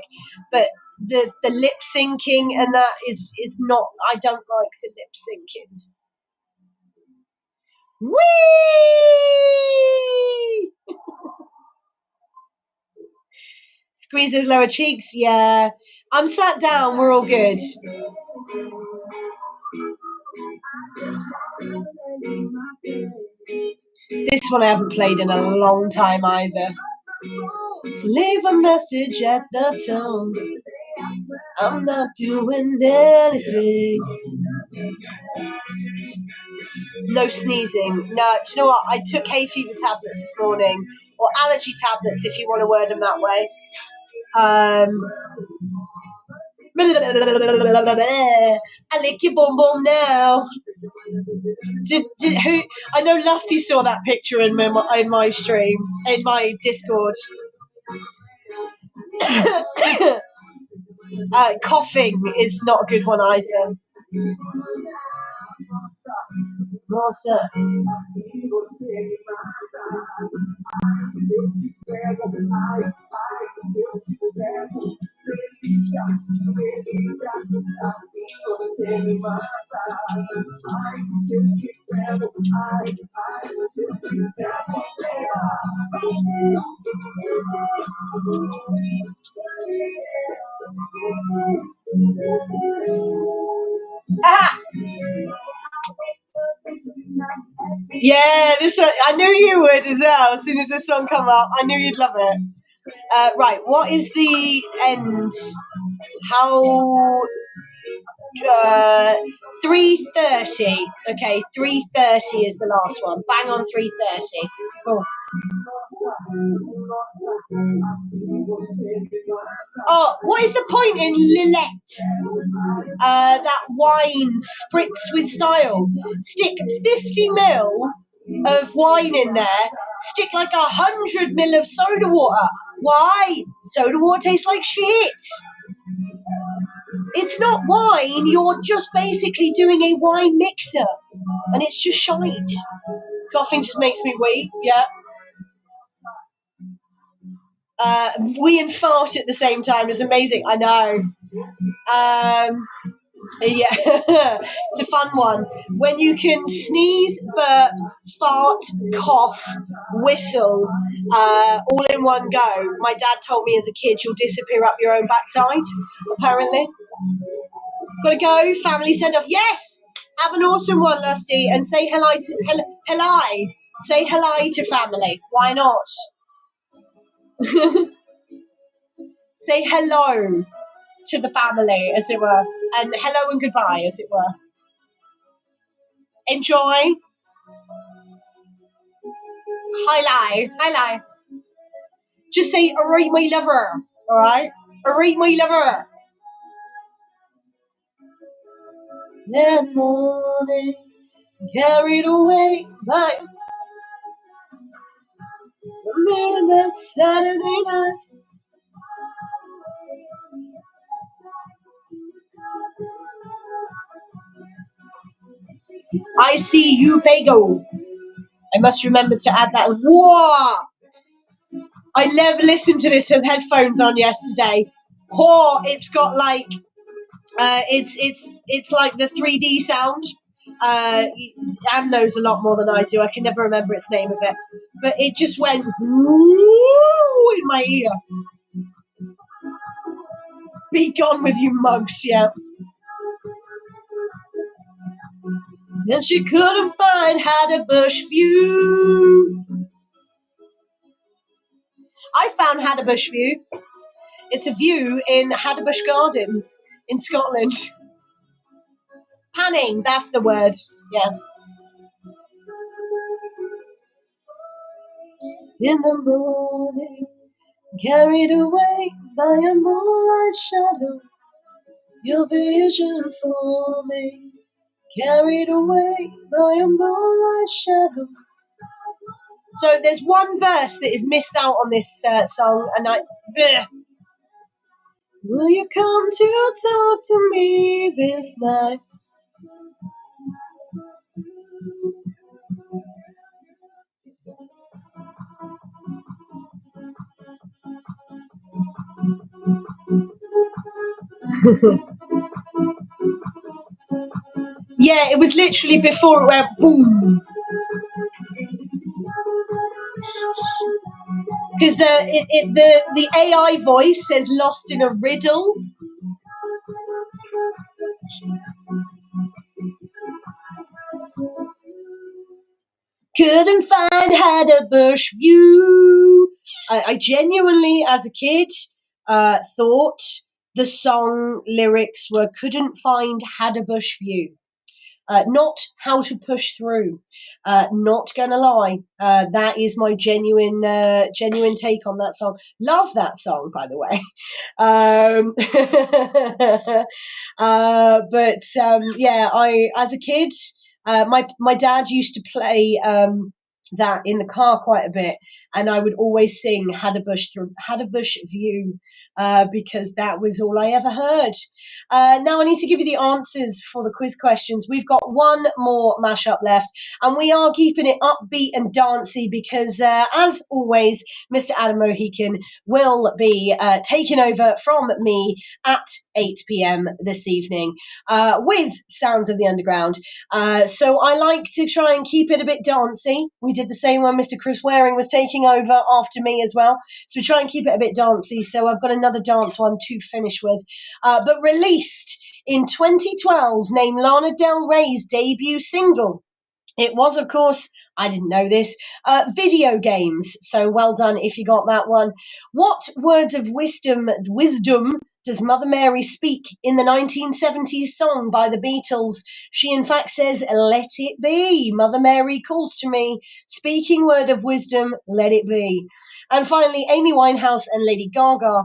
but the lip syncing, and that is not. I don't like the lip syncing. Whee! Squeeze those lower cheeks. Yeah, I'm sat down. We're all good. This one I haven't played in a long time either. So leave a message at the tone. I'm not doing anything. No sneezing. No, do you know what? I took hay fever tablets this morning, or allergy tablets if you want to word them that way. I lick your bum bum now. Who? I know Lusty saw that picture in my stream, in my Discord. Coughing is not a good one either. Nossa. Ah! Yeah, this one, I knew you would as well. As soon as this one come up, I knew you'd love it. Right, what is the end? How? 3:30. Okay, 3:30 is the last one. Bang on 3:30. Cool. Oh, what is the point in roulette? That wine spritz with style. Stick 50 ml of wine in there. Stick like 100 ml of soda water. Why? Soda water tastes like shit. It's not wine. You're just basically doing a wine mixer, and it's just shite. Coughing just makes me weak. Yeah. Wee and fart at the same time is amazing. I know. Yeah, it's a fun one. When you can sneeze, burp, fart, cough, whistle, all in one go. My dad told me as a kid you'll disappear up your own backside, apparently. Gotta go, family send off. Yes! Have an awesome one, Lusty, and say hello to Say hello to family. Why not? Say hello to the family, as it were. And hello and goodbye, as it were. Enjoy. Hello. Just say, alright, my lover. Alright? Alright, my lover. That morning, carried away by that Saturday night. I see you, Pago. I must remember to add that. Whoa! I never listened to this with headphones on yesterday. Oh, it's got like, it's like the 3D sound. Anne knows a lot more than I do. I can never remember its name of it, but it just went woo in my ear. Be gone with you mugs, yeah. And she couldn't find Hadderbush View. I found Hadderbush View. It's a view in Hadderbush Gardens in Scotland. Panning, that's the word. Yes. In the morning, carried away by a moonlight shadow, your vision for me. Carried away by a moonlight shadow. So there's one verse that is missed out on this song, and bleh. Will you come to talk to me this night? Yeah, it was literally before it went boom. Because the AI voice says lost in a riddle. Couldn't find had a bush view. I genuinely, as a kid, thought the song lyrics were couldn't find had a bush view. Not how to push through. Not gonna lie, that is my genuine take on that song. Love that song, by the way. Yeah, I as a kid, my dad used to play that in the car quite a bit, and I would always sing "Had a Bush View" because that was all I ever heard. Now I need to give you the answers for the quiz questions. We've got one more mashup left, and we are keeping it upbeat and dancey because, as always, Mr. Adam Mohican will be taking over from me at 8 p.m. this evening with Sounds of the Underground. So I like to try and keep it a bit dancey. We did the same when Mr. Chris Waring was taking over after me as well. So we try and keep it a bit dancey. So I've got another dance one to finish with. But released in 2012, named Lana Del Rey's debut single. It was, of course, I didn't know this, video games. So well done if you got that one. What words of wisdom does Mother Mary speak in the 1970s song by the Beatles? She in fact says, "Let it be. Mother Mary calls to me. Speaking word of wisdom, let it be." And finally, Amy Winehouse and Lady Gaga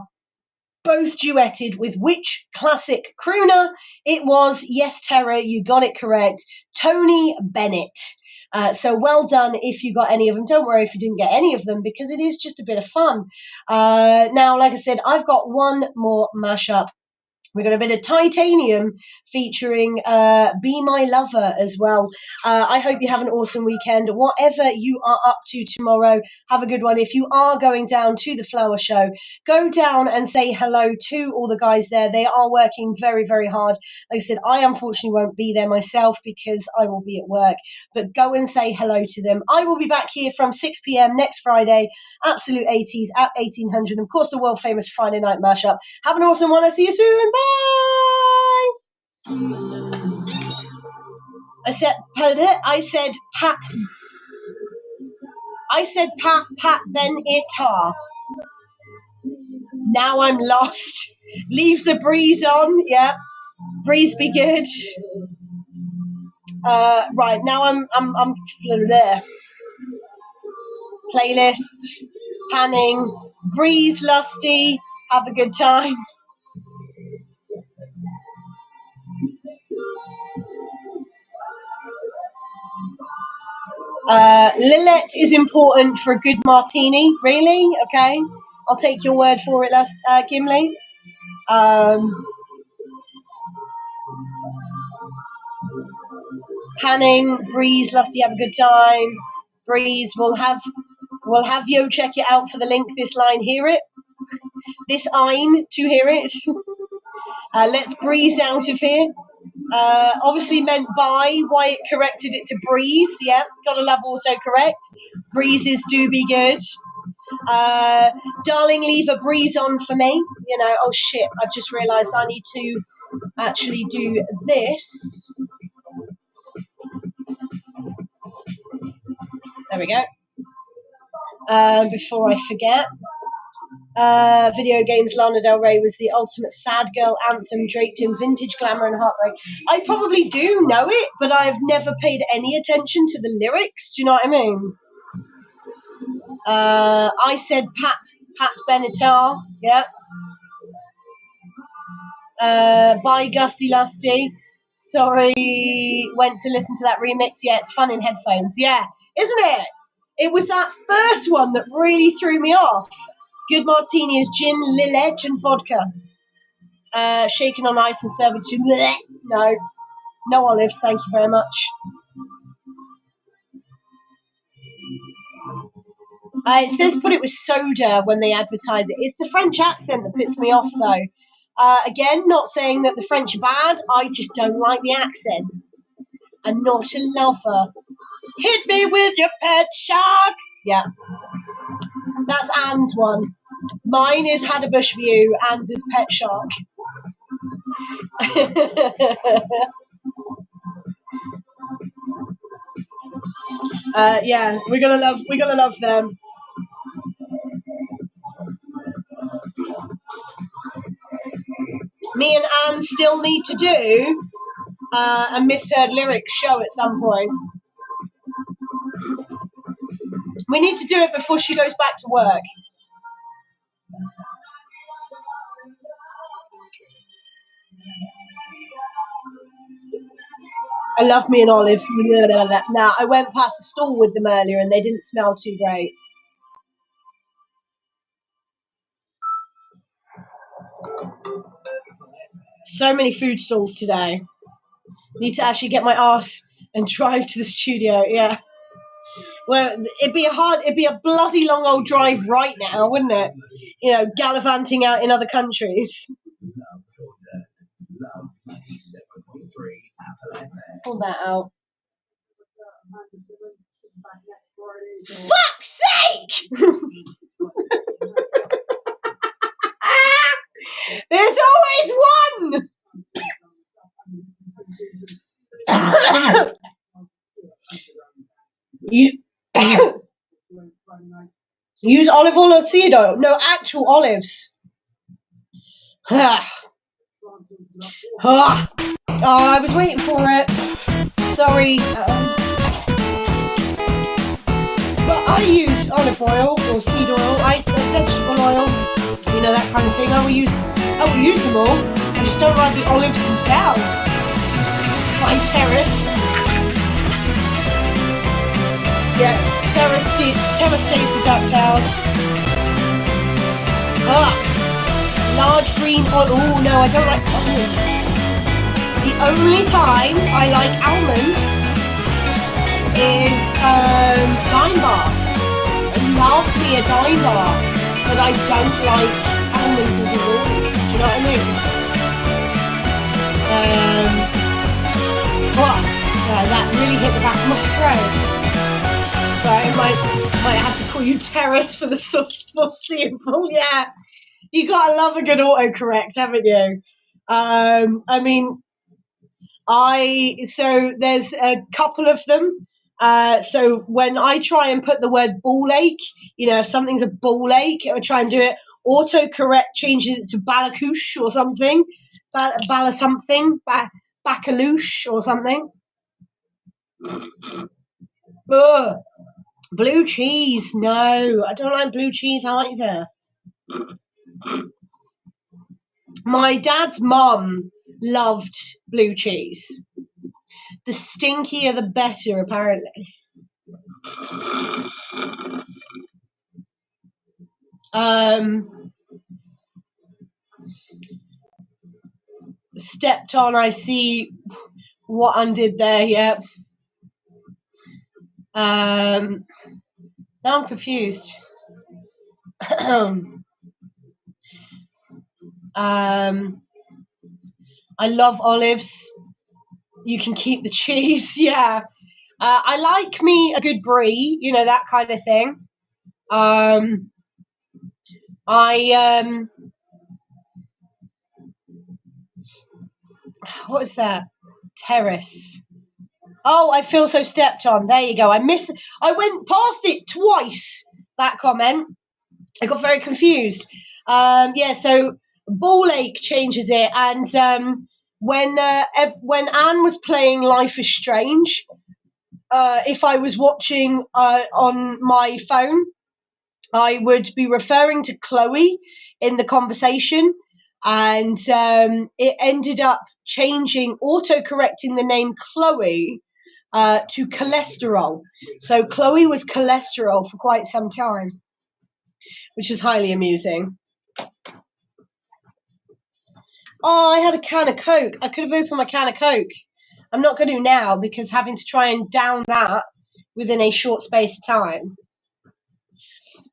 both duetted with which classic crooner? It was, yes, Tara, you got it correct, Tony Bennett. So well done if you got any of them. Don't worry if you didn't get any of them because it is just a bit of fun. Now, like I said, I've got one more mashup. We've got a bit of Titanium featuring Be My Lover as well. I hope you have an awesome weekend. Whatever you are up to tomorrow, have a good one. If you are going down to the flower show, go down and say hello to all the guys there. They are working very, very hard. Like I said, I unfortunately won't be there myself because I will be at work. But go and say hello to them. I will be back here from 6 p.m. next Friday. Absolute 80s at 1800. Of course, the world famous Friday Night Mashup. Have an awesome one. I'll see you soon. Bye. I said Pat Ben-Itar. Now I'm lost. Leaves a breeze on. Yeah, breeze be good. Right now I'm there. Playlist panning. Breeze lusty. Have a good time. Lillet is important for a good martini. Really? Okay. I'll take your word for it, Gimli. Panning, Breeze, Lusty, have a good time. Breeze, we'll have Yo check it out for the link. This line, hear it. This ein to hear it. Let's breeze out of here. Obviously meant by, why it corrected it to breeze. Yeah, gotta love autocorrect. Breezes do be good. Darling, leave a breeze on for me. You know, oh shit, I've just realised I need to actually do this. There we go. Before I forget. Video games, Lana Del Rey was the ultimate sad girl anthem draped in vintage glamour and heartbreak. I probably do know it, but I've never paid any attention to the lyrics. Do you know what I mean? I said Pat Benatar, yeah. By Gusty Lusty. Sorry, went to listen to that remix. Yeah, it's fun in headphones. Yeah, isn't it? It was that first one that really threw me off. Good martini is gin, lillet, and vodka. Shaken on ice and served to... No olives, thank you very much. It says put it with soda when they advertise it. It's the French accent that puts me off, though. Again, not saying that the French are bad. I just don't like the accent. I'm not a lover. Hit me with your pet shark. Yeah. That's Anne's one. Mine is Had a Bush View. Anne's is Pet Shark. Yeah, we're gonna love them. Me and Anne still need to do a misheard lyrics show at some point. We need to do it before she goes back to work. I love me an olive. Nah, I went past a stall with them earlier and they didn't smell too great. So many food stalls today. Need to actually get my ass and drive to the studio, yeah. Well, it'd be a bloody long old drive right now, wouldn't it? You know, gallivanting out in other countries. Pull that out. Fuck's sake! There's always one! You use olive oil or seed oil? No, actual olives. Oh, I was waiting for it. Sorry. But I use olive oil or seed oil, vegetable oil, you know, that kind of thing. I will use them all. I just don't like the olives themselves. My terrace. Yeah, terrace ducktails. Large green oil. Oh no, I don't like almonds. The only time I like almonds is Dime Bar. I love me a Dime Bar, but I don't like almonds as a rule. Do you know what I mean? That really hit the back of my throat. So I might have to call you Terrace for the foreseeable. Yeah, you gotta love a good autocorrect, haven't you? I mean, so there's a couple of them. So when I try and put the word ball ache, you know, if something's a ball ache, I try and do it. Autocorrect changes it to balacouche or something, bala something, bacaloosh or something. Ugh. Blue cheese, no, I don't like blue cheese either. My dad's mum loved blue cheese. The stinkier the better, apparently. Stepped on, I see what undid there, yeah. Now I'm confused. I love olives. You can keep the cheese, yeah. I like me a good brie, you know, that kind of thing. What is that? Terrace. Oh, I feel so stepped on. There you go. I went past it twice, that comment. I got very confused. Yeah, so ball ache changes it. And when Anne was playing Life is Strange, if I was watching on my phone, I would be referring to Chloe in the conversation. And it ended up auto-correcting the name Chloe to cholesterol. So Chloe was cholesterol for quite some time, which was highly amusing. Oh, I had a can of Coke. I could have opened my can of Coke. I'm not going to now because having to try and down that within a short space of time.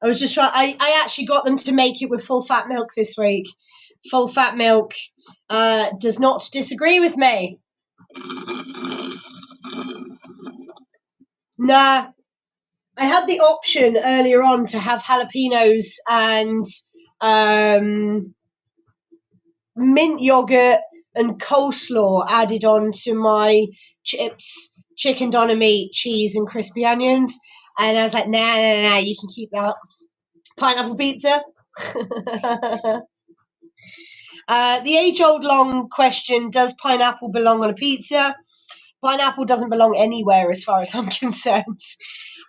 I was just trying. I actually got them to make it with full fat milk this week. full fat milk, does not disagree with me. Nah, I had the option earlier on to have jalapenos and mint yogurt and coleslaw added on to my chips, chicken doner meat, cheese and crispy onions. And I was like, nah, you can keep that. Pineapple pizza. The age-old long question, does pineapple belong on a pizza? Pineapple doesn't belong anywhere as far as I'm concerned.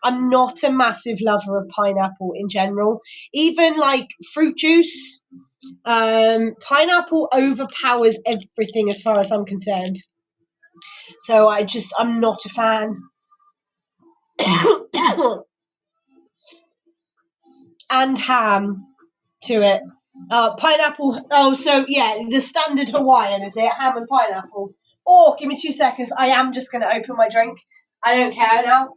I'm not a massive lover of pineapple in general. Even like fruit juice, pineapple overpowers everything as far as I'm concerned. So I'm not a fan. And ham to it. Pineapple. Oh, so yeah, the standard Hawaiian, is it? Ham and pineapple. Oh, give me 2 seconds. I am just going to open my drink. I don't care now.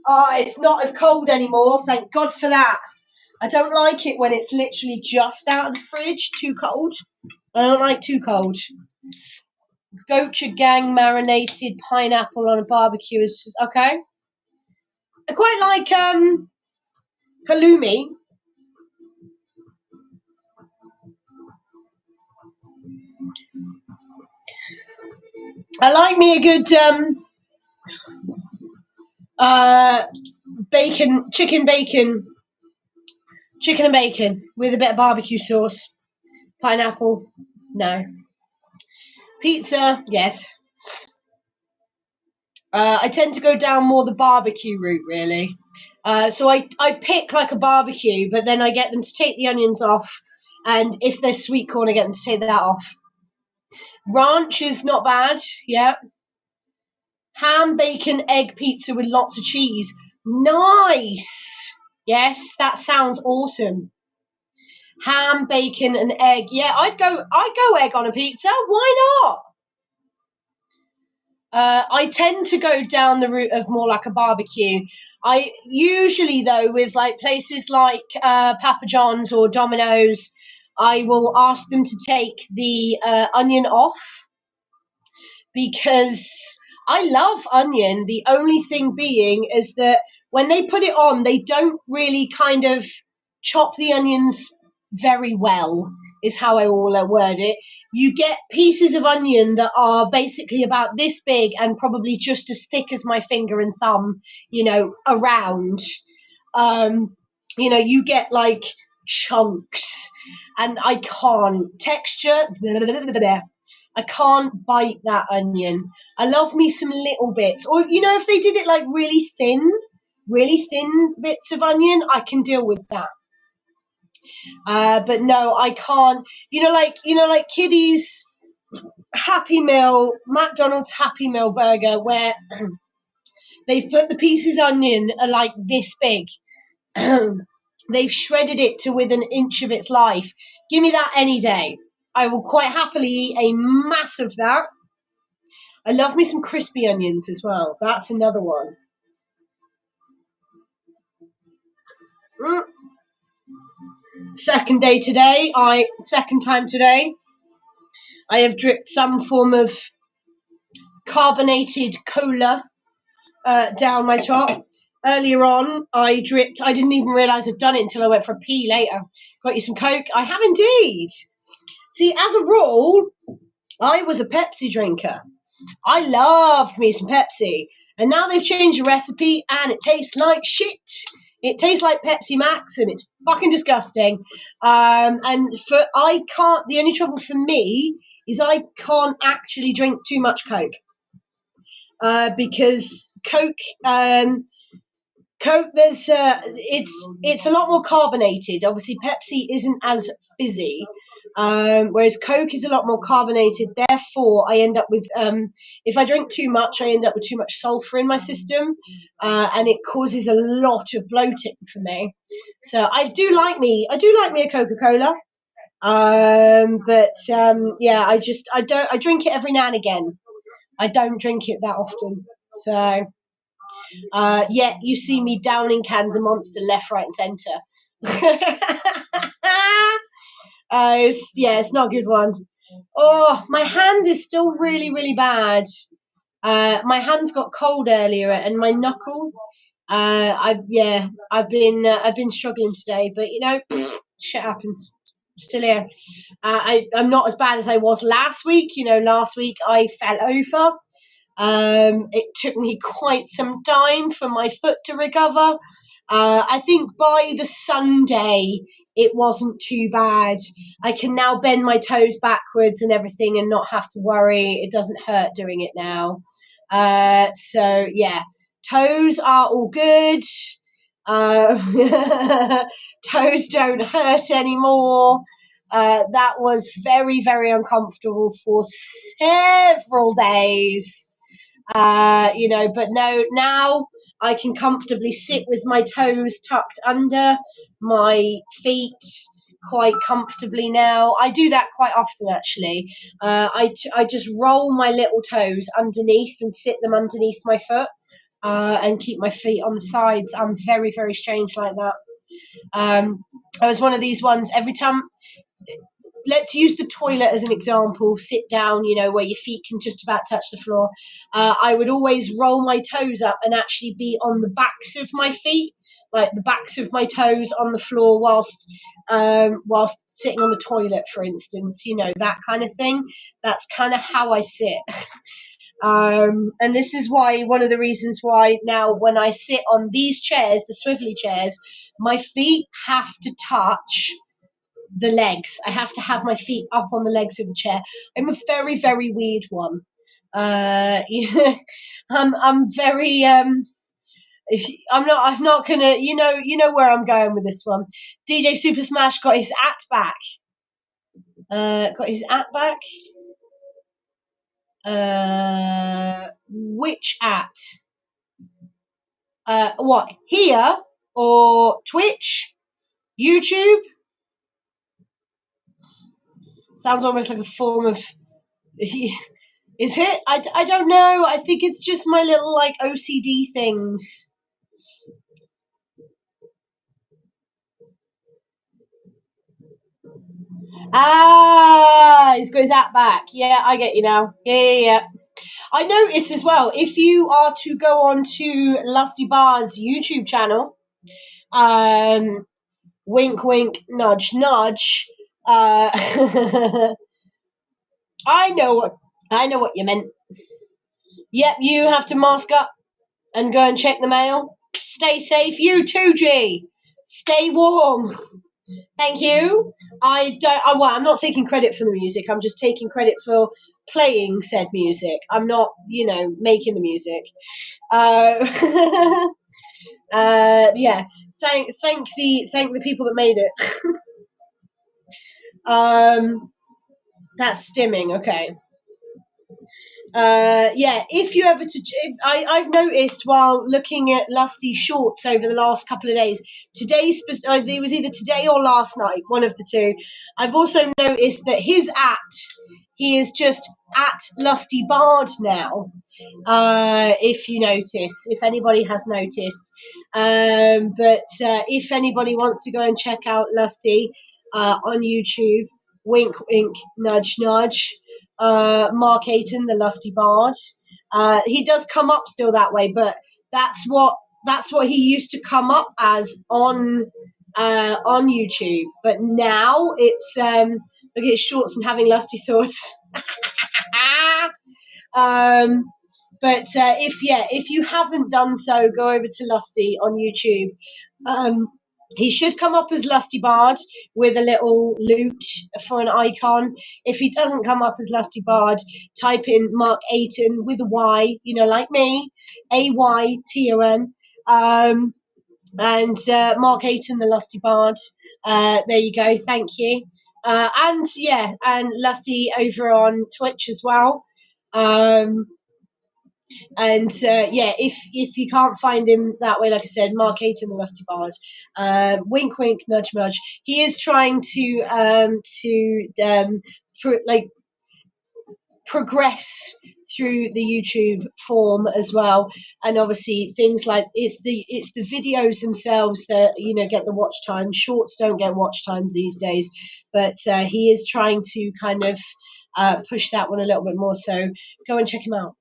Oh, it's not as cold anymore. Thank God for that. I don't like it when it's literally just out of the fridge. Too cold. I don't like too cold. Gochujang marinated pineapple on a barbecue is okay. I quite like halloumi. I like me a good chicken and bacon with a bit of barbecue sauce. Pineapple, no. Pizza, yes. I tend to go down more the barbecue route, really. So I pick like a barbecue, but then I get them to take the onions off, and if there's sweet corn, I get them to take that off. Ranch is not bad, yeah. Ham, bacon, egg pizza with lots of cheese. Nice! Yes, that sounds awesome. Ham, bacon, and egg. Yeah, I'd go egg on a pizza. Why not? I tend to go down the route of more like a barbecue. I usually, though, with like places like Papa John's or Domino's, I will ask them to take the onion off because I love onion. The only thing being is that when they put it on, they don't really kind of chop the onions very well, is how I will word it. You get pieces of onion that are basically about this big and probably just as thick as my finger and thumb, around. You get like chunks, and I can't. Texture, I can't bite that onion. I love me some little bits. Or, if they did it like really thin bits of onion, I can deal with that. But no, I can't. Like Kiddies Happy Meal, McDonald's Happy Meal burger, where they've put the pieces of onion are like this big. They've shredded it to within an inch of its life. Give me that any day. I will quite happily eat a mass of that. I love me some crispy onions as well. That's another one. Second time today, I have dripped some form of carbonated cola down my top. Earlier on, I didn't even realise I'd done it until I went for a pee later. Got you some Coke? I have indeed. See, as a rule, I was a Pepsi drinker. I loved me some Pepsi. And now they've changed the recipe and it tastes like shit. It tastes like Pepsi Max and it's fucking disgusting. The only trouble for me is I can't actually drink too much Coke. Because Coke, it's a lot more carbonated. Obviously, Pepsi isn't as fizzy, whereas Coke is a lot more carbonated. Therefore, I end up with, if I drink too much, I end up with too much sulfur in my system, and it causes a lot of bloating for me. So I do like me a Coca-Cola, but I drink it every now and again. I don't drink it that often, so. You see me downing cans of Monster left, right, and centre. It's not a good one. Oh, my hand is still really, really bad. My hands got cold earlier, and my knuckle. I've been struggling today, but shit happens. Still here. I'm not as bad as I was last week. Last week I fell over. It took me quite some time for my foot to recover. I think by the Sunday it wasn't too bad. I can now bend my toes backwards and everything and not have to worry. It doesn't hurt doing it now. So yeah, toes are all good. Toes don't hurt anymore. That was very, very uncomfortable for several days. But no, now I can comfortably sit with my toes tucked under my feet quite comfortably now. I do that quite often, actually. I just roll my little toes underneath and sit them underneath my foot and keep my feet on the sides. I'm very, very strange like that. I was one of these ones every time. Let's use the toilet as an example. Sit down, where your feet can just about touch the floor. I would always roll my toes up and actually be on the backs of my feet, like the backs of my toes on the floor whilst sitting on the toilet, for instance. That kind of thing. That's kind of how I sit. And this is one of the reasons why now when I sit on these chairs, the swivelly chairs, my feet have to touch the legs. I have to have my feet up on the legs of the chair. I'm a very, very weird one. I'm very I'm not gonna where I'm going with this one. DJ Super Smash got his at back. Which at? What, here or Twitch? YouTube? Sounds almost like a form of... Is it? I don't know. I think it's just my little, OCD things. He's got his app back. Yeah, I get you now. Yeah. I noticed as well, if you are to go on to Lusty Bar's YouTube channel, wink, wink, nudge, nudge, I know what you meant. Yep, you have to mask up and go and check the mail. Stay safe. You too, G. Stay warm. Thank you. I'm not taking credit for the music. I'm just taking credit for playing said music. I'm not, making the music. Yeah. Thank the people that made it. That's stimming. Okay. If you ever I've noticed while looking at Lusty shorts over the last couple of days, it was either today or last night, one of the two. I've also noticed that he is just at Lusty Bard now. If you notice, if anybody has noticed, but if anybody wants to go and check out Lusty on YouTube, wink, wink, nudge, nudge. Mark Ayton, the Lusty Bard. He does come up still that way, but that's what he used to come up as on YouTube. But now it's look at his shorts and having lusty thoughts. But if you haven't done so, go over to Lusty on YouTube. He should come up as Lusty Bard with a little loot for an icon. If he doesn't come up as Lusty Bard, type in Mark Ayton with a Y, like me, AYTON, and Mark Ayton, the Lusty Bard. There you go. Thank you. And Lusty over on Twitch as well. If you can't find him that way, like I said, Mark Ayton, the Lusty Bard. Wink, wink, nudge, nudge. He is trying to progress through the YouTube form as well, and obviously things like it's the videos themselves that get the watch time. Shorts don't get watch times these days, but he is trying to kind of push that one a little bit more. So go and check him out.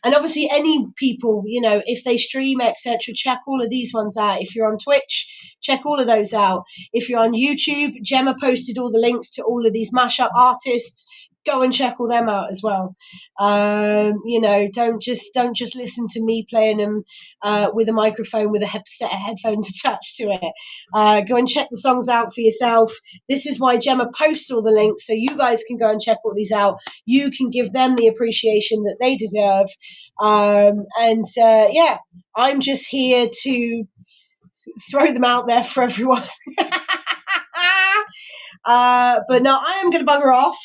And obviously, any people, if they stream, etc., check all of these ones out. If you're on Twitch, check all of those out. If you're on YouTube, Gemma posted all the links to all of these mashup artists. Go and check all them out as well. Don't just listen to me playing them with a microphone with a set of headphones attached to it. Go and check the songs out for yourself. This is why Gemma posts all the links, so you guys can go and check all these out. You can give them the appreciation that they deserve. Yeah, I'm just here to throw them out there for everyone. But no, I am going to bugger off.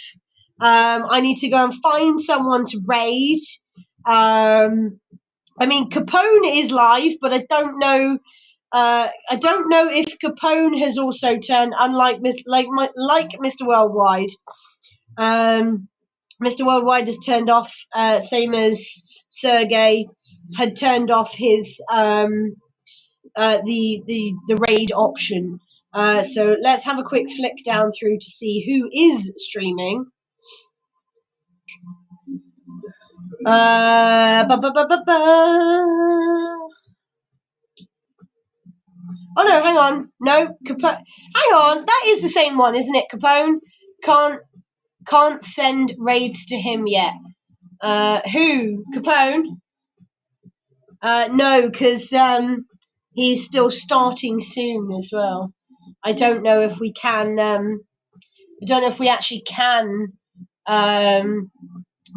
I need to go and find someone to raid. Capone is live, but I don't know. I don't know if Capone has also turned, unlike Mr. Worldwide. Mr. Worldwide has turned off, same as Sergey had turned off his the raid option. So let's have a quick flick down through to see who is streaming. Oh no, hang on. No, Capone. Hang on, that is the same one, isn't it? Capone can't send raids to him yet. Who? Capone? No, because he's still starting soon as well. I don't know if we can. I don't know if we actually can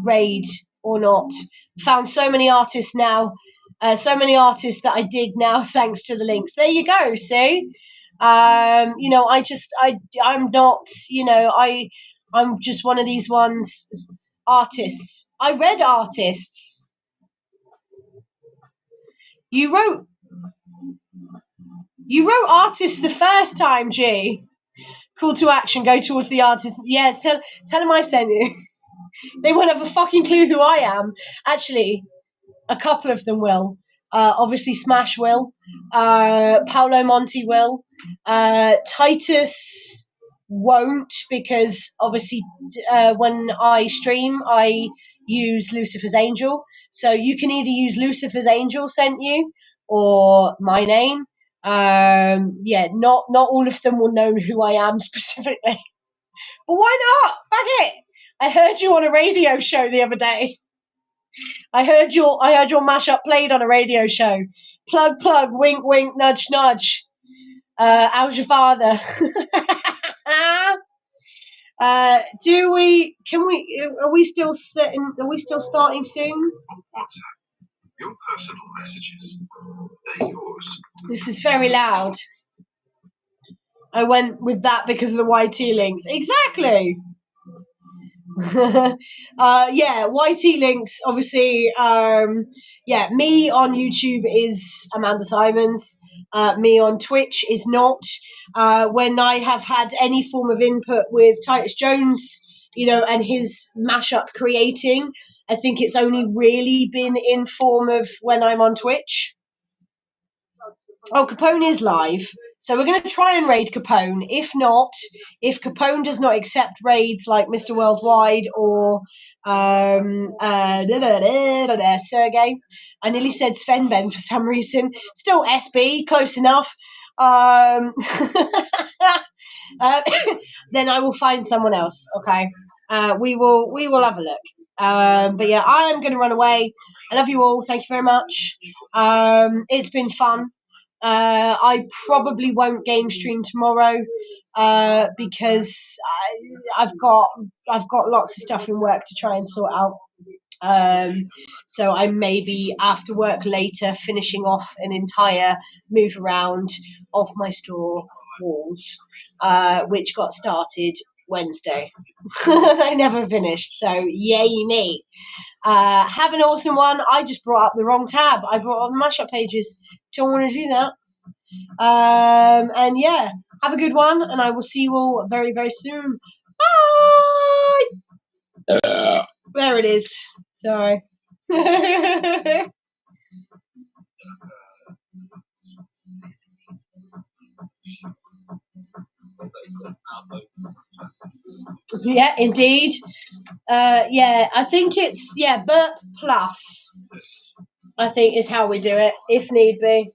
raid or not. Found so many artists now. So many artists that I dig now thanks to the links. There you go, see? I'm not, I'm just one of these ones, artists. I read artists. You wrote artists the first time, G. Call to action, go towards the artist. Yeah, tell them I sent you. They won't have a fucking clue who I am. Actually, a couple of them will. Obviously, Smash will. Paolo Monti will. Titus won't, because obviously when I stream, I use Lucifer's Angel. So you can either use Lucifer's Angel sent you or my name. Not all of them will know who I am specifically. But why not? Fuck it. I heard you on a radio show the other day. I heard your mashup played on a radio show. Plug, wink, wink, nudge, nudge. How's your father? Are we still starting soon? WhatsApp. Your personal messages. They're yours. This is very loud. I went with that because of the YT links. Exactly. YT links, obviously. Me on YouTube is Amanda Symons. Me on Twitch is not. When I have had any form of input with Titus Jones, and his mashup creating, I think it's only really been in form of when I'm on Twitch. Oh, Capone is live. So we're going to try and raid Capone. If not, if Capone does not accept raids like Mr. Worldwide or Sergey, I nearly said Sven Ben for some reason. Still SB, close enough. Then I will find someone else. Okay, we will have a look. But yeah, I am going to run away. I love you all. Thank you very much. It's been fun. I probably won't game stream tomorrow because I've got lots of stuff in work to try and sort out. So I may be after work later finishing off an entire move around of my store walls, which got started Wednesday. I never finished, so yay me. Have an awesome one. I just brought up the wrong tab. I brought up the mashup pages. Don't want to do that. And yeah, have a good one, and I will see you all very, very soon. Bye! There it is. Sorry. Yeah, indeed. Yeah, I think it's burp plus. I think is how we do it, if need be.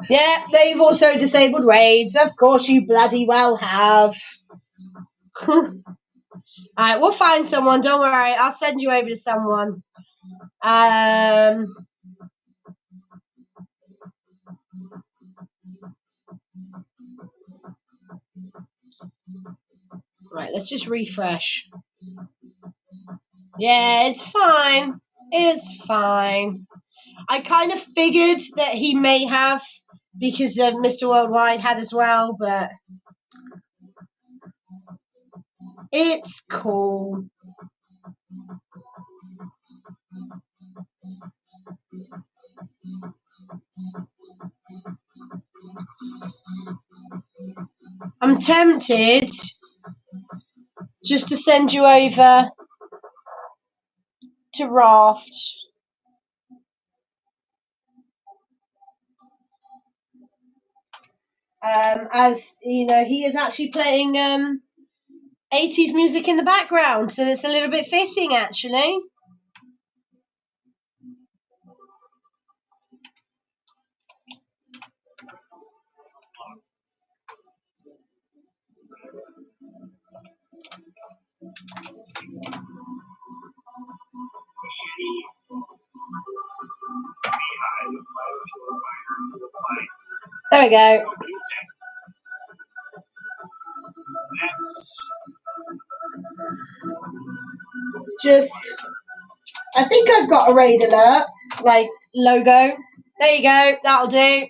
Yeah, they've also disabled raids. Of course you bloody well have. Alright, we'll find someone, don't worry. I'll send you over to someone. Right, let's just refresh. Yeah, it's fine. It's fine. I kind of figured that he may have, because Mr. Worldwide had as well, but it's cool. I'm tempted just to send you over to Raft. As you know, he is actually playing 80's music in the background, so it's a little bit fitting, actually. There we go. It's just, I think I've got a raid alert, like, logo. There you go, that'll do.